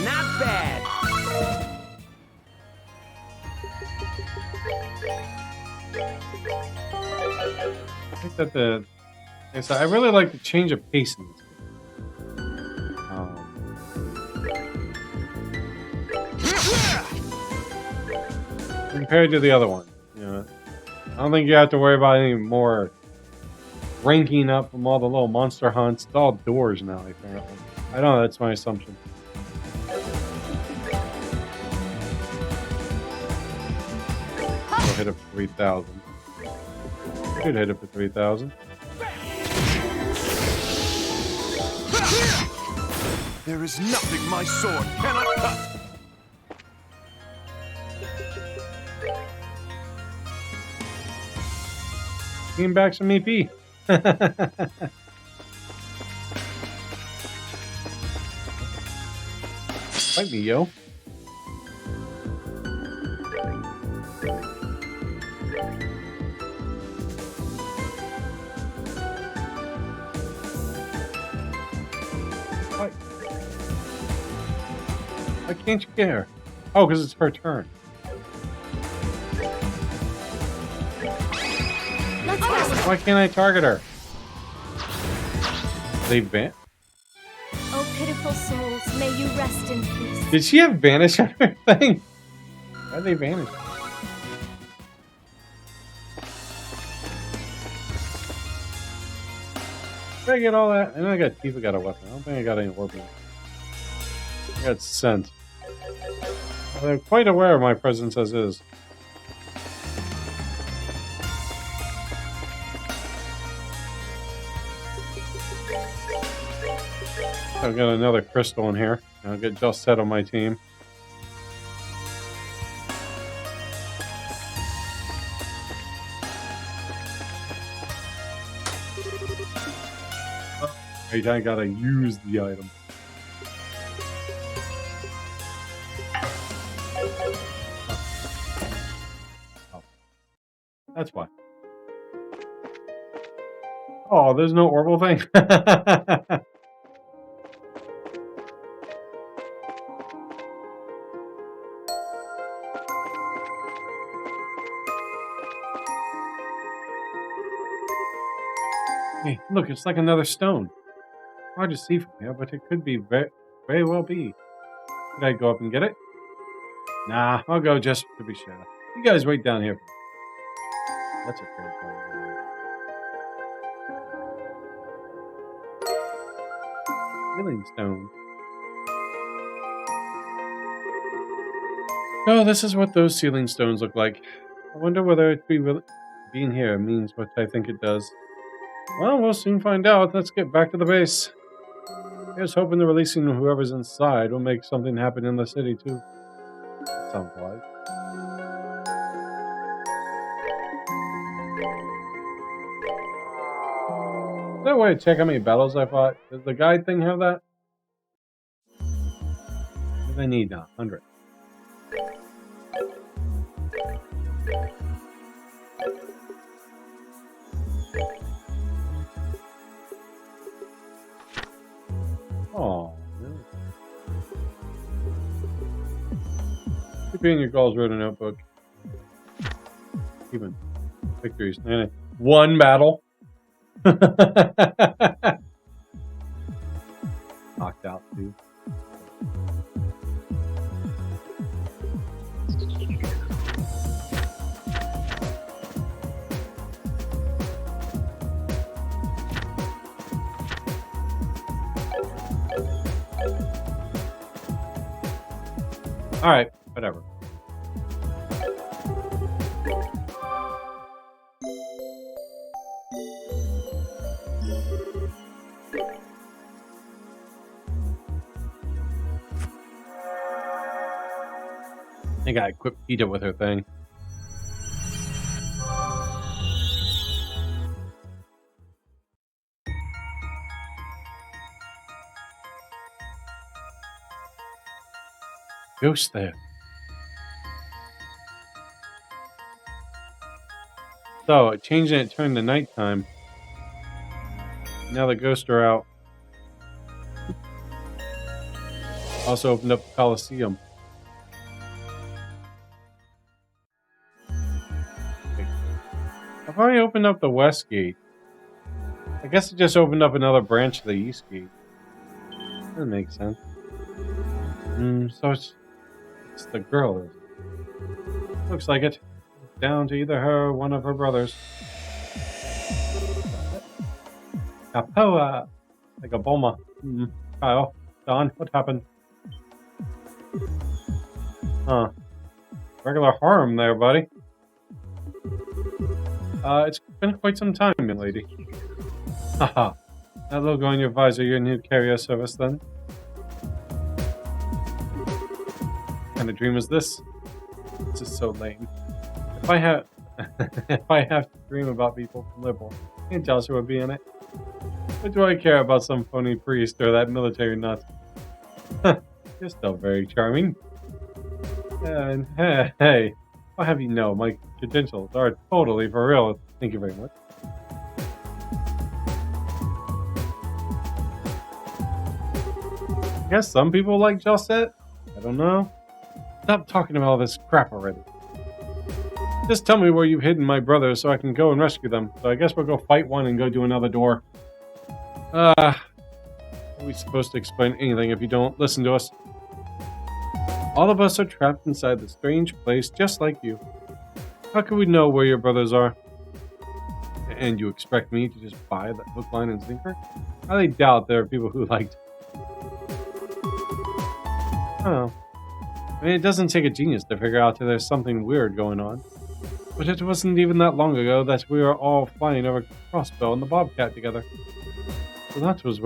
Not bad. I think that I really like the change of pace in this game. Compared to the other one. You know, I don't think you have to worry about any more ranking up from all the little monster hunts. It's all doors now, apparently. I don't know, that's my assumption. We'll hit it for 3,000. Could hit it for 3,000. There is nothing my sword cannot cut. Getting back some EP. Fight me, yo. Fight. Why can't you care? Oh, because it's her turn. Let's rest. Why can't I target her? They ban. Oh, pitiful souls, may you rest in peace. Did she have vanish on her thing? Why'd they vanish? Did I get all that? I know I got Tifa got a weapon. I don't think I got any weapons. I got scent. They're quite aware of my presence as is. I've got another crystal in here. I'll get just set on my team. Right, I gotta use the item. Oh. That's why. Oh, there's no orbital thing. Hey, look, it's like another stone. Hard to see from here, but it could be very well be. Could I go up and get it? Nah, I'll go just to be sure. You guys wait down here. That's a fair point. Healing stone. Oh, this is what those sealing stones look like. I wonder whether it being here means what I think it does. Well, we'll soon find out. Let's get back to the base. Here's hoping the releasing whoever's inside will make something happen in the city, too. That sounds wise. Is there a way to check how many battles I fought? Does the guide thing have that? What do I need now? 100. Oh, really? Keep in your goals, wrote a notebook. Even victories. One battle. Knocked out, too. Alright, whatever. I think I equipped Peter with her thing. Ghost there. So it changed and it turned to nighttime. Now the ghosts are out. Also opened up the Coliseum. I've already opened up the West Gate. I guess it just opened up another branch of the East Gate. That makes sense. So it's the girl. Looks like it. Down to either her or one of her brothers. Kapoa. Like a Bulma. Kyle. Don, what happened? Huh. Regular harm there, buddy. It's been quite some time, young lady. Haha. That logo on your visor, your new carrier service, then? What kind of dream is this? This is so lame. If I have to dream about people from Liberal, I can't tell who would be in it. What do I care about some phony priest or that military nut? You're still very charming. And hey, I'll have you know, my credentials are totally for real. Thank you very much. I guess some people like Josette. I don't know. Stop talking about all this crap already. Just tell me where you've hidden my brothers so I can go and rescue them. So I guess we'll go fight one and go do another door. Are we supposed to explain anything if you don't listen to us? All of us are trapped inside this strange place just like you. How can we know where your brothers are? And you expect me to just buy that hook, line, and sinker? I highly doubt there are people who liked. Oh. I mean, it doesn't take a genius to figure out that there's something weird going on. But it wasn't even that long ago that we were all flying over Crossbow and the Bobcat together. So that was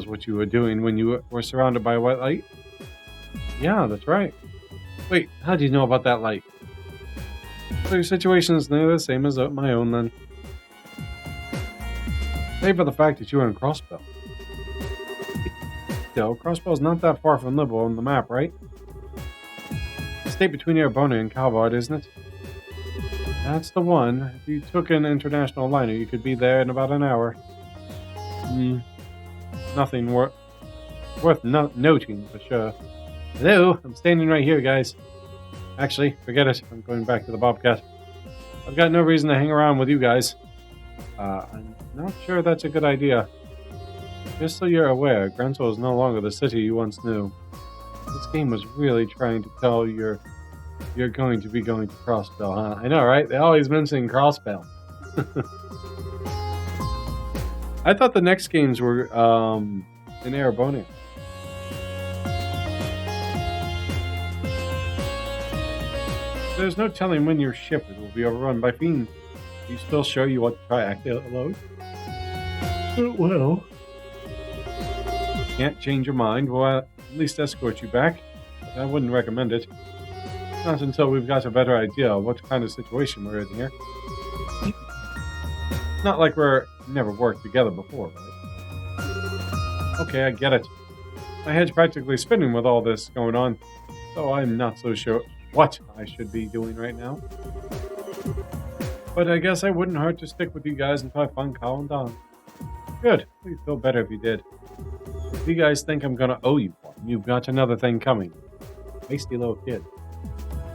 what you were doing when you were surrounded by a white light? Yeah, that's right. Wait, how do you know about that light? So your situation is nearly the same as my own, then. Save for the fact that you were in Crossbow. Still, Crossbow's not that far from Liberal on the map, right? The state between Erebona and Calvard, isn't it? That's the one. If you took an international liner, you could be there in about an hour. Nothing worth noting, for sure. Hello, I'm standing right here, guys. Actually, forget it. I'm going back to the Bobcat. I've got no reason to hang around with you guys. I'm not sure that's a good idea. Just so you're aware, Grantor is no longer the city you once knew. This game was really trying to tell you're going to be going to Crossbell, huh? I know, right? They always mention Crossbell. I thought the next games were in Erebona. There's no telling when your ship will be overrun by fiends. Are you still sure you want to try acting alone? Well. Can't change your mind. Well, at least escort you back. But I wouldn't recommend it. Not until we've got a better idea of what kind of situation we're in here. Not like we're never worked together before, right? Okay, I get it. My head's practically spinning with all this going on, so I'm not so sure what I should be doing right now. But I guess I wouldn't hurt to stick with you guys until I find Kyle and Don. Good. We'd feel better if you did. If you guys think I'm gonna owe you one, you've got another thing coming. Hasty little kid.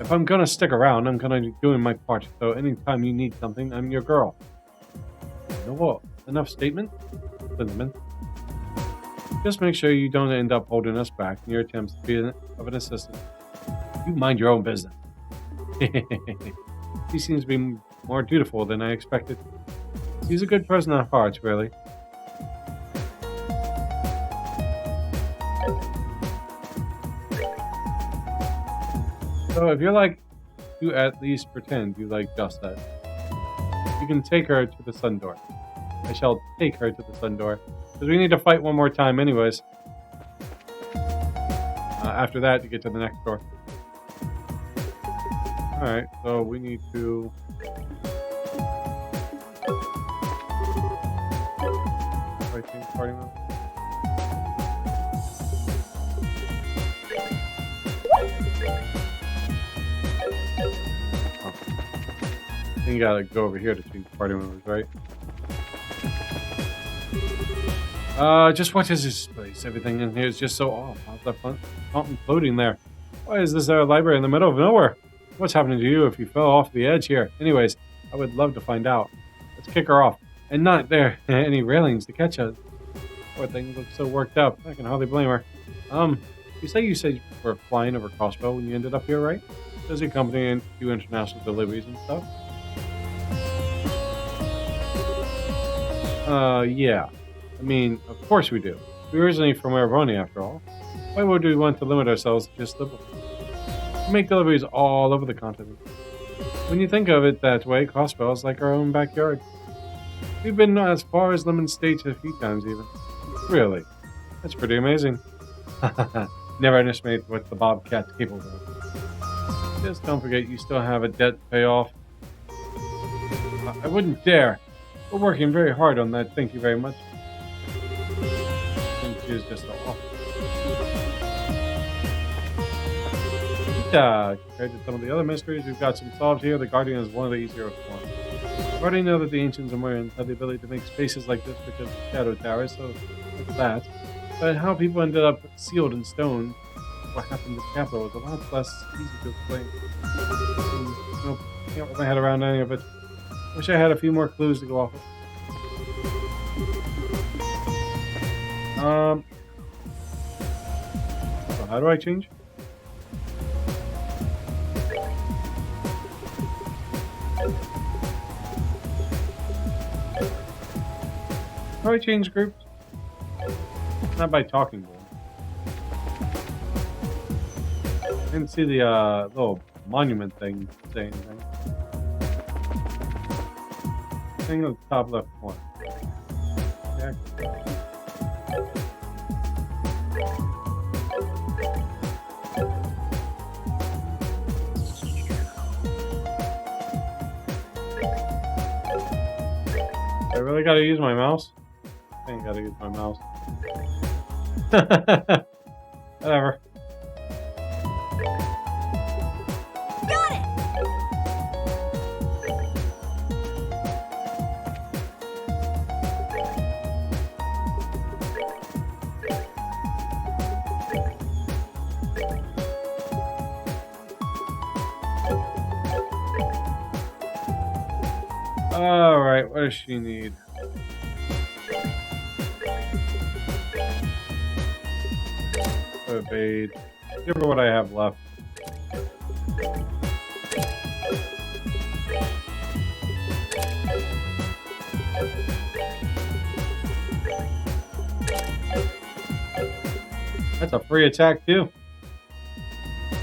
If I'm gonna stick around, I'm gonna be doing my part. So anytime you need something, I'm your girl. You know what? Enough statement? Sentiment. Just make sure you don't end up holding us back in your attempts to be of an assistant. You mind your own business. He seems to be more dutiful than I expected. He's a good person at heart, really. So if you're like, you at least pretend you like just that. You can take her to the sun door. I shall take her to the sun door. Because we need to fight one more time anyways. After that, you get to the next door. Alright, so we need to... Party mode. You gotta go over here to change party members, right? Just what is this place? Everything in here is just so off. How's that fountain floating there? Why is this library in the middle of nowhere? What's happening to you if you fell off the edge here? Anyways, I would love to find out. Let's kick her off. And not there any railings to catch us. Poor thing looks so worked up. I can hardly blame her. You said you were flying over Crossbow when you ended up here, right? Does your company do international deliveries and stuff? Yeah. I mean, of course we do. We're originally from Erebony, after all. Why would we want to limit ourselves to just Liverpool? We make deliveries all over the continent. When you think of it that way, Crossbow is like our own backyard. We've been as far as Lemon State a few times, even. Really? That's pretty amazing. Never underestimate what the Bobcat's capable of. Just don't forget you still have a debt to pay off. I wouldn't dare. We're working very hard on that, thank you very much. I think she is just so awful. Compared to some of the other mysteries we've got some solved here, the Guardian is one of the easier of form. I already know that the Ancients and Moirians have the ability to make spaces like this because of Shadow Towers, so that's that. But how people ended up sealed in stone, what happened to the capital, is a lot less easy to explain. Nope, can't wrap my head around any of it. Wish I had a few more clues to go off of. So how do I change? How do I change groups? Not by talking to them. I didn't see the little monument thing say anything. Thing on the top left corner. Yeah. I really gotta use my mouse? I ain't gotta use my mouse. Whatever. Got it! Alright, what does she need? Obeyed. Give her what I have left. That's a free attack too.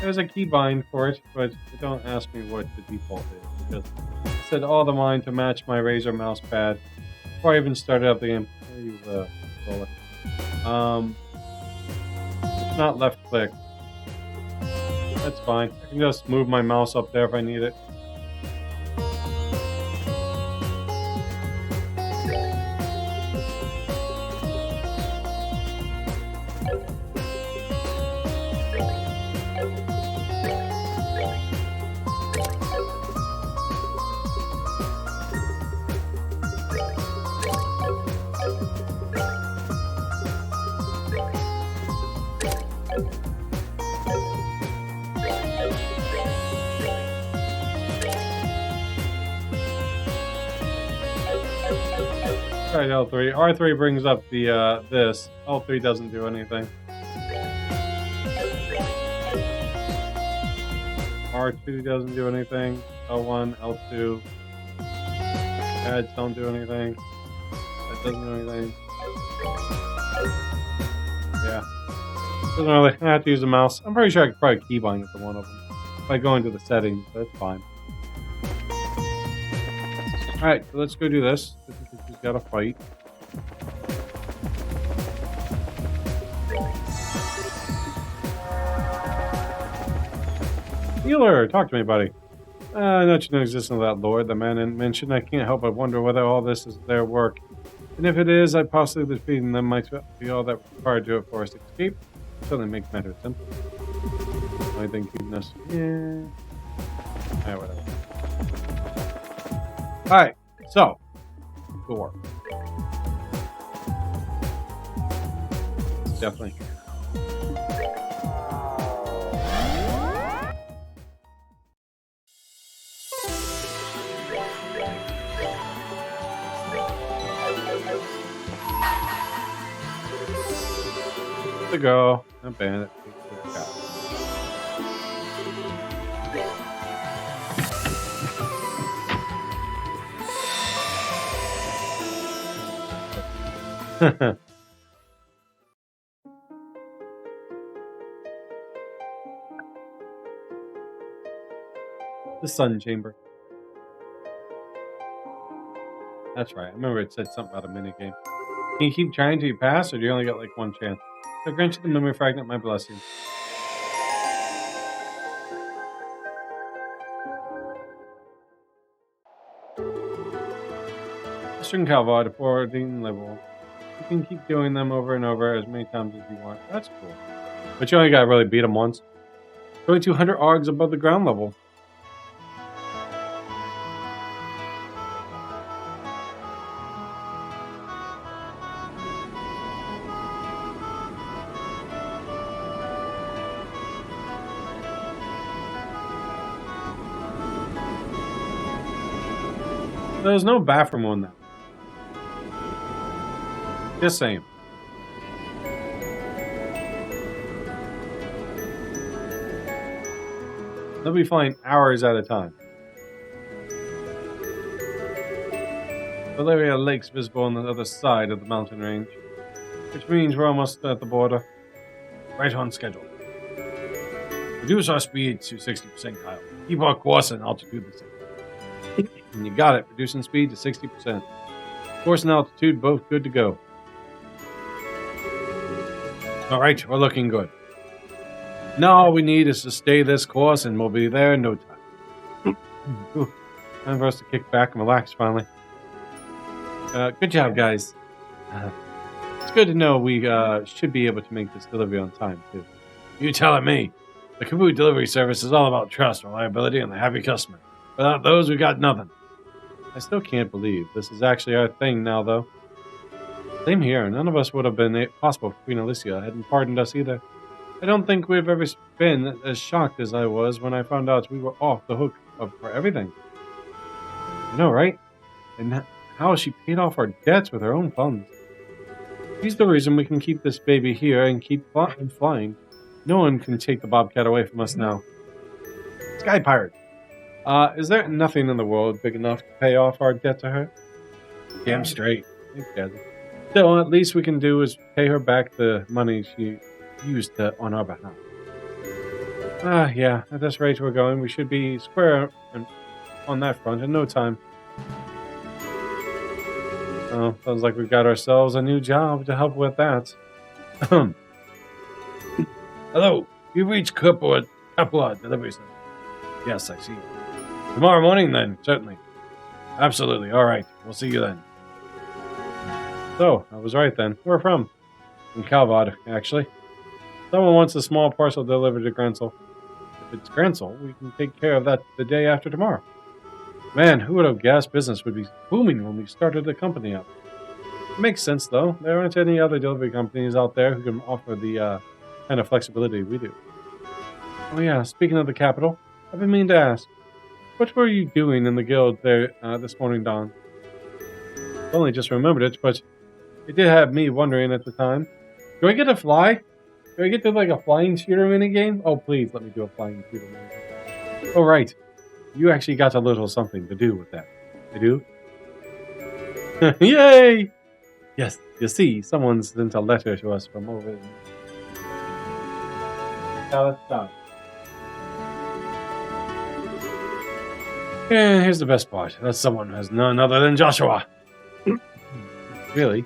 There's a keybind for it, but don't ask me what the default is, because I set all the mine to match my Razer mouse pad before I even started up the game. I'll use the controller. It's not left click. That's fine. I can just move my mouse up there if I need it. Right, L3. R3 brings up the this. L3 doesn't do anything. R2 doesn't do anything. L1, L2. Ads don't do anything. That doesn't do anything. Yeah. Doesn't really. I have to use the mouse. I'm pretty sure I could probably keybind it to one of them by going to the settings. That's fine. Alright, so let's go do this. She's got to fight. Healer, talk to me, buddy. Not to know the existence of that lord the man mentioned. I can't help but wonder whether all this is their work. And if it is, I possibly defeating them might be all that required to do it for us to escape. Certainly makes matters simple. I think cuteness. Yeah. Alright, whatever. Alright, so. Door. Definitely. The girl, a bandit. The sun chamber. That's right. I remember it said something about a minigame. Can you keep trying till you pass, or do you only get like one chance? So grant you the memory fragment, my blessing. String Calvar to 14 level. You can keep doing them over and over as many times as you want. That's cool. But you only gotta really beat them once. 2200 ARGs above the ground level. There's no bathroom on that. Just saying. They'll be flying hours at a time. Valeria Lake's visible on the other side of the mountain range, which means we're almost at the border. Right on schedule. Reduce our speed to 60%, Kyle. Keep our course and altitude the same. And you got it, reducing speed to 60%. Course and altitude both good to go. Alright, we're looking good. Now all we need is to stay this course and we'll be there in no time. Time for us to kick back and relax finally. Good job, guys. It's good to know we should be able to make this delivery on time, too. You telling me. The Kaboo delivery service is all about trust, reliability, and a happy customer. Without those, we got nothing. I still can't believe this is actually our thing now, though. Same here. None of us would have been possible if Queen Alicia hadn't pardoned us either. I don't think we've ever been as shocked as I was when I found out we were off the hook for everything. I know, right? And how she paid off our debts with her own funds. She's the reason we can keep this baby here and keep flying. No one can take the Bobcat away from us now. Sky Pirate. Is there nothing in the world big enough to pay off our debt to her? Damn straight. So at least we can do is pay her back the money she used on our behalf. Yeah, at this rate we're going, we should be square on that front in no time. Oh, sounds like we've got ourselves a new job to help with that. Hello, you've reached Capua Delivery Center. Yes, I see. Tomorrow morning, then, certainly. Absolutely, alright, we'll see you then. So, I was right then. Where from? From Calvad, actually. Someone wants a small parcel delivered to Grensel. If it's Grensel, we can take care of that the day after tomorrow. Man, who would have guessed business would be booming when we started the company up? It makes sense, though. There aren't any other delivery companies out there who can offer the kind of flexibility we do. Oh yeah, speaking of the capital, I've been meaning to ask, what were you doing in the guild there this morning, Dawn? only just remembered it, but it did have me wondering at the time. Do I get to fly? Do I get to like a flying shooter minigame? Oh, please let me do a flying shooter minigame. Oh, right. You actually got a little something to do with that. I do? Yay! Yes, you see, someone sent a letter to us from over there. Now let's stop. And here's the best part. That someone is none other than Joshua. Really?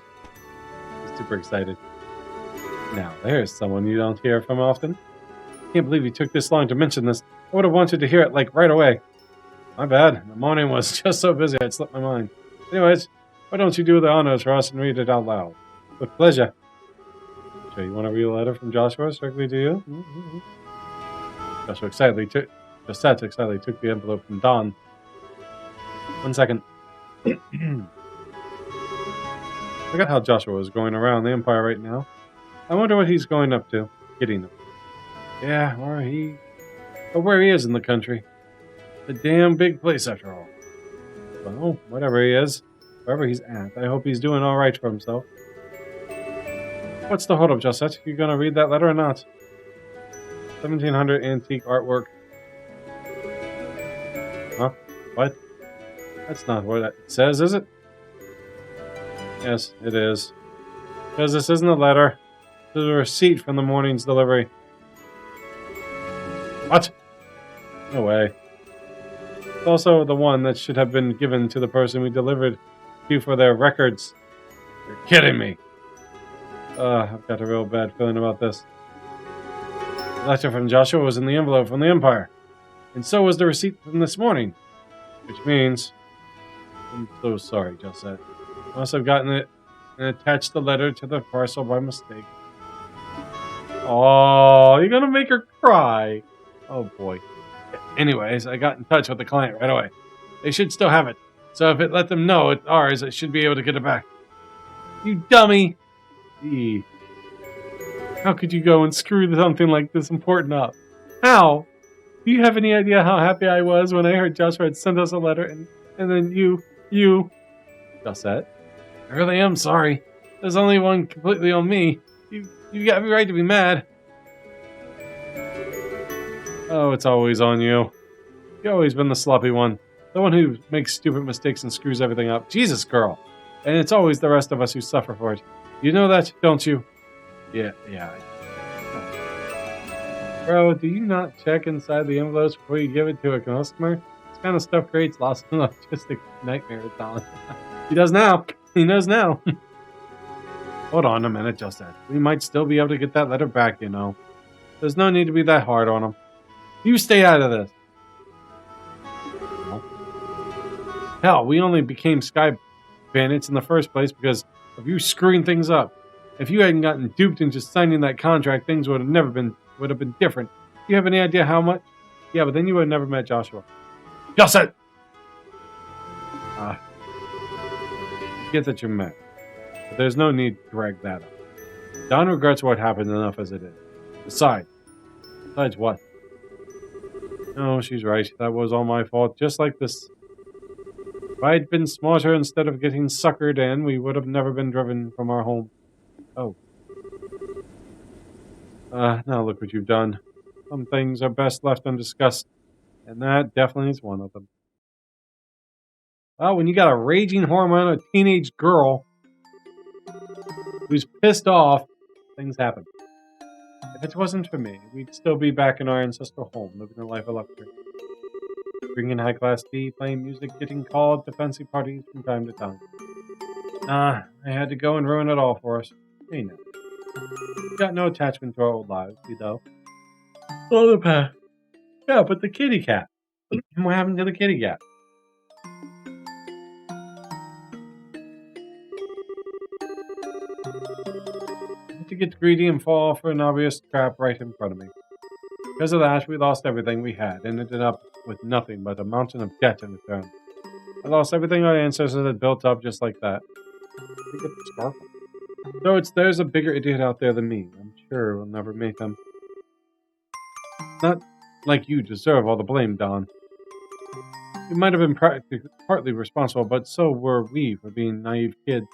I'm super excited. Now, there's someone you don't hear from often. Can't believe you took this long to mention this. I would have wanted to hear it, like, right away. My bad. The morning was just so busy I'd slipped my mind. Anyways, why don't you do the honors for us and read it out loud? With pleasure. So you want to read a letter from Joshua directly to you? Joshua excitedly took the envelope from Don. 1 second. Look at how Joshua is going around the Empire right now. I wonder what he's going up to. Getting them. Yeah, where he is in the country. A damn big place after all. Well, whatever he is, wherever he's at, I hope he's doing all right for himself. What's the holdup, Josette? You gonna read that letter or not? 1700 antique artwork. Huh? What? That's not what it says, is it? Yes, it is. Because this isn't a letter. This is a receipt from the morning's delivery. What? No way. It's also the one that should have been given to the person we delivered to for their records. You're kidding me. I've got a real bad feeling about this. The letter from Joshua was in the envelope from the Empire. And so was the receipt from this morning. Which means... I'm so sorry, Josette. I must have gotten it and attached the letter to the parcel by mistake. Oh, you're gonna make her cry. Oh boy. Anyways, I got in touch with the client right away. They should still have it. So if it let them know it's ours, I should be able to get it back. You dummy! Eee. How could you go and screw something like this important up? How? Do you have any idea how happy I was when I heard Joshua had sent us a letter and then you... Josette? I really am sorry. There's only one completely on me. You got every right to be mad. Oh, it's always on you. You've always been the sloppy one. The one who makes stupid mistakes and screws everything up. Jesus, girl. And it's always the rest of us who suffer for it. You know that, don't you? Yeah. Bro, do you not check inside the envelopes before you give it to a customer? This kind of stuff creates lots of logistic nightmares, Don. He does now. He knows now. Hold on a minute, Josette. We might still be able to get that letter back, you know. There's no need to be that hard on him. You stay out of this. Hell, we only became Sky Bandits in the first place because of you screwing things up. If you hadn't gotten duped into signing that contract, things would have been different. Do you have any idea how much? Yeah, but then you would have never met Joshua. Josette! Get that you're mad. But there's no need to drag that up. Don regrets what happened enough as it is. Besides what? No, she's right. That was all my fault, just like this. If I'd been smarter instead of getting suckered in, we would have never been driven from our home. Oh. Now look what you've done. Some things are best left undiscussed, and that definitely is one of them. Well, when you got a raging hormone, a teenage girl who's pissed off, things happen. If it wasn't for me, we'd still be back in our ancestral home, living a life of luxury. Drinking high-class tea, playing music, getting called to fancy parties from time to time. I had to go and ruin it all for us. Hey, now. We got no attachment to our old lives, you know. Oh, the past. Yeah, but the kitty cat. What happened to the kitty cat? To get greedy and fall for an obvious trap right in front of me. Because of that, we lost everything we had and ended up with nothing but a mountain of debt in return. I lost everything our ancestors had built up just like that. Look at the sparkle. So there's a bigger idiot out there than me. I'm sure we'll never meet them. Not like you deserve all the blame, Don. We might have been partly responsible, but so were we for being naive kids.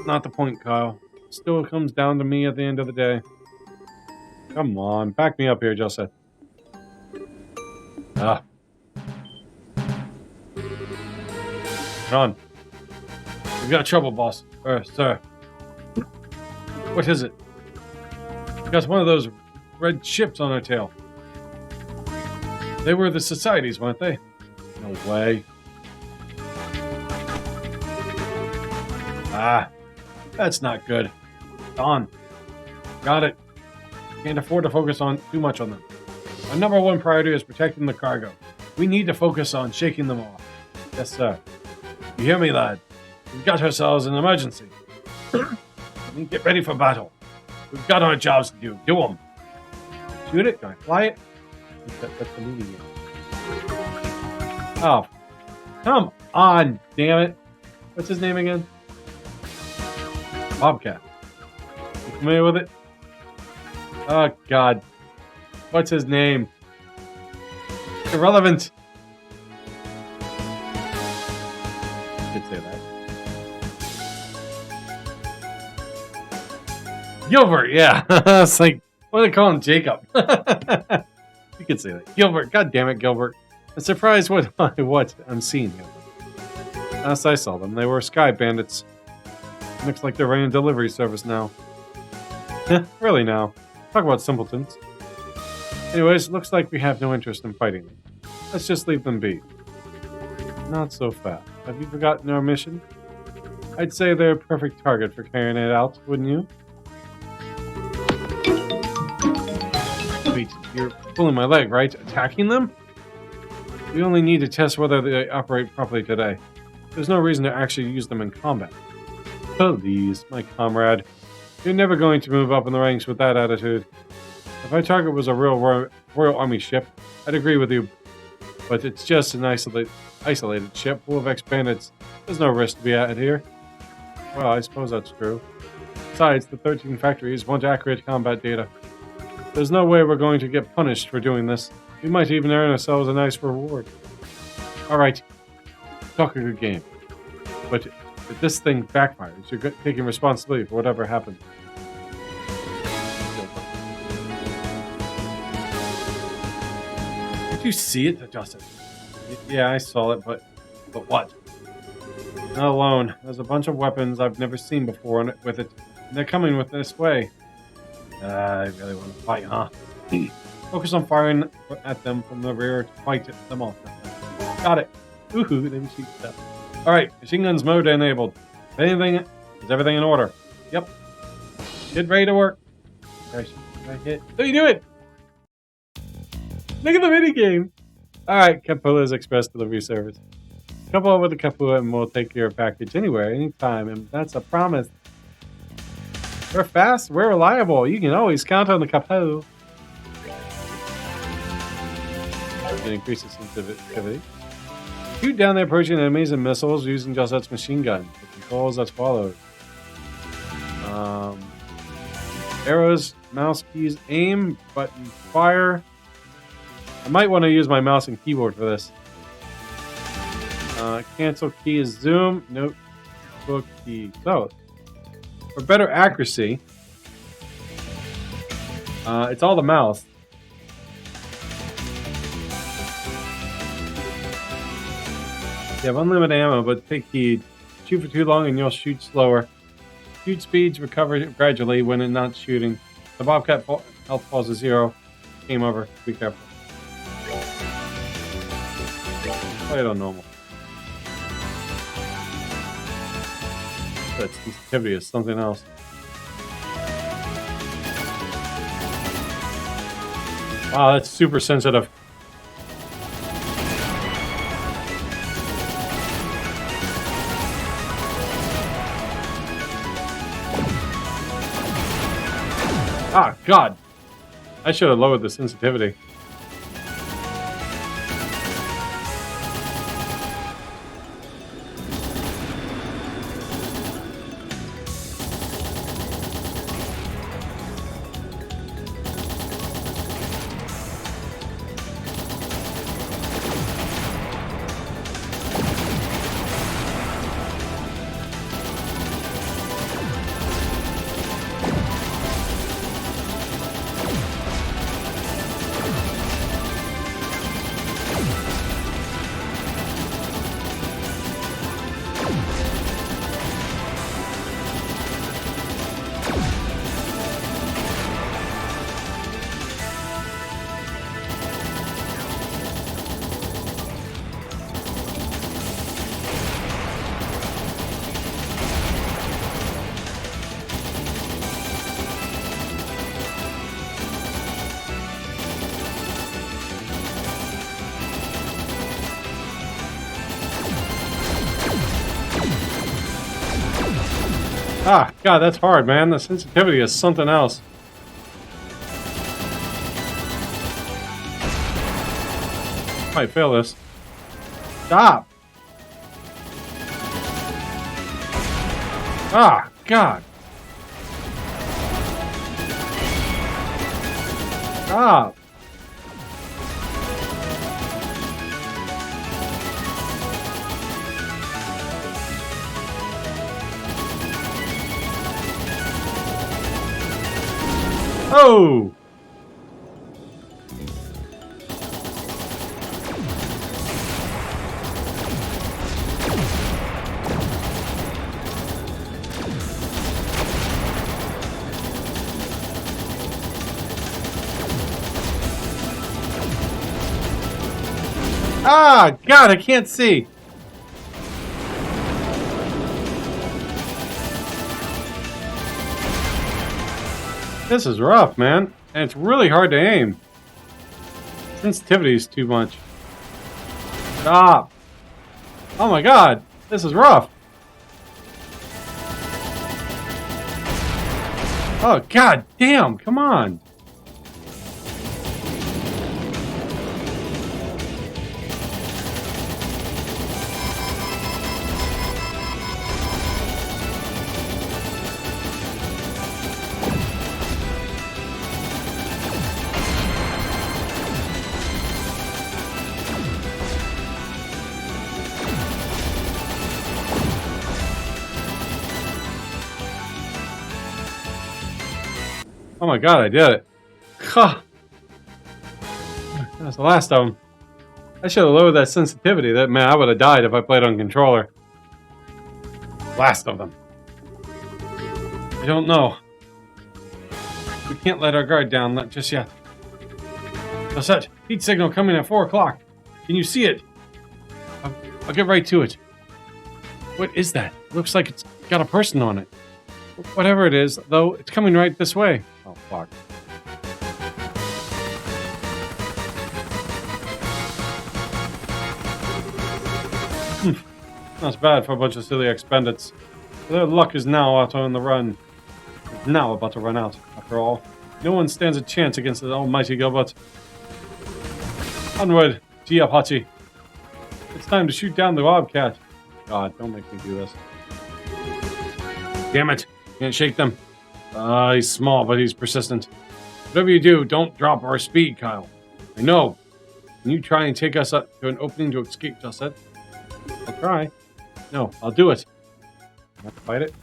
Not the point, Kyle. Still comes down to me at the end of the day. Come on, back me up here, Joseph. Ah. Come on. We've got trouble, boss. Sir. What is it? We got one of those red ships on our tail. They were the societies, weren't they? No way. Ah. That's not good. Don. Got it. Can't afford to focus on too much on them. Our number one priority is protecting the cargo. We need to focus on shaking them off. Yes, sir. You hear me, lad? We've got ourselves an emergency. Get ready for battle. We've got our jobs to do. Do them. Shoot it? Can I fly it? That's the movie. Oh. Come on, damn it. What's his name again? Bobcat. You familiar with it? Oh, God. What's his name? Irrelevant. I could say that. Gilbert, yeah. It's like, what do they call him? Jacob. You could say that. Gilbert. God damn it, Gilbert. I'm surprised what I'm seeing here. Last I saw them, they were sky bandits. Looks like they're running a delivery service now. Really now. Talk about simpletons. Anyways, looks like we have no interest in fighting them. Let's just leave them be. Not so fast. Have you forgotten our mission? I'd say they're a perfect target for carrying it out, wouldn't you? Wait, you're pulling my leg, right? Attacking them? We only need to test whether they operate properly today. There's no reason to actually use them in combat. Please, my comrade. You're never going to move up in the ranks with that attitude. If our target was a real Royal Army ship, I'd agree with you. But it's just an isolated ship full of ex-bandits. There's no risk to be at here. Well, I suppose that's true. Besides, the 13 factories want accurate combat data. There's no way we're going to get punished for doing this. We might even earn ourselves a nice reward. Alright, talk a good game. But if this thing backfires, you're taking responsibility for whatever happens. Did you see it, Justin? Yeah, I saw it, but what? Not alone. There's a bunch of weapons I've never seen before with it. And they're coming with this way. I really want to fight, huh? Focus on firing at them from the rear to fight them off. Got it. Woohoo, them cheap stuff. Alright, machine guns mode enabled. Is everything in order? Yep. Get ready to work. I hit. So you do it! Look at the minigame! Alright, Capula's Express Delivery Service. Couple up with the Capula and we'll take your package anywhere, anytime, and that's a promise. We're fast, we're reliable. You can always count on the Capula. It increases sensitivity. Shoot down the approaching enemies and missiles using Josette's machine gun. The controls as follows. Arrows, mouse keys, aim, button, fire. I might want to use my mouse and keyboard for this. Cancel key is zoom. Notebook key. So, for better accuracy, it's all the mouse. You have unlimited ammo, but take heed. Shoot for too long and you'll shoot slower. Shoot speeds recover gradually when it's not shooting. The Bobcat health falls to 0. Game over. Be careful. Play it on normal. That sensitivity is something else. Wow, that's super sensitive. Ah, God. I should have lowered the sensitivity. Ah, God, that's hard, man. The sensitivity is something else. Might fail this. Stop! Ah, God! Stop! Oh! Ah, God, I can't see. This is rough, man. And it's really hard to aim. Sensitivity is too much. Stop. Oh my God, this is rough. Oh, God damn, come on. Oh my God, I did it. Huh. That's the last of them. I should have lowered that sensitivity. That man, I would have died if I played on controller. Last of them. I don't know. We can't let our guard down, not just yet. What's that? Heat signal coming at 4 o'clock. Can you see it? I'll get right to it. What is that? Looks like it's got a person on it. Whatever it is, though, it's coming right this way. Oh, fuck. That's bad for a bunch of silly ex-bandits. Their luck is now out on the run. It's now about to run out, after all. No one stands a chance against the almighty Gilbert. Onward, Giapachi. It's time to shoot down the Bobcat. God, don't make me do this. Damn it. Can't shake them. He's small, but he's persistent. Whatever you do, don't drop our speed, Kyle. I know. Can you try and take us up to an opening to escape, Dusset? I'll try. No, I'll do it. I have to fight it?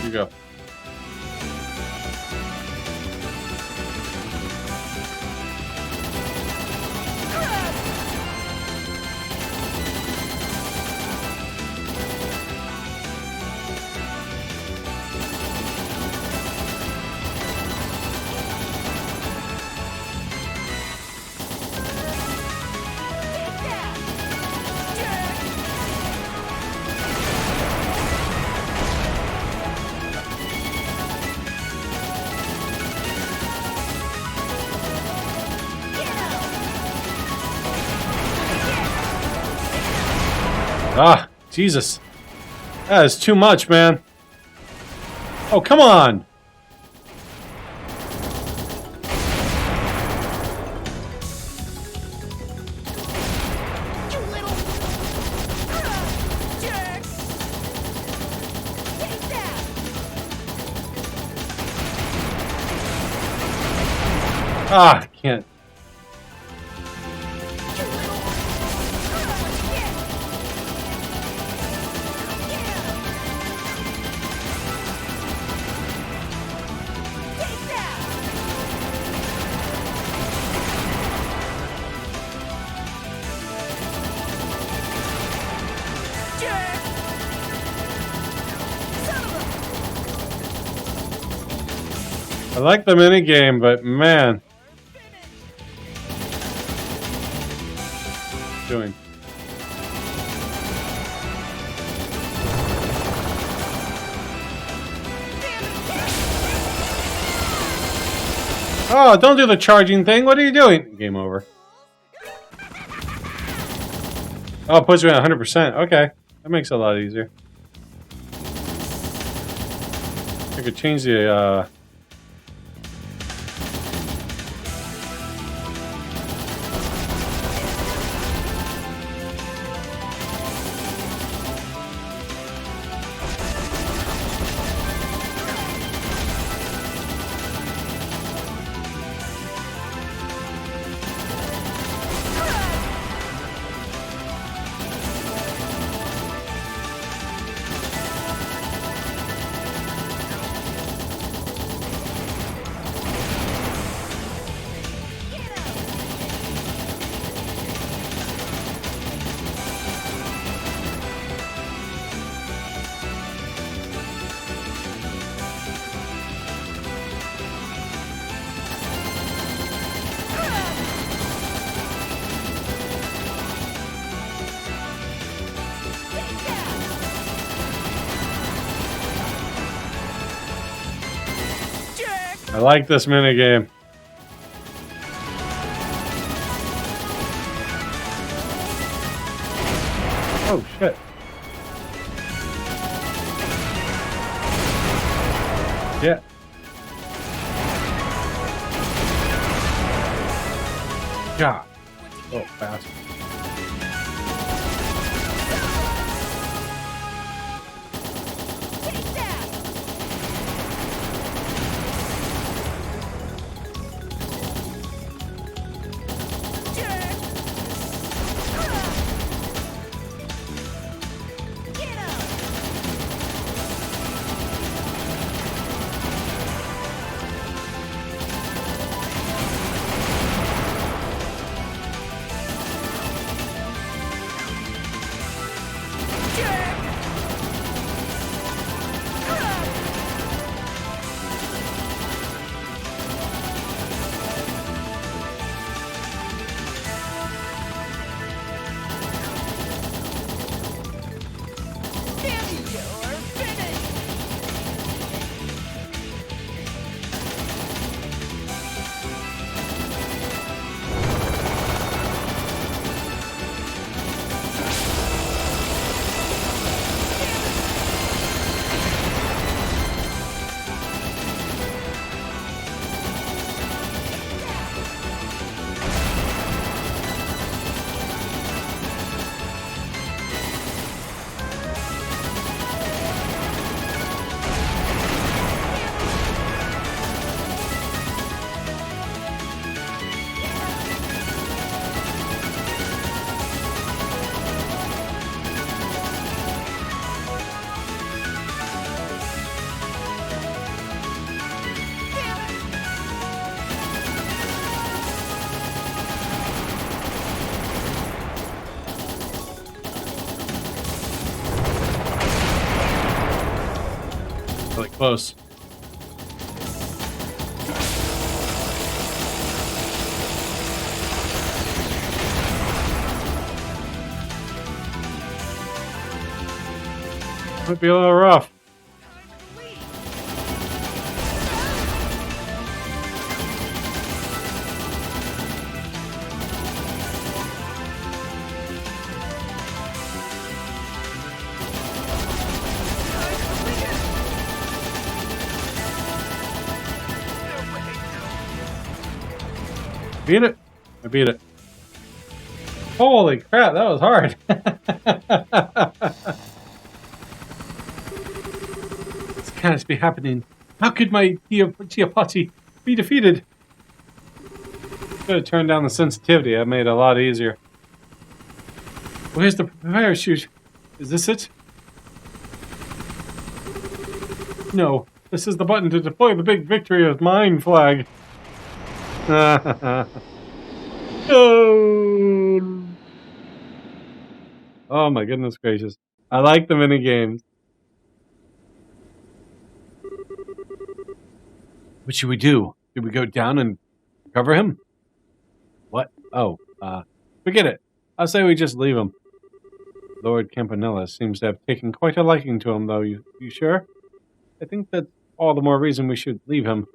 Here you go. Ah, Jesus. That is too much, man. Oh, come on. You little jerk! Take that! Ah, can't. You little I like the mini game, but man, doing. Oh, don't do the charging thing. What are you doing? Game over. Oh, it puts you at 100%. Okay. That makes it a lot easier. I could change the, I like this minigame. Oh, shit. Yeah. God. Oh, fast. Really close. Might be a little rough. Beat it. I beat it. Holy crap, that was hard. This can't be happening. How could my Giapati be defeated? Could have turned down the sensitivity. That made it a lot easier. Where's the parachute? Is this it? No. This is the button to deploy the big victory of mine flag. Oh. Oh my goodness gracious. I like the mini games. What should we do? Should we go down and cover him? What? Oh, forget it. I say we just leave him. Lord Campanella seems to have taken quite a liking to him, though. You sure? I think that's all the more reason we should leave him.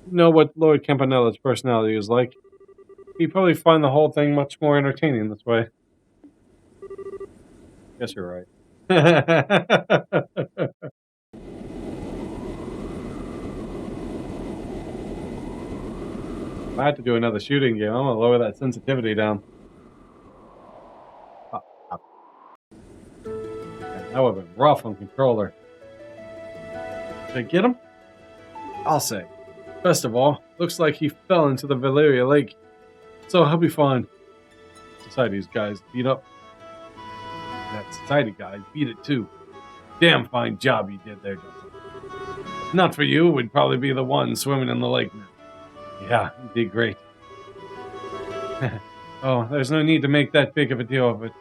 You know what Lord Campanella's personality is like. He'd probably find the whole thing much more entertaining this way. Guess you're right. If I had to do another shooting game, I'm gonna lower that sensitivity down. Oh, oh. Man, that would have been rough on controller. Did I get him? I'll say. First of all, looks like he fell into the Valeria Lake. So he'll be fine. Society's guys beat up. That society guy beat it too. Damn fine job you did there, Justin. If not for you, we'd probably be the one swimming in the lake now. Yeah, you did great. Oh, there's no need to make that big of a deal of it.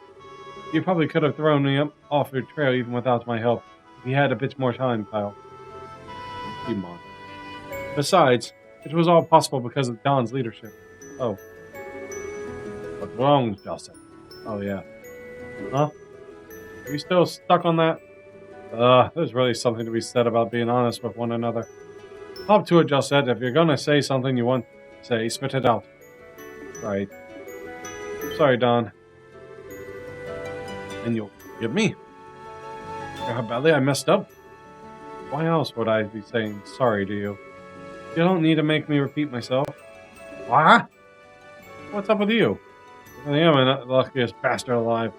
You probably could have thrown me up off your trail even without my help. If you had a bit more time, Kyle. You mind. Besides, it was all possible because of Don's leadership. Oh. What's wrong, Justin? Oh, yeah. Huh? Are you still stuck on that? There's really something to be said about being honest with one another. Up to it, Justin. If you're gonna say something you want to say, spit it out. Right. Sorry, Don. And you'll forgive me? For how badly I messed up? Why else would I be saying sorry to you? You don't need to make me repeat myself. What? What's up with you? I am the luckiest bastard alive.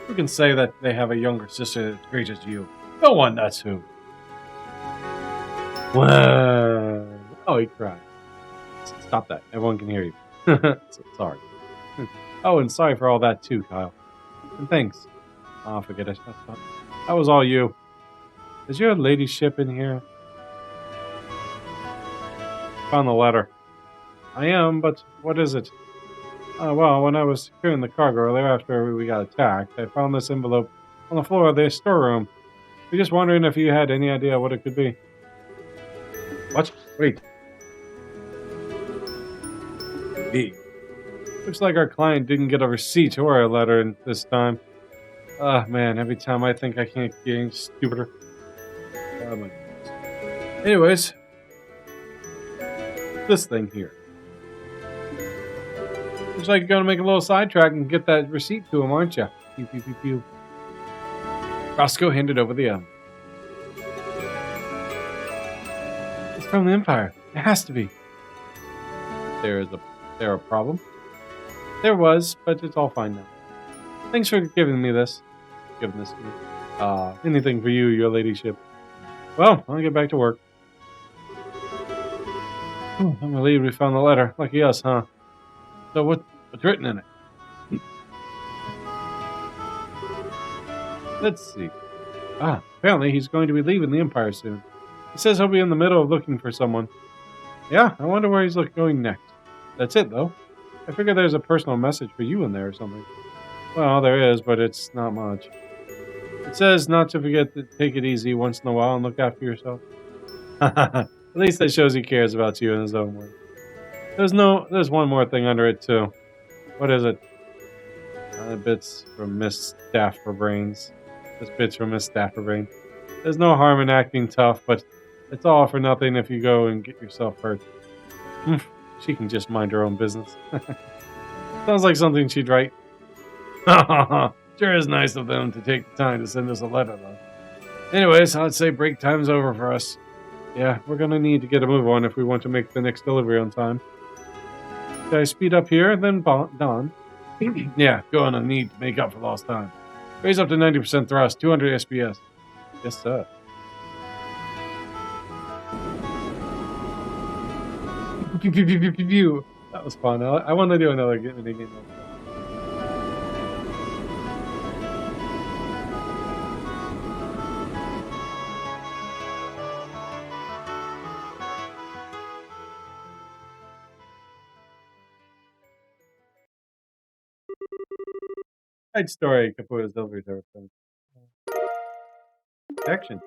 Who can say that they have a younger sister as great as you? No one, that's who. Whoa. Oh, he cried. Stop that. Everyone can hear you. Sorry. Oh, and sorry for all that too, Kyle. And thanks. Oh, forget it. That was all you. Is your ladyship in here? Found the letter. I am, but what is it? Well, when I was securing the cargo earlier after we got attacked, I found this envelope on the floor of the storeroom. I'm just wondering if you had any idea what it could be. What? Wait. B. Looks like our client didn't get a receipt or a letter this time. Ah, man, every time I think I can't get any stupider. Oh, my goodness. Anyways, this thing here. Looks like you're gonna make a little sidetrack and get that receipt to him, aren't you? Pew, pew, pew, pew. Roscoe handed over the envelope. It's from the Empire. It has to be. There a problem? There was, but it's all fine now. Thanks for giving this to me. Anything for you, your ladyship. Well, I'll get back to work. I'm relieved we found the letter. Lucky us, huh? So what's written in it? Let's see. Apparently he's going to be leaving the Empire soon. He says he'll be in the middle of looking for someone. Yeah, I wonder where he's going next. That's it, though. I figure there's a personal message for you in there or something. Well, there is, but it's not much. It says not to forget to take it easy once in a while and look after yourself. At least that shows he cares about you in his own way. There's one more thing under it, too. What is it? Bits from Miss Staff for Brains. Just bits from Miss Staff for Brains. There's no harm in acting tough, but it's all for nothing if you go and get yourself hurt. She can just mind her own business. Sounds like something she'd write. Sure is nice of them to take the time to send us a letter, though. Anyways, I'd say break time's over for us. Yeah, we're gonna need to get a move on if we want to make the next delivery on time. Should I speed up here, then Don? Yeah, gonna need to make up for lost time. Raise up to 90% thrust, 200 SPS. Yes, sir. Pew, pew, pew, pew, pew, pew. That was fun. I want to do another mini game. Side story, Capoeira's delivery service. Protection.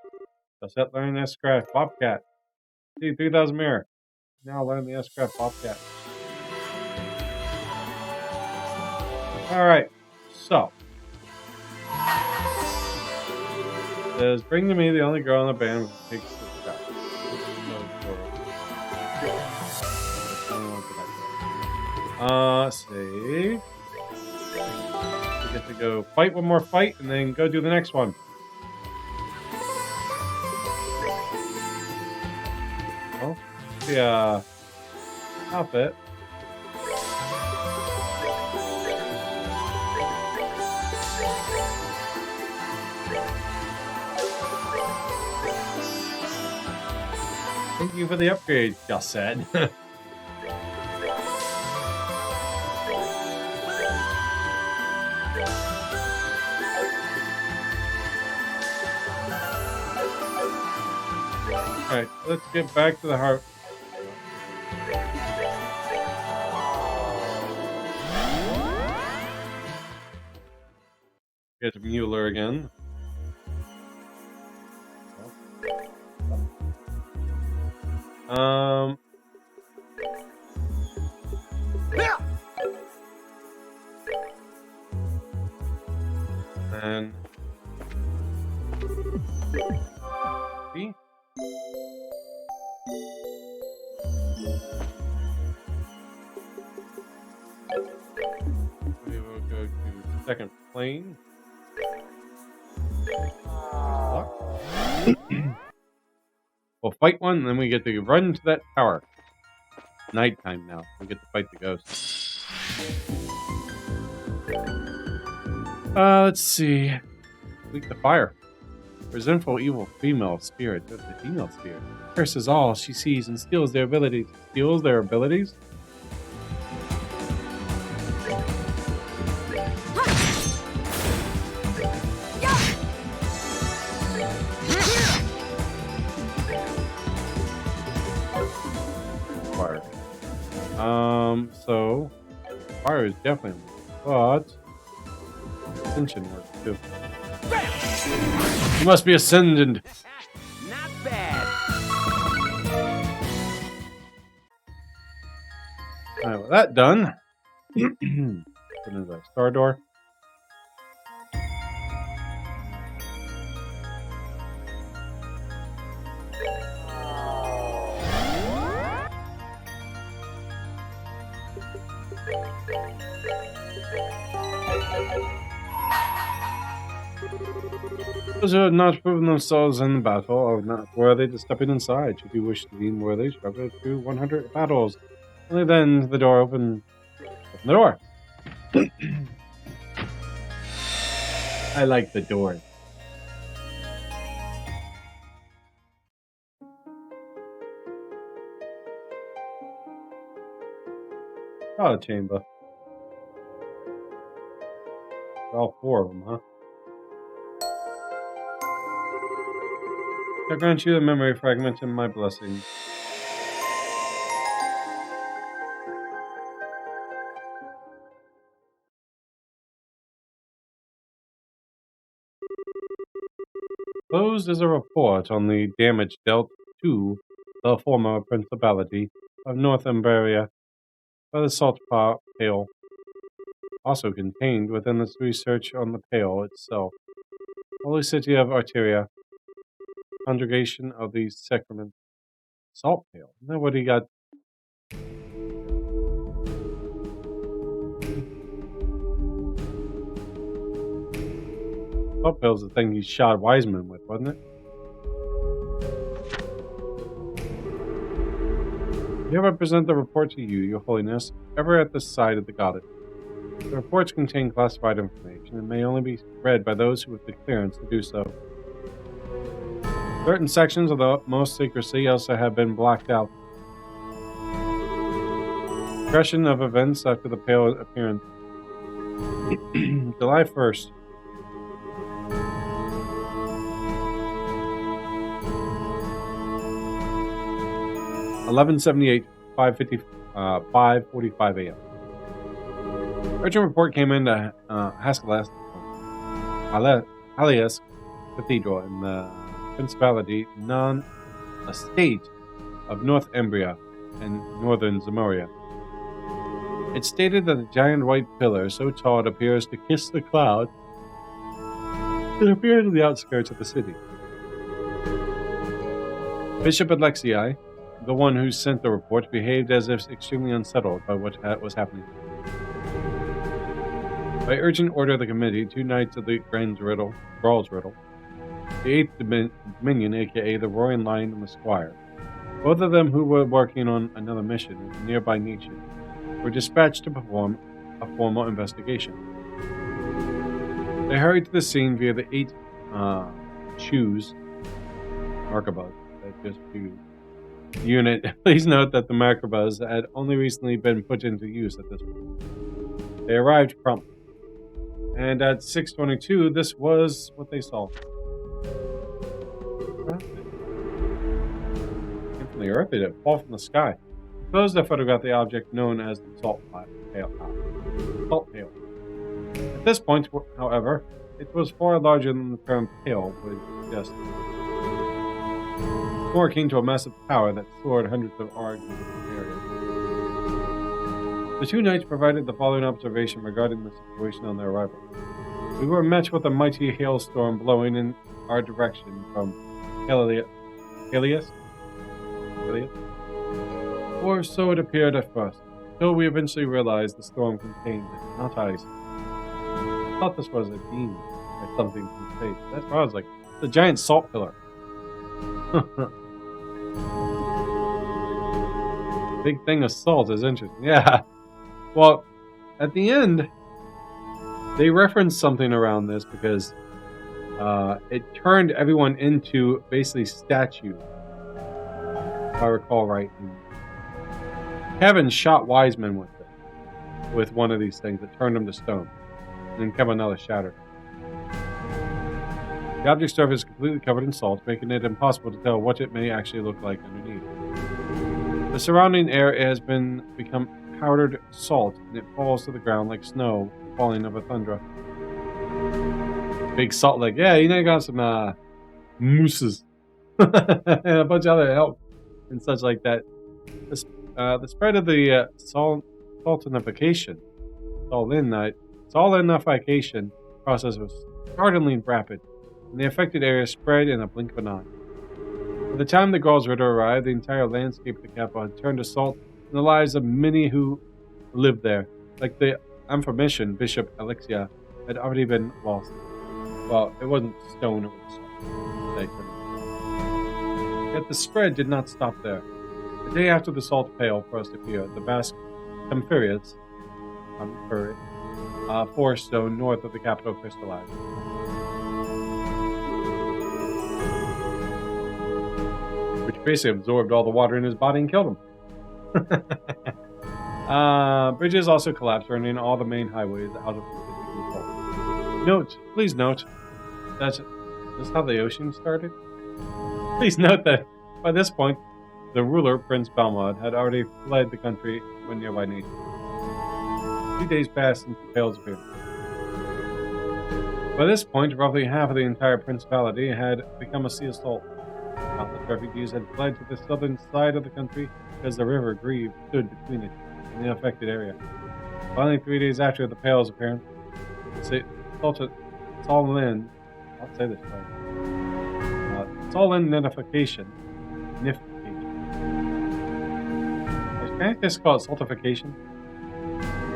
Set learning S-Craft Bobcat. See 3000 mirror. Now learn the S-Craft Bobcat. Alright, so. It says, bring to me the only girl in the band who takes the shot. See. We get to go fight one more fight and then go do the next one. Well, the outfit. Thank you for the upgrade, just said. Alright, let's get back to the heart. Get to Mueller again. And see? We will go to second plane. We'll fight one, and then we get to run to that tower. Nighttime now. We get to fight the ghosts. Let's see. Weak to fire. Resentful, evil female spirit. That's the female spirit. Curses all she sees and steals their abilities. Steals their abilities? Fire. So fire is definitely, but ascension works too. You must be ascended. Not bad. Alright, with that done, put in the star door. Those who have not proven themselves in the battle are not worthy to step inside. Should you wish to deem worthy, struggle through 100 battles. Only then the door open the door. I like the door. Oh, chamber. All four of them, huh? I grant you the memory fragment and my blessing. Closed is a report on the damage dealt to the former principality of Northumbria by the Salt Pale. Also contained within this research on the Pale itself. Holy City of Arteria. Congregation of the Sacrament. Salt Pale. Now what do you got? Salt Pale's the thing he shot Wiseman with, wasn't it? Hereby present the report to you, Your Holiness, ever at the side of the goddess. The reports contain classified information and may only be read by those who have the clearance to do so. Certain sections of the utmost secrecy also have been blacked out. Progression of events after the Pale appearance. July 1st. $11:78, 5:45 a.m. Urgent report came in to Haskell's alias cathedral in the Principality state of North Umbria and northern Zamoria. It stated that a giant white pillar so tall it appears to kiss the clouds, it appeared on the outskirts of the city. Bishop Alexei, the one who sent the report, behaved as if extremely unsettled by what was happening. By urgent order of the committee, 2 knights of the Gral's Riddle, the 8th Dominion, aka the Roaring Lion and the Squire, both of them who were working on another mission in a nearby nation, were dispatched to perform a formal investigation. They hurried to the scene via the 8 Markabas, unit. Please note that the Markabas had only recently been put into use at this point. They arrived promptly. And at 6:22, this was what they saw. Came from the earth, they didn't fall from the sky. Those that photographed the object known as the salt pail. At this point, however, it was far larger than the term pail would suggest. More akin to a massive tower that soared hundreds of arcs into the area. The 2 knights provided the following observation regarding the situation on their arrival. We were met with a mighty hailstorm blowing in our direction from Helios? Or so it appeared at first, until we eventually realized the storm contained it, not ice. I thought this was a demon, or something from space. That's why I was like, it's a giant salt pillar. Big thing of salt is interesting. Yeah. Well, at the end, they referenced something around this because it turned everyone into basically statues, if I recall right. Kevin shot Wiseman with it, with one of these things that turned him to stone, and then Cabanella shattered. The object's surface is completely covered in salt, making it impossible to tell what it may actually look like underneath. The surrounding area has become powdered salt, and it falls to the ground like snow falling of a tundra. Big salt lake. Yeah, you know, you got some mooses and a bunch of other elk and such like that. The spread of the salinification process was startlingly rapid, and the affected area spread in a blink of an eye. By the time the Gral's Riddle arrived, the entire landscape of the capital had turned to salt, and the lives of many who lived there, like the aforementioned Bishop Alexia, had already been lost. Well, it wasn't stone, it was salt. Yet the spread did not stop there. The day after the salt pail first appeared, the vast Camphorius forest zone north of the capital crystallized. Which basically absorbed all the water in his body and killed him. Bridges also collapsed, running all the main highways out of control. Please note, that's how the ocean started. Please note that by this point, the ruler, Prince Balmod, had already fled the country to a nearby nation. 2 days passed since the pails appeared. By this point, roughly half of the entire principality had become a sea of salt. Countless refugees had fled to the southern side of the country because the river Grieve stood between it and the affected area. Finally, 3 days after the pail's appearance, salinification. Can I just call it saltification?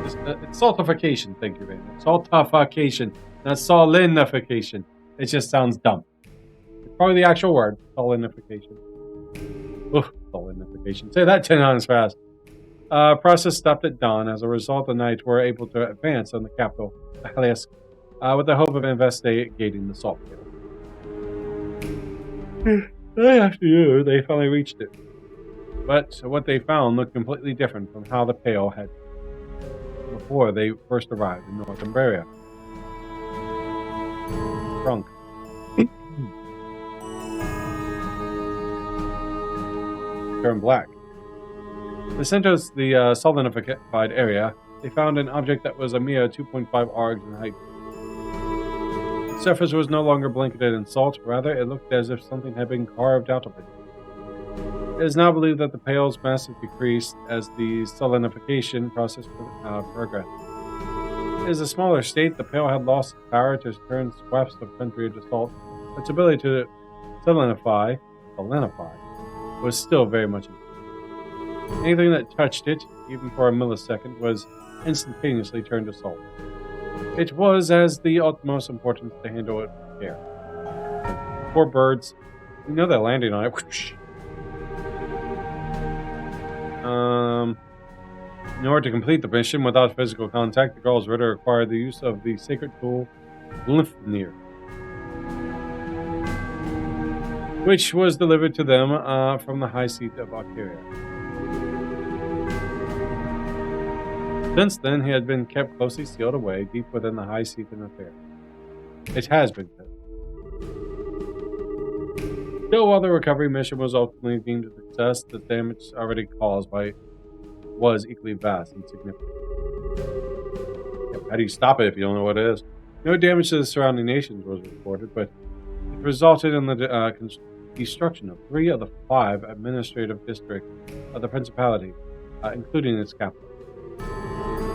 It's saltification, thank you very much. Saltification, not salinification. It just sounds dumb. It's probably the actual word, salinification. Oof, salinification. Say that 10 times fast. Process stopped at dawn. As a result, the knights were able to advance on the capital, Helios, with the hope of investigating the salt field. After they finally reached it. But what they found looked completely different from how the pail had before they first arrived in North Umbria. Drunk. Turned black. The center of the salinified area, they found an object that was a mere 2.5 args in height. surface was no longer blanketed in salt, rather it looked as if something had been carved out of it. It is now believed that the Pale's mass decreased as the salinification process progressed. As a smaller state, the Pale had lost its power to turn swaths of country into salt, but its ability to salinify was still very much important. Anything that touched it, even for a millisecond, was instantaneously turned to salt. It was as the utmost importance to handle it with care. Poor birds, you know they're landing on it. In order to complete the mission without physical contact, the girls were to require the use of the sacred tool Lifnir, which was delivered to them from the high seat of Altaria. Since then, he had been kept closely sealed away deep within the high seat in Altaria. It has been kept. Still, while the recovery mission was ultimately deemed a success, the damage already caused by was equally vast and significant. How do you stop it if you don't know what it is? No damage to the surrounding nations was reported, but it resulted in the destruction of 3 of the 5 administrative districts of the Principality, including its capital.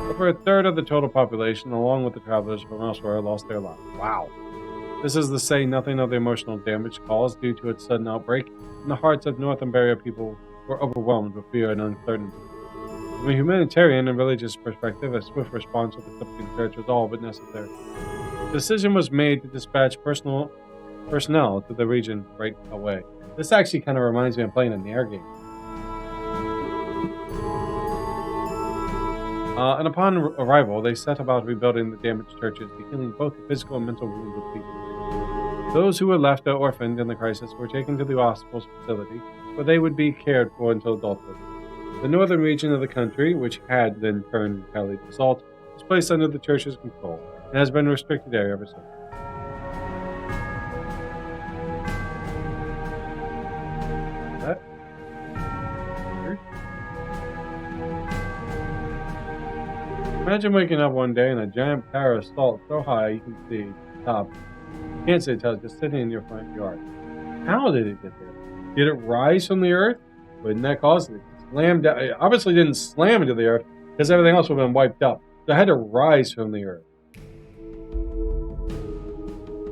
Over a third of the total population, along with the travelers from elsewhere, lost their lives. Wow. This is to say nothing of the emotional damage caused due to its sudden outbreak, and the hearts of North Umberia people were overwhelmed with fear and uncertainty. From a humanitarian and religious perspective, a swift response of the Clifton Church was all but necessary. The decision was made to dispatch personnel to the region right away. This actually kind of reminds me of playing an air game. And upon arrival, they set about rebuilding the damaged churches, healing both the physical and mental wounds of people. Those who were left orphaned in the crisis were taken to the hospital's facility, where they would be cared for until adulthood. The northern region of the country, which had then turned entirely to salt, was placed under the church's control, and has been a restricted area ever since. That? Weird. Imagine waking up one day in a giant tower of salt so high you can see the top. You can't see the top, just sitting in your front yard. How did it get there? Did it rise from the earth? Wouldn't that cause it to slam down? It obviously didn't slam into the earth because everything else would have been wiped up. So it had to rise from the earth.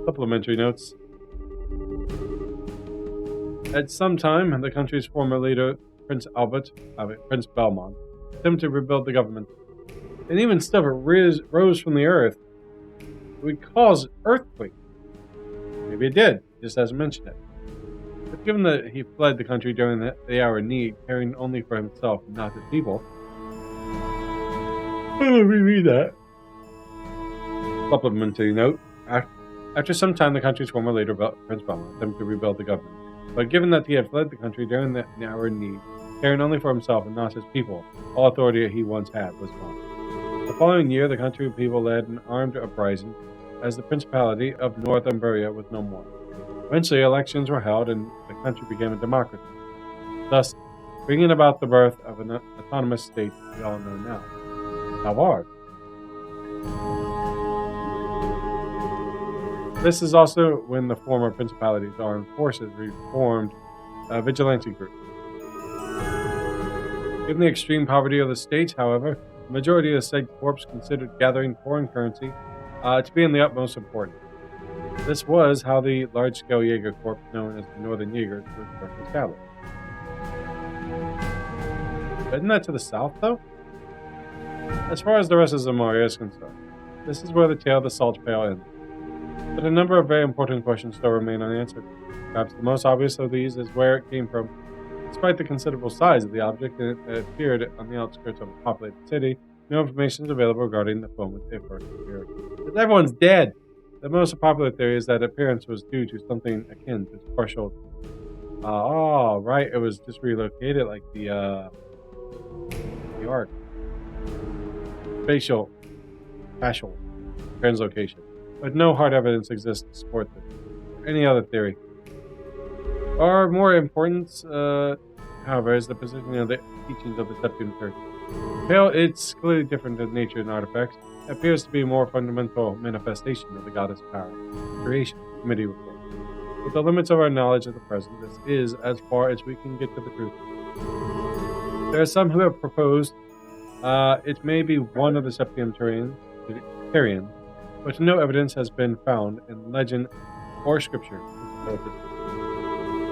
Supplementary notes. At some time, the country's former leader, Prince Belmont, attempted to rebuild the government. And even stuff that rose from the earth would cause earthquakes. Maybe it did, just hasn't mentioned it. But given that he fled the country during the hour of need, caring only for himself and not his people. Let me read that. Supplementary note. After some time, the country's former leader, Prince Belmont, attempted to rebuild the government. But given that he had fled the country during the hour of need, caring only for himself and not his people, all authority he once had was gone. The following year, the country people led an armed uprising, as the Principality of North Umberia was no more. Eventually, elections were held, and the country became a democracy, thus bringing about the birth of an autonomous state we all know now. Navarre. This is also when the former Principality's armed forces reformed a vigilante group. Given the extreme poverty of the state, however, the majority of the said corps considered gathering foreign currency to be in the utmost importance. This was how the large-scale Jaeger Corps, known as the Northern Jaegers, was first established. Isn't that to the south, though? As far as the rest of Zamaria is concerned, this is where the tale of the Salt Pale ends. But a number of very important questions still remain unanswered. Perhaps the most obvious of these is where it came from. Despite the considerable size of the object, and it appeared on the outskirts of a populated city, no information is available regarding the moment it first appeared. Because everyone's dead! The most popular theory is that appearance was due to something akin to partial. Oh, right, it was just relocated like the arc. Facial translocation. But no hard evidence exists to support this, or any other theory. Or more importance, however, is the positioning of the teachings of the Septian Church. Pale, it's clearly different in nature and artifacts, appears to be a more fundamental manifestation of the goddess power. Creation Committee report. With the limits of our knowledge of the present, this is as far as we can get to the truth. There are some who have proposed it may be one of the Septimentarians, but no evidence has been found in legend or scripture to support this.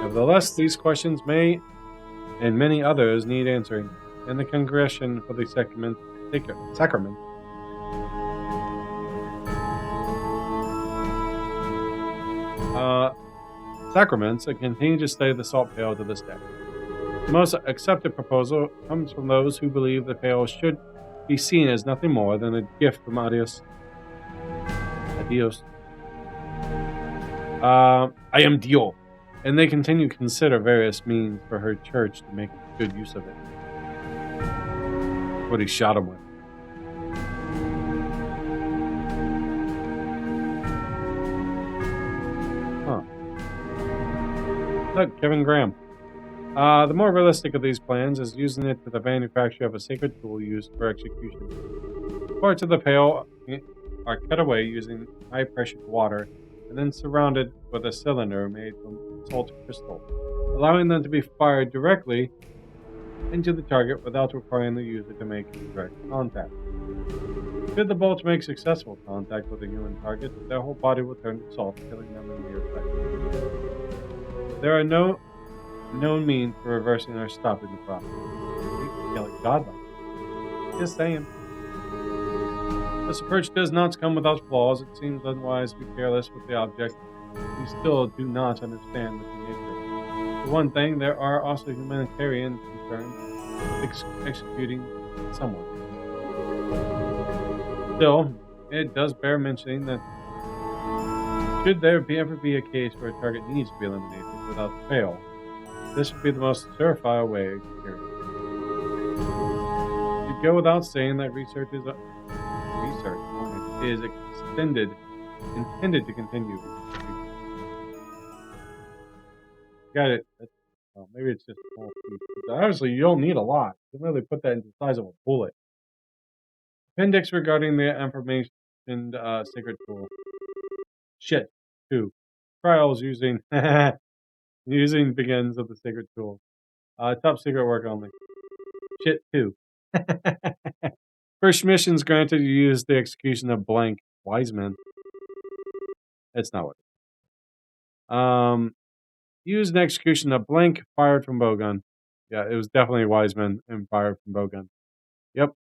Nevertheless, these questions may, and many others, need answering, and the Congregation for the Sacrament Sacraments continue to study the salt pail to this day. The most accepted proposal comes from those who believe the pail should be seen as nothing more than a gift from Adios. I am Dio. And they continue to consider various means for her church to make good use of it. What he shot him with. Huh. Look, Kevin Graham. The more realistic of these plans is using it for the manufacture of a sacred tool used for execution. Parts of the pail are cut away using high-pressured water and then surrounded with a cylinder made from salt crystal, allowing them to be fired directly into the target without requiring the user to make direct contact. Should the bolt make successful contact with a human target, their whole body will turn to salt, killing them in the effect. There are no known means for reversing or stopping the process. Kill it godlike. Just saying. This approach does not come without flaws. It seems unwise to be careless with the object. We still do not understand the nature. For one thing, there are also humanitarian concerns with executing someone. Still, it does bear mentioning that should there ever be a case where a target needs to be eliminated without fail, this would be the most surefire way to carry it. It go without saying that research is intended to continue. Got it. Oh, maybe it's just a small piece. Obviously, you don't need a lot. You can really put that into the size of a bullet. Appendix regarding the information sacred tool. Shit. 2. Trials using begins of the sacred tool. Top secret work only. Shit 2. First missions granted, you use the execution of blank. Wise men. That's not what it is. Use an execution of blank fired from bowgun. Yeah, it was definitely wise men and fired from bowgun. Yep.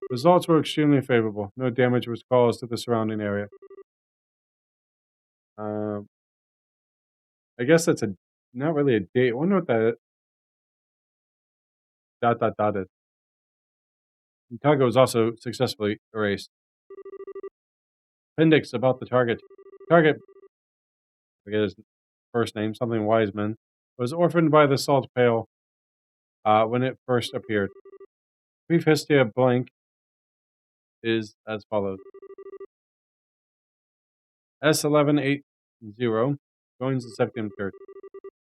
Results were extremely favorable. No damage was caused to the surrounding area. I guess that's not really a date. I wonder what that is. The target was also successfully erased. Appendix about the target. Target, I forget his first name, something Wiseman, was orphaned by the salt pail when it first appeared. Brief history of blank is as follows. S1180 joins the Septium Church.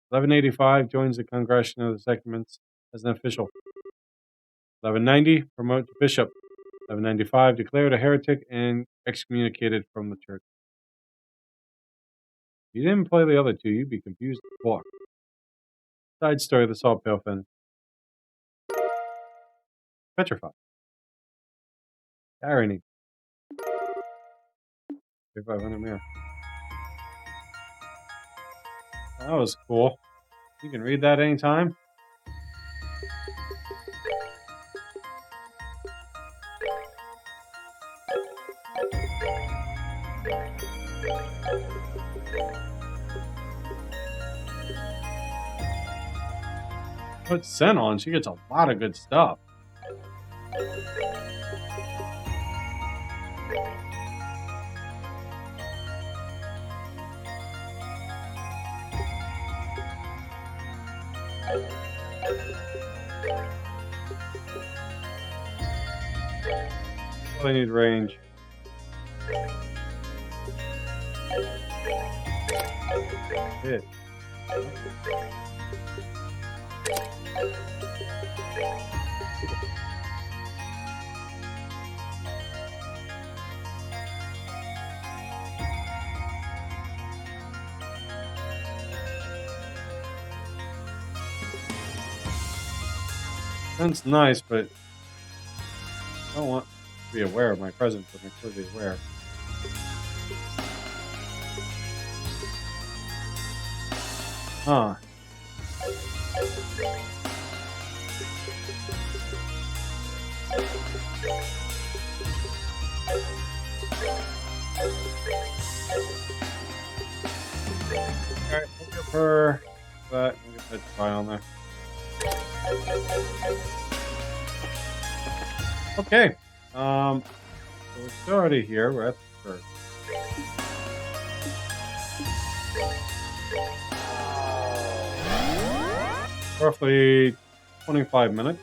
1185 joins the Congregation of the Sacraments as an official. 1190 promotes bishop. 1195 declared a heretic and excommunicated from the church. If you didn't play the other two, you'd be confused as fuck. Side story of the salt pail finish. Petrified. Irony. 3500 mirror. That was cool. You can read that anytime. Put Sen on, she gets a lot of good stuff. I need range. Hit. That's nice, but I don't want to be aware of my presence, but I'm clearly aware. Huh. Alright, we'll give her that. We'll get that try on there. Okay. So we're still already here. We're at the church. Roughly 25 minutes.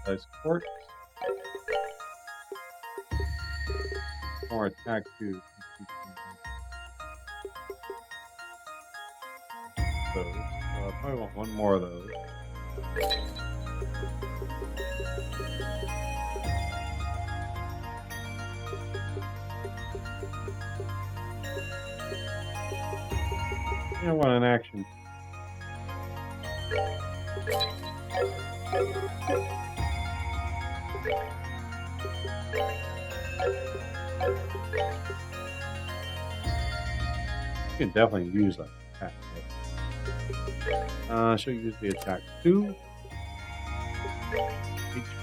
Nice court. More attack too. Those. I probably want one more of those. I want an action. You can definitely use that attack. She'll use the attack 2.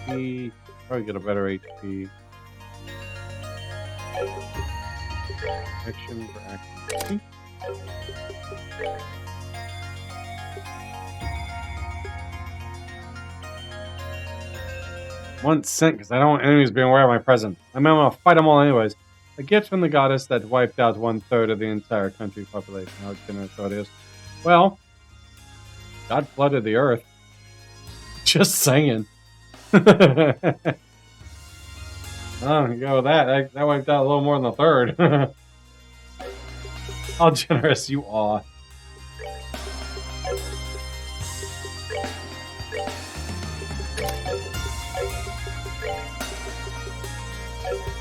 HP. Probably get a better HP. Action for action 2. 1 cent, because I don't want enemies being aware of my presence. I mean, I'm going to fight them all anyways. A gift from the goddess that wiped out 1/3 of the entire country's population. How generous that is. Well, God flooded the earth. Just saying. Oh, you go with that. That wiped out a little more than a third. How generous you are.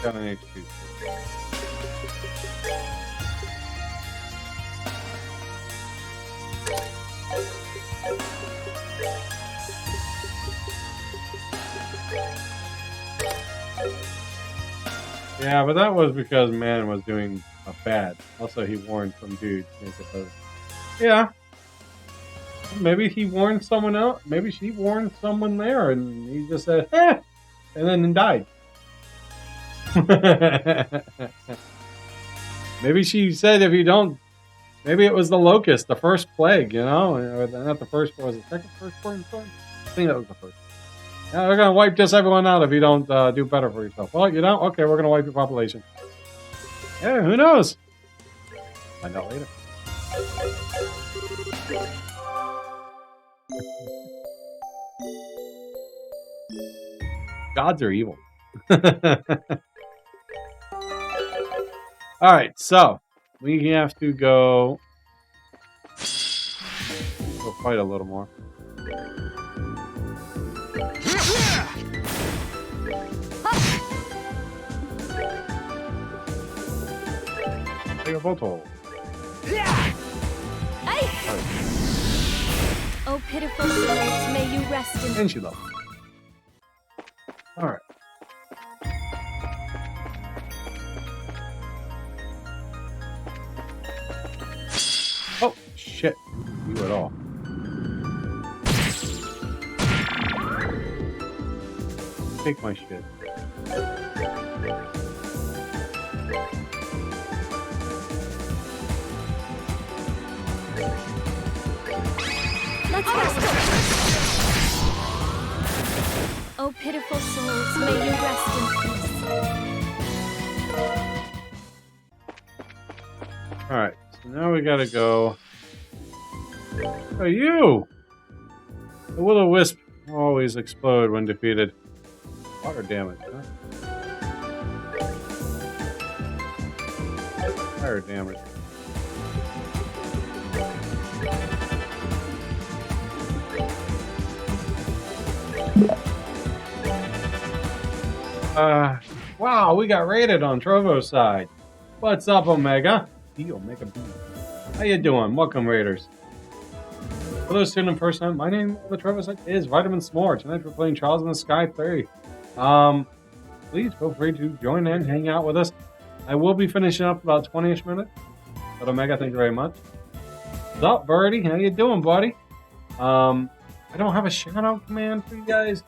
Got an HP. Yeah, but that was because man was doing a bad. Also, he warned some dude. Yeah. Maybe he warned someone else. Maybe she warned someone there, and he just said, "Eh," and then died. Maybe she said, "If you don't," maybe it was the locust, the first plague. You know, not the first. Was it the second first plague? I think that was the first. Yeah, we're gonna wipe just everyone out if you don't do better for yourself. Well, you don't? Okay, we're gonna wipe your population. Yeah, who knows? Find out later. Gods are evil. Alright, so we have to go fight a little more. Take a photo. Oh, pitiful souls, may you rest in And she left. Alright. Oh, shit. You at all. Take my shit. Let's rest. Oh, pitiful souls, may you rest in peace. Alright, so now we gotta go. Oh, you! The will-o-wisp always explode when defeated. Water damage, huh? fire damage. Wow, we got raided on Trovo's side. What's up, Omega? The Omega B. How you doing? Welcome, Raiders. For those tuning in first time, my name on the Trovo side is Vitamin S'more. Tonight we're playing Trials in the Sky 3. Please feel free to join in, hang out with us. I will be finishing up about 20-ish minutes. But Omega, thank you very much. What's up, Birdie? How you doing, buddy? I don't have a shout-out command for you guys,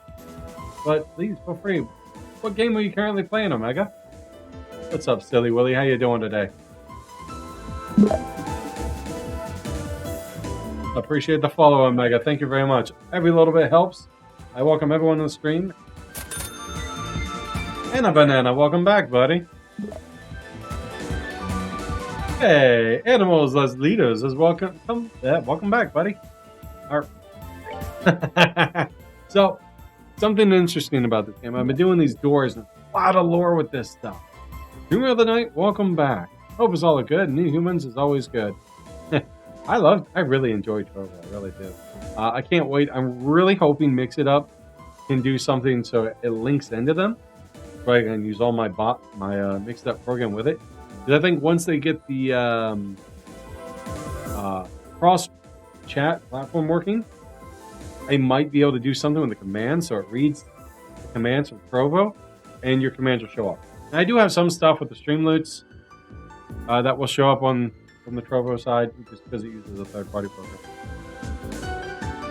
but please feel free. What game are you currently playing, Omega? What's up, Silly Willy? How you doing today? Appreciate the follow, Omega. Thank you very much. Every little bit helps. I welcome everyone on the stream. And a banana, welcome back, buddy. Hey, Animals as Leaders is welcome. Welcome back, buddy. So, something interesting about this game. I've been doing these doors and a lot of lore with this stuff. Humor of the night, welcome back. Hope it's all good. New humans is always good. I really enjoy Trovo. I really do. I can't wait. I'm really hoping Mix It Up can do something so it links into them. So I can use all my Mix It Up program with it. Because I think once they get the cross chat platform working, I might be able to do something with the commands, so it reads the commands from Trovo, and your commands will show up. And I do have some stuff with the Streamloots that will show up from the Trovo side, just because it uses a third-party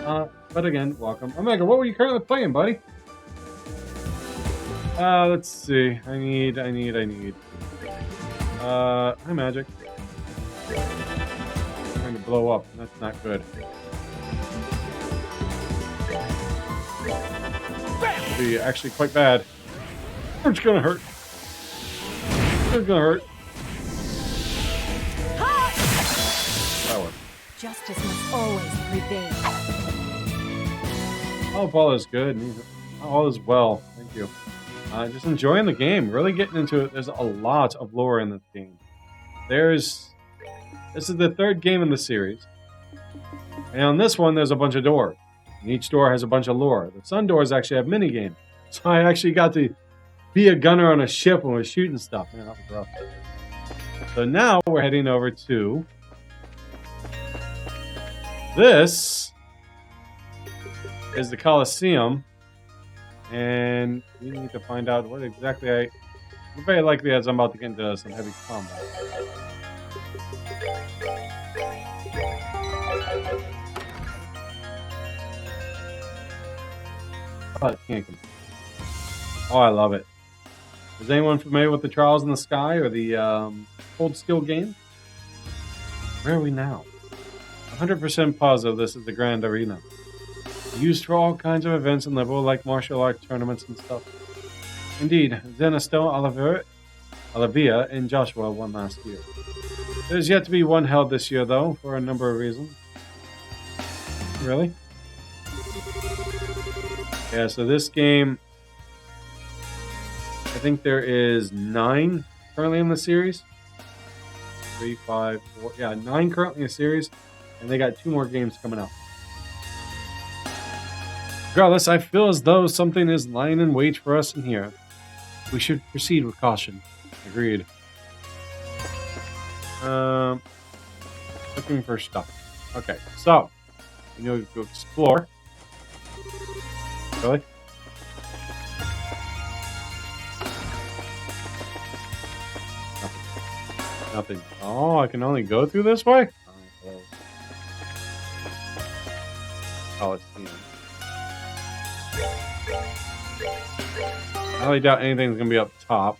program. But again, welcome. Omega, what were you currently playing, buddy? Let's see. I need. Hi, Magic. I'm trying to blow up. That's not good. Be actually quite bad. It's gonna hurt. It's gonna hurt. Power. Justice must always prevail. Oh, all is good. All is well. Thank you. Just enjoying the game. Really getting into it. There's a lot of lore in this game. This is the third game in the series. And on this one, there's a bunch of doors. And each door has a bunch of lore. The Sun doors actually have minigames. So I actually got to be a gunner on a ship when we're shooting stuff. Man, that was rough. So now we're heading over to this is the Colosseum. And we need to find out what exactly very likely as I'm about to get into some heavy combat. Oh, I love it. Is anyone familiar with the Trials in the Sky or the Cold Steel game? Where are we now? 100% positive this is the Grand Arena. Used for all kinds of events and level, like martial arts tournaments and stuff. Indeed, Zenestel, Olivia, and Joshua won last year. There's yet to be one held this year, though, for a number of reasons. Really? Yeah, so this game, I think there is 9 currently in the series. 3, 5, 4, yeah, 9 currently in the series, and they got 2 more games coming out. Regardless, I feel as though something is lying in wait for us in here. We should proceed with caution. Agreed. Looking for stuff. Okay, so we need to go explore. Really? Nothing. Oh, I can only go through this way? Oh, it's the end. I highly doubt anything's going to be up top.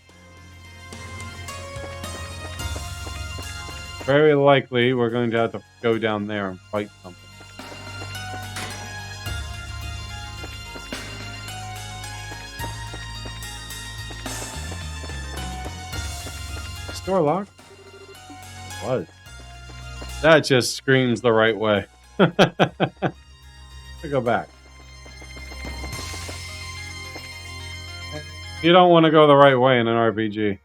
Very likely we're going to have to go down there and fight something. Store locked? What? That just screams the right way. Let's go back. You don't want to go the right way in an RPG.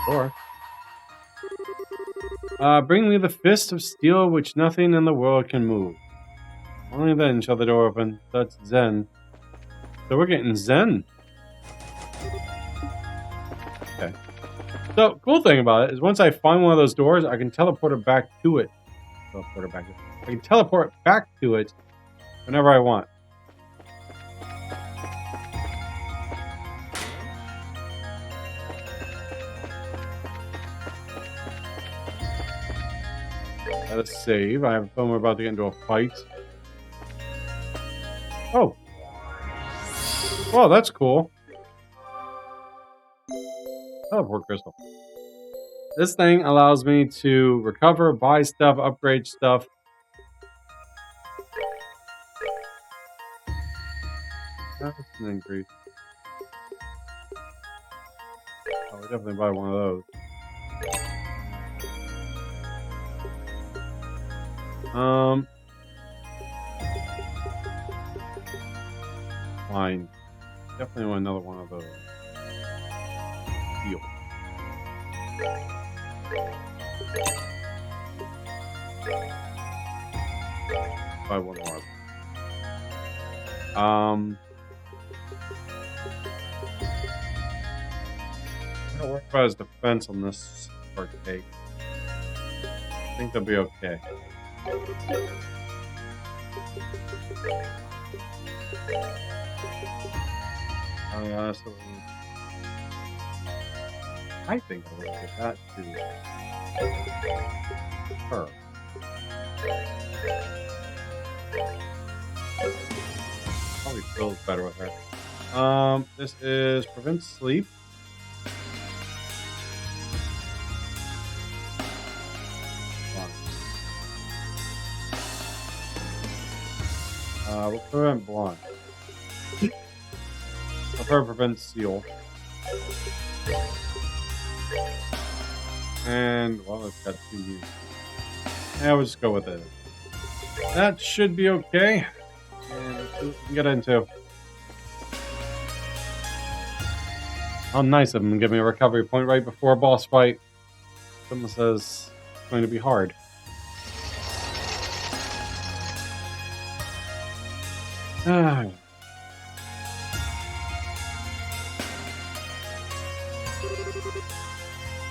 door. Bring me the fist of steel which nothing in the world can move. Only then shall the door open. That's Zen. So we're getting Zen. Okay. So, cool thing about it is once I find one of those doors, I can teleport it back to it. I can teleport back to it whenever I want. Let us save. I have a feeling we're about to get into a fight. Oh. Well, that's cool. Teleport crystal. This thing allows me to recover, buy stuff, upgrade stuff. That's an increase. Oh, we definitely buy one of those. Fine. Definitely want another one of those. Deal. Buy one more. I'm gonna work about his defense on this arcade. I think they'll be okay. So I think I will get that to her. Probably feels better with her. This is prevent sleep. We'll prevent blind. I'll probably prevent seal. And, well, it's got 2 units. Yeah, we'll just go with it. That should be okay. And let's see what we can get into. How nice of them to give me a recovery point right before a boss fight. Someone says it's going to be hard.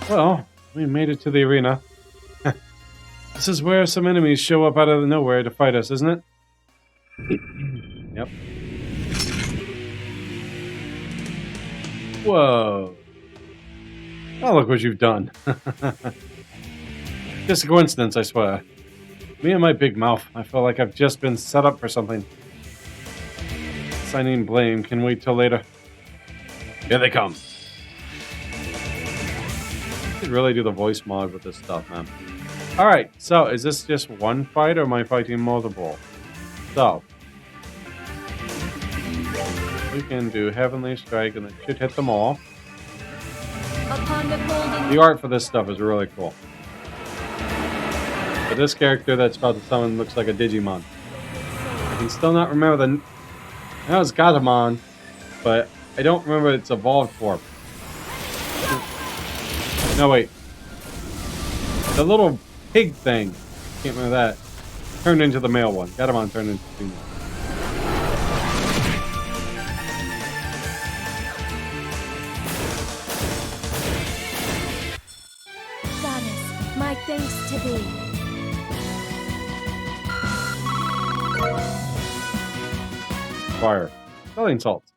Well, we made it to the arena. This is where some enemies show up out of nowhere to fight us, isn't it? Yep. Whoa. Oh, look what you've done. Just a coincidence, I swear. Me and my big mouth. I feel like I've just been set up for something. Assigning blame can wait till later. Here they come. I could really do the voice mod with this stuff, man. Alright, so is this just one fight or am I fighting multiple? So, we can do Heavenly Strike and it should hit them all. The art for this stuff is really cool. But this character that's about to summon looks like a Digimon. I can still not remember the... I know it's Gatomon, but I don't remember its evolved form. No, wait. The little pig thing. Can't remember that. Turned into the male one. Gatomon turned into the female. Goddess, my thanks to thee. Fire. Selling salts.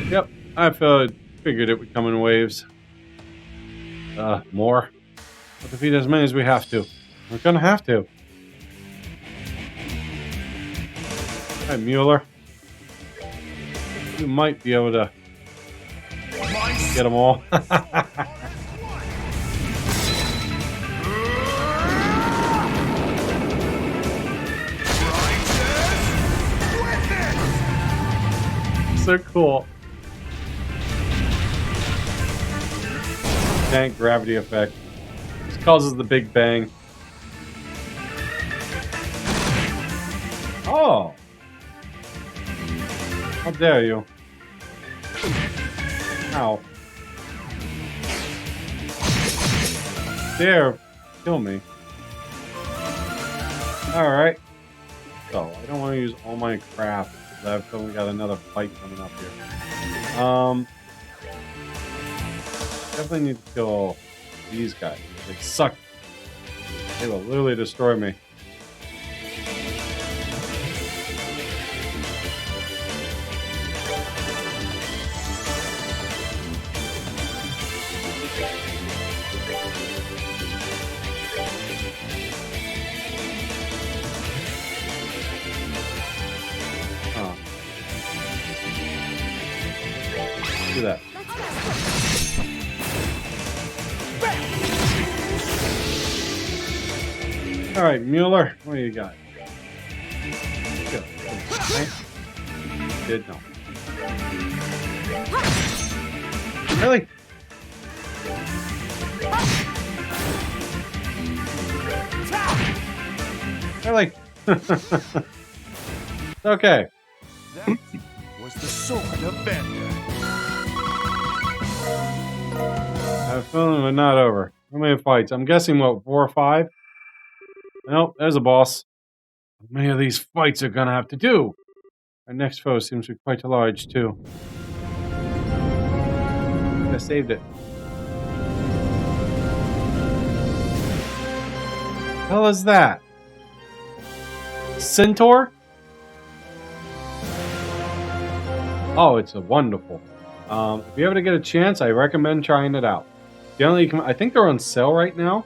Yep, I figured it would come in waves. More. We'll defeat as many as we have to. We're gonna have to. Alright, Mueller. You might be able to get them all. So cool. Tank gravity effect. This causes the Big Bang. Oh! How dare you? Ow. dare kill me. Alright. So, I don't want to use all my crap. I've only got another fight coming up here. Definitely need to kill these guys. They suck. They will literally destroy me. Do that. All right, Mueller, what do you got? Go. Did no. Really? Really? Okay. That was the sword of Bender. I have a feeling we're not over. How many fights? I'm guessing, what, 4 or 5? Nope, there's a boss. How many of these fights are gonna have to do? Our next foe seems to be quite large, too. I saved it. What the hell is that? Centaur? Oh, it's a wonderful. If you ever get a chance, I recommend trying it out. Generally, I think they're on sale right now.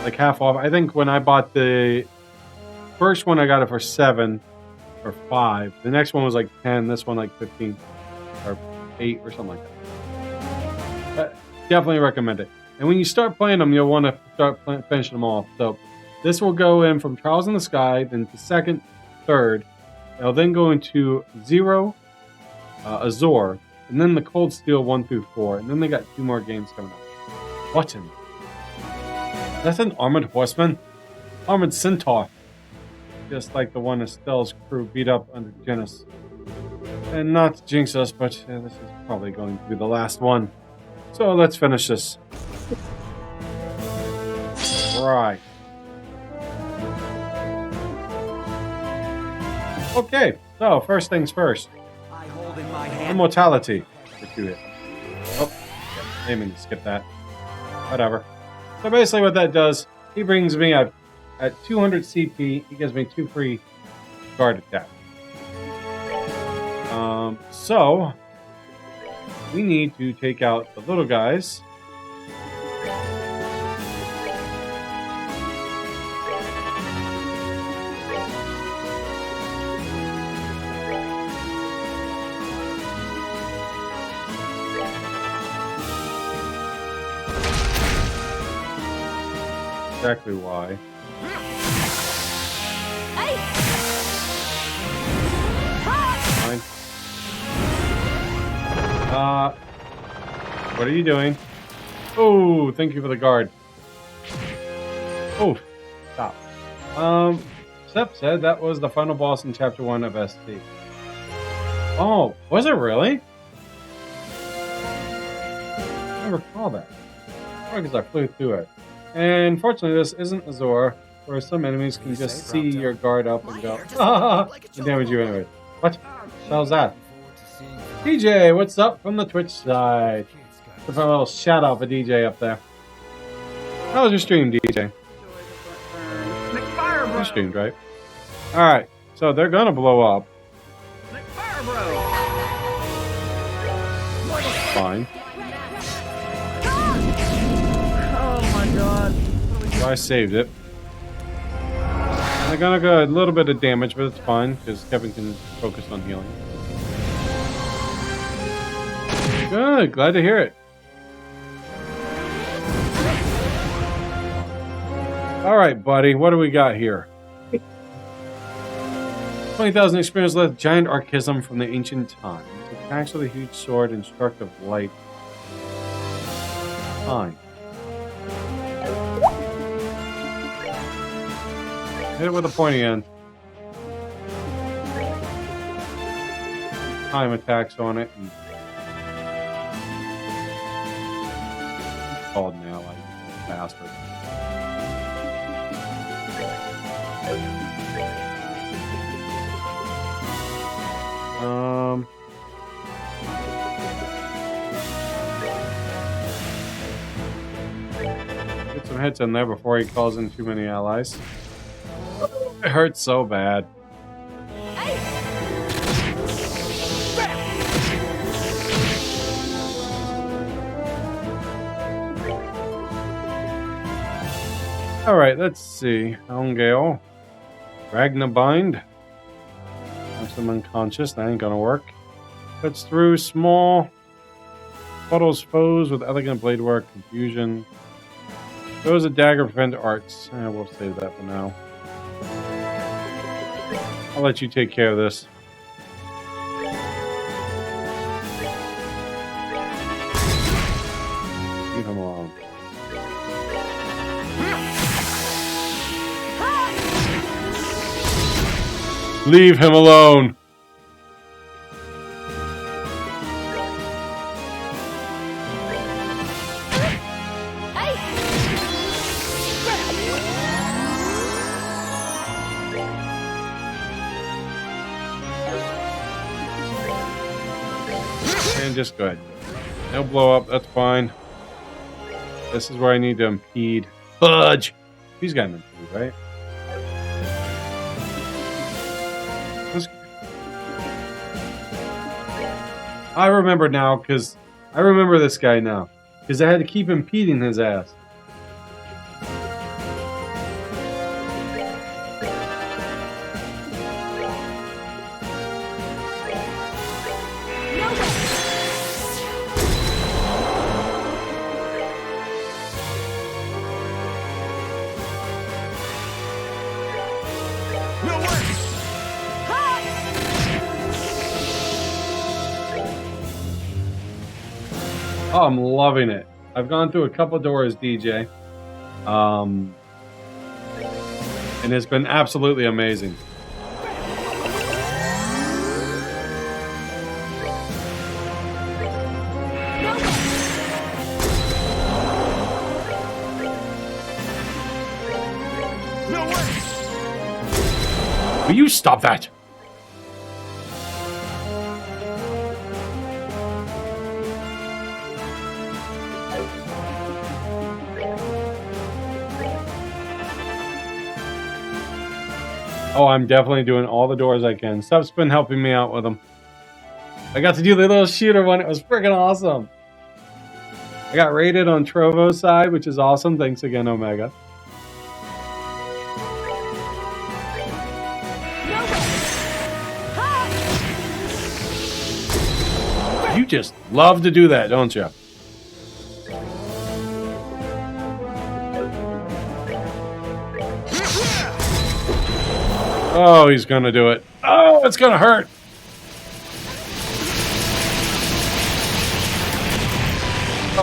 Like half off. I think when I bought the first one, I got it for 7 or 5. The next one was like 10. This one like 15 or 8 or something like that. But definitely recommend it. And when you start playing them, you'll want to start finishing them off. So this will go in from Trials in the Sky, then to 2nd, 3rd. It'll then go into 0, Azor, and then the Cold Steel 1 through 4, and then they got 2 more games coming up. Button. That's an armored horseman. Armored centaur. Just like the one Estelle's crew beat up under Genis. And not to jinx us, but this is probably going to be the last one. So let's finish this. Right. Okay, so first things first. Immortality. Let's do it. Oh, I mean to skip that. Whatever. So basically what that does, he brings me at 200 CP, he gives me 2 free guard attack. So we need to take out the little guys. Exactly why. Fine. What are you doing? Oh, thank you for the guard. Oh, stop. Seth said that was the final boss in Chapter 1 of ST. Oh, was it really? I don't recall that. Probably because I flew through it. And fortunately, this isn't Azor, where some enemies can just see your guard up and go, and damage you anyway. What? How's that? DJ, what's up from the Twitch side? Give a little shout out for DJ up there. How was your stream, DJ? You streamed, right? Alright, so they're gonna blow up. Fine. So I saved it. I'm gonna go a little bit of damage, but it's fine because Kevin can focus on healing. Good, glad to hear it. Alright, buddy, what do we got here? 20,000 experience left, giant archism from the ancient times. Attacks with a huge sword and struck of light. Fine. Hit it with a pointy end. Time attacks on it. And called now, like bastard. Get some hits in there before he calls in too many allies. It hurts so bad. Alright, let's see. Elngale. Ragnabind. Makes him unconscious. That ain't gonna work. Cuts through small. Puddles foes with elegant blade work. Confusion. Throws a dagger, prevent arts. We'll save that for now. I'll let you take care of this. Leave him alone. Leave him alone. And just go ahead. He'll blow up. That's fine. This is where I need to impede. Fudge! He's got an impede, right? I remember now, because I remember this guy now. Because I had to keep impeding his ass. Oh, I'm loving it. I've gone through a couple doors, DJ. And it's been absolutely amazing. No way! Will you stop that? Oh, I'm definitely doing all the doors I can. Stuff's been helping me out with them. I got to do the little shooter one. It was freaking awesome. I got rated on Trovo's side, which is awesome. Thanks again, Omega. You just love to do that, don't you? Oh, he's gonna do it. Oh, it's gonna hurt.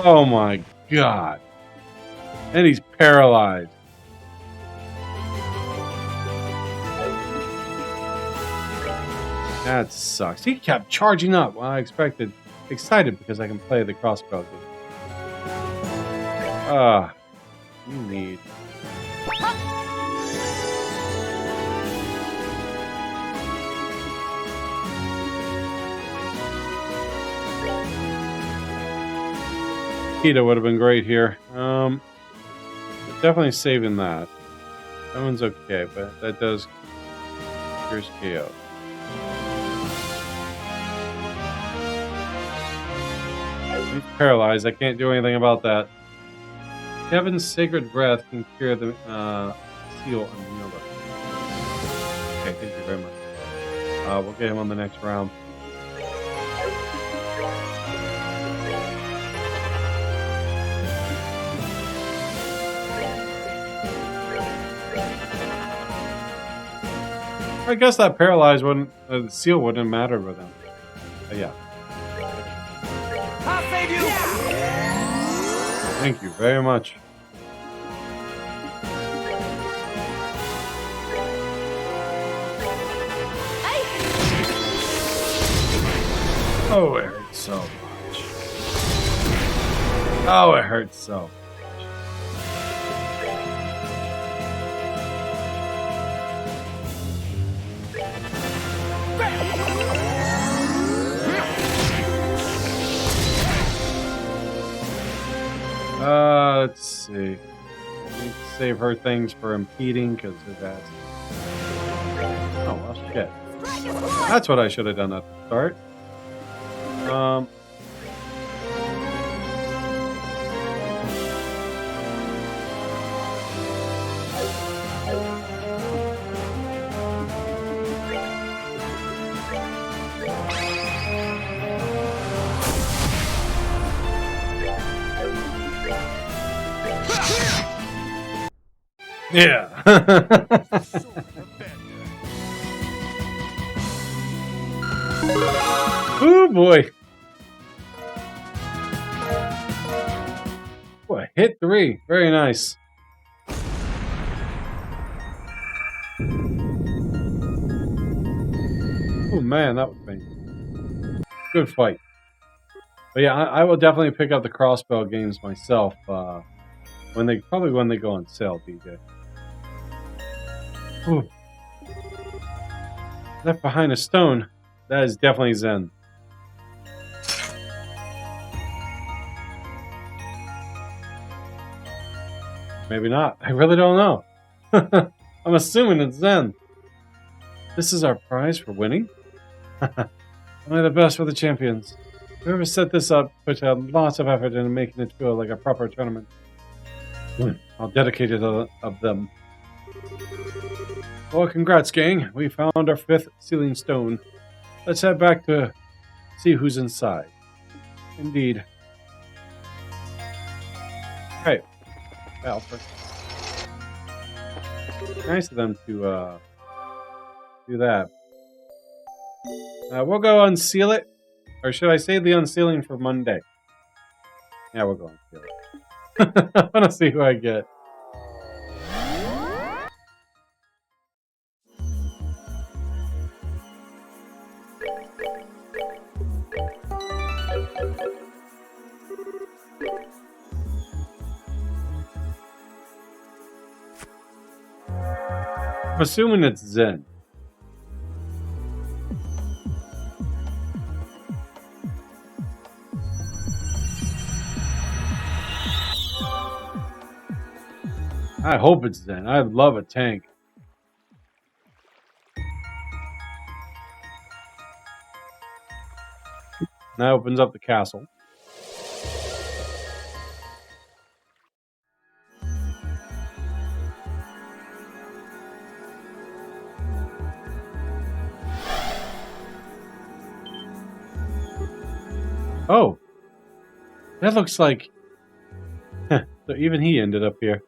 Oh my god. And he's paralyzed. That sucks. He kept charging up. Well, I expected. Excited because I can play the crossbow. You need. Kita would have been great here. Definitely saving that. That one's okay, but that does. Here's KO. He's paralyzed. I can't do anything about that. Kevin's sacred breath can cure the seal on the Nova. Okay, thank you very much. We'll get him on the next round. I guess that paralyzed wouldn't, the seal wouldn't matter with him. Yeah. I'll save you! Thank you very much. Oh, it hurts so much. Oh, it hurts so much. Let's see. I need to save her things for impeding because of that. Oh, well, shit. That's what I should have done at the start. Yeah. Oh boy. Boy, hit 3. Very nice. Oh man, that was painful. Good fight. But yeah, I will definitely pick up the crossbow games myself. When they go on sale, DJ. Ooh. Left behind a stone. That is definitely Zen. Maybe not. I really don't know. I'm assuming it's Zen. This is our prize for winning? Only the best for the champions. Whoever set this up put lots of effort into making it feel like a proper tournament. How dedicated of them. Well, congrats, gang. We found our 5th sealing stone. Let's head back to see who's inside. Indeed. Hey, Alfred. Nice of them to do that. We'll go unseal it. Or should I save the unsealing for Monday? Yeah, we'll go unseal it. I want to see who I get. I'm assuming it's Zen. I hope it's Zen. I love a tank. That opens up the castle. Oh, that looks like... So even he ended up here.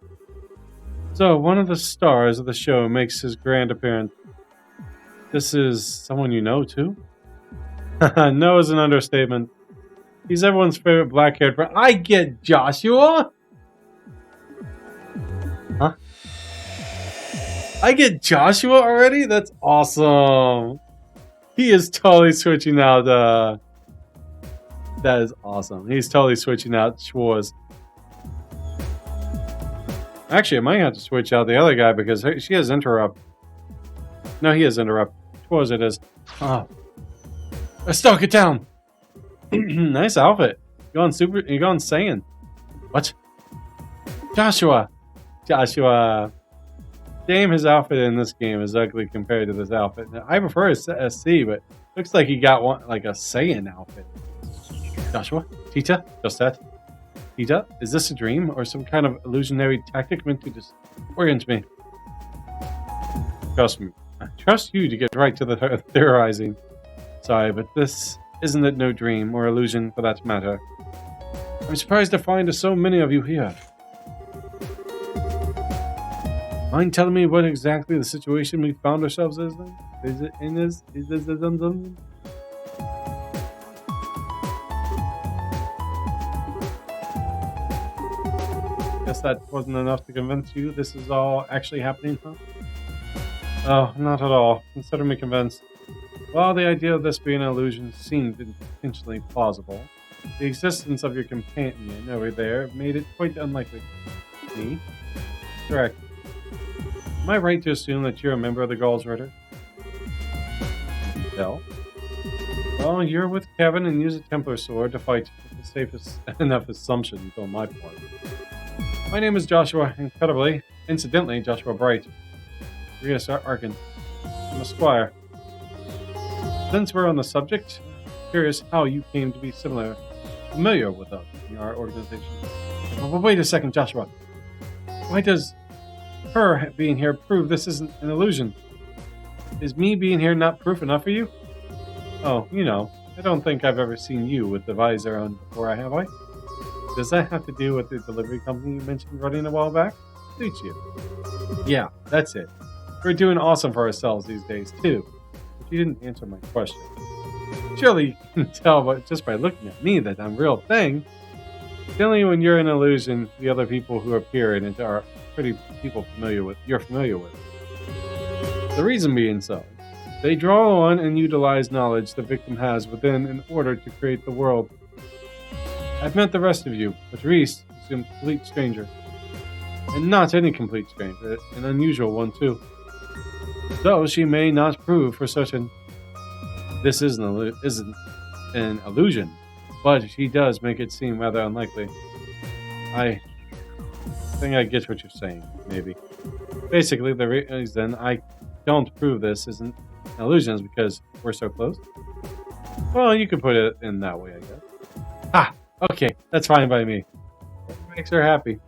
So, one of the stars of the show makes his grand appearance. This is someone you know, too? No is an understatement. He's everyone's favorite black-haired friend. I get Joshua! Huh? I get Joshua already? That's awesome. He is totally switching out, That is awesome. He's totally switching out Schwartz. Actually, I might have to switch out the other guy because she has interrupt. No, he has interrupt. Schwartz it is. Oh. Let's stalk it down. Nice outfit. You're going Saiyan. What? Joshua. Damn, his outfit in this game is ugly compared to this outfit. Now, I prefer a SC, but looks like he got one like a Saiyan outfit. Joshua? Tita? Just that? Tita? Is this a dream or some kind of illusionary tactic meant to disorient me? Trust me. I trust you to get right to the theorizing. Sorry, but this isn't it no dream or illusion for that matter. I'm surprised to find so many of you here. Mind telling me what exactly the situation we found ourselves in? Is it in this? Is this something? Guess that wasn't enough to convince you this is all actually happening, huh? Oh, not at all. Consider me convinced. While the idea of this being an illusion seemed intentionally plausible, the existence of your companion over there made it quite unlikely. Me? Correct. Am I right to assume that you're a member of the Gauls Ritter? No. Well, you're with Kevin and use a Templar sword to fight. The safest enough assumption on my part. My name is Joshua, incidentally, Joshua Bright. Rias Arkin. I'm a squire. Since we're on the subject, I'm curious how you came to be familiar with us in our organization. Well, wait a second, Joshua. Why does her being here prove this isn't an illusion? Is me being here not proof enough for you? Oh, I don't think I've ever seen you with the visor on before, have I? Does that have to do with the delivery company you mentioned running a while back? Suits you. Yeah, that's it. We're doing awesome for ourselves these days, too. But you didn't answer my question. Surely you can tell just by looking at me that I'm a real thing. Generally, when you're an illusion, the other people who appear in it are pretty people you're familiar with. The reason being so, they draw on and utilize knowledge the victim has within in order to create the world. I've met the rest of you, but Reese is a complete stranger. And not any complete stranger, an unusual one too. So she may not prove for certain this isn't an illusion, but she does make it seem rather unlikely. I think I get what you're saying, maybe. Basically, the reason I don't prove this isn't an illusion is because we're so close. Well, you could put it in that way, I guess. Ah, okay, that's fine by me. It makes her happy.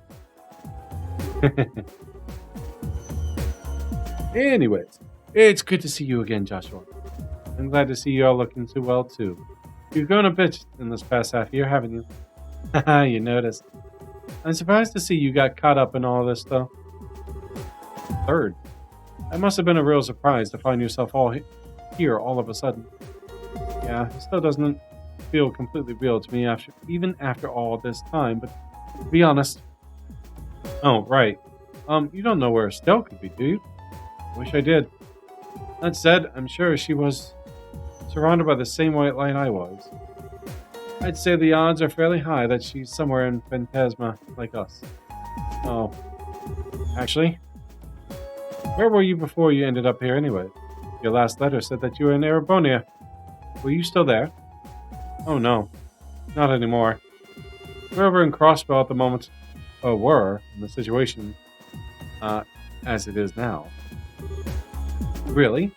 Anyways, it's good to see you again, Joshua. I'm glad to see you all looking so well, too. You've grown a bit in this past half year, haven't you? Haha, you noticed. I'm surprised to see you got caught up in all this, though. Third, that must have been a real surprise to find yourself all here all of a sudden. Yeah, it still doesn't feel completely real to me even after all this time, but to be honest... Oh, right. You don't know where Estelle could be, do you? Wish I did. That said, I'm sure she was surrounded by the same white light I was. I'd say the odds are fairly high that she's somewhere in Phantasma like us. Oh. Actually, where were you before you ended up here anyway? Your last letter said that you were in Erebonia. Were you still there? Oh no. Not anymore. We're over in Crossbow at the moment. Or were, in the situation as it is now. Really?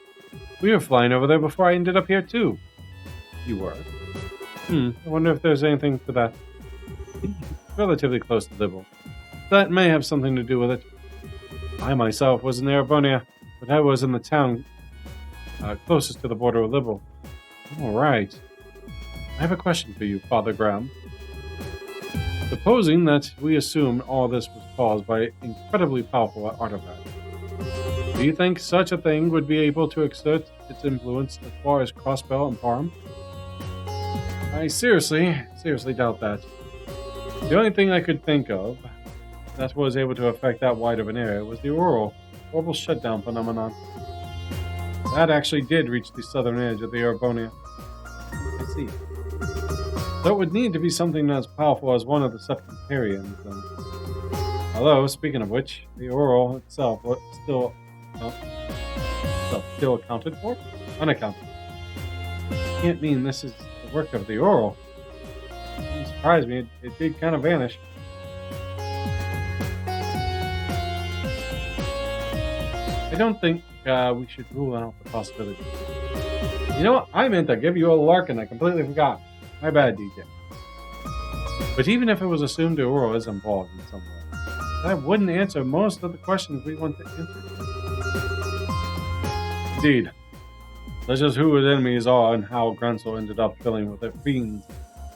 We were flying over there before I ended up here too. You were? I wonder if there's anything to that. Relatively close to Libel. That may have something to do with it. I myself was in Erebonia, but I was in the town closest to the border of Libel. Alright. I have a question for you, Father Graham. Supposing that we assume all this was caused by an incredibly powerful artifact, do you think such a thing would be able to exert its influence as far as Crossbell and Parham? I seriously doubt that. The only thing I could think of that was able to affect that wide of an area was the orbital shutdown phenomenon. That actually did reach the southern edge of the Erebonia. I see. So it would need to be something as powerful as one of the Septarians, then. Although, speaking of which, the Oral itself was still accounted for? Unaccounted. Can't mean this is the work of the Oral. It surprised me, it did kind of vanish. I don't think we should rule out the possibility. You know what? I meant to give you a lark and I completely forgot. My bad, DJ. But even if it was assumed the Oral is involved in some way, that wouldn't answer most of the questions we want to answer. Indeed. Such as who his enemies are and how Grancel ended up filling with their fiends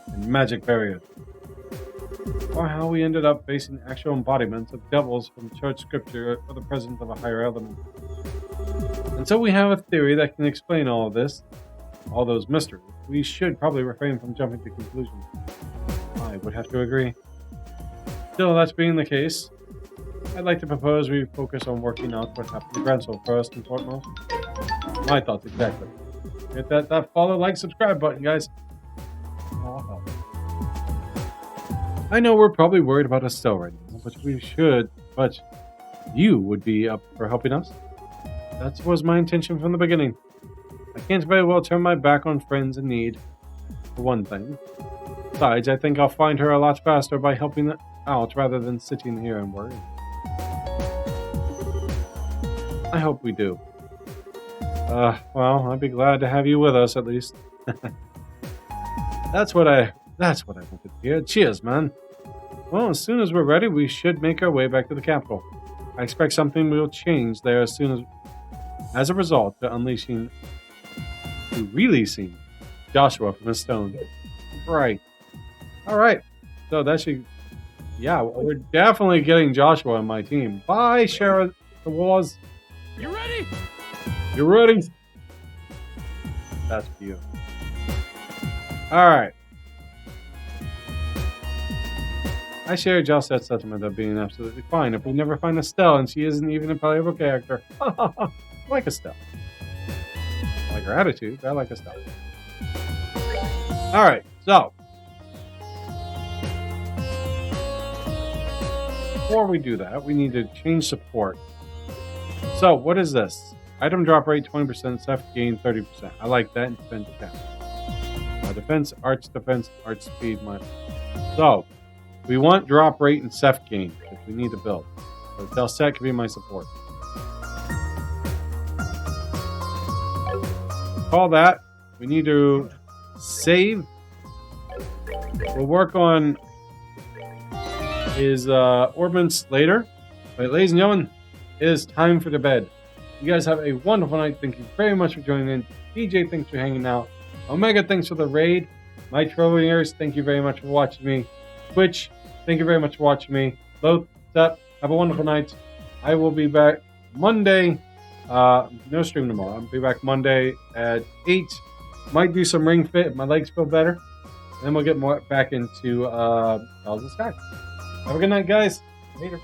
and magic barriers. Or how we ended up facing actual embodiments of devils from church scripture or the presence of a higher element. Until we have a theory that can explain all of this, all those mysteries, we should probably refrain from jumping to conclusions. I would have to agree. Still, that being the case, I'd like to propose we focus on working out what happened to Grancel first and foremost. My thoughts exactly. Hit that follow, like, subscribe button, guys. I know we're probably worried about Estelle right now, but you would be up for helping us. That was my intention from the beginning. I can't very well turn my back on friends in need, for one thing. Besides, I think I'll find her a lot faster by helping out rather than sitting here and worrying. I hope we do. Well, I'd be glad to have you with us at least. That's what I wanted to hear. Cheers, man. Well, as soon as we're ready, we should make our way back to the capital. I expect something will change there as a result to releasing Joshua from his stone. Right. All right. So that should, yeah, we're definitely getting Joshua on my team. Bye, Sheriff the Wars. You ready? You ready? That's for you. All right. I share Jocelyn's sentiment of being absolutely fine if we never find Estelle and she isn't even a playable character. I like Estelle. I like her attitude, but I like Estelle. Alright, so. Before we do that, we need to change support. So, what is this? Item drop rate 20%, self gain 30%. I like that in defense attack. Defense, arch speed, So, we want drop rate and Seth gain if we need to build. So Delset can be my support. Call that. We need to save. We'll work on his orbits later. But ladies and gentlemen, it is time for the bed. You guys have a wonderful night. Thank you very much for joining in. DJ, thanks for hanging out. Omega, thanks for the raid. My Trollers, thank you very much for watching me. Twitch, thank you very much for watching me. Both, have a wonderful night. I will be back Monday. No stream tomorrow. I'll be back Monday at 8. Might do some ring fit if my legs feel better. And then we'll get more back into Bells of Sky. Have a good night, guys. Later.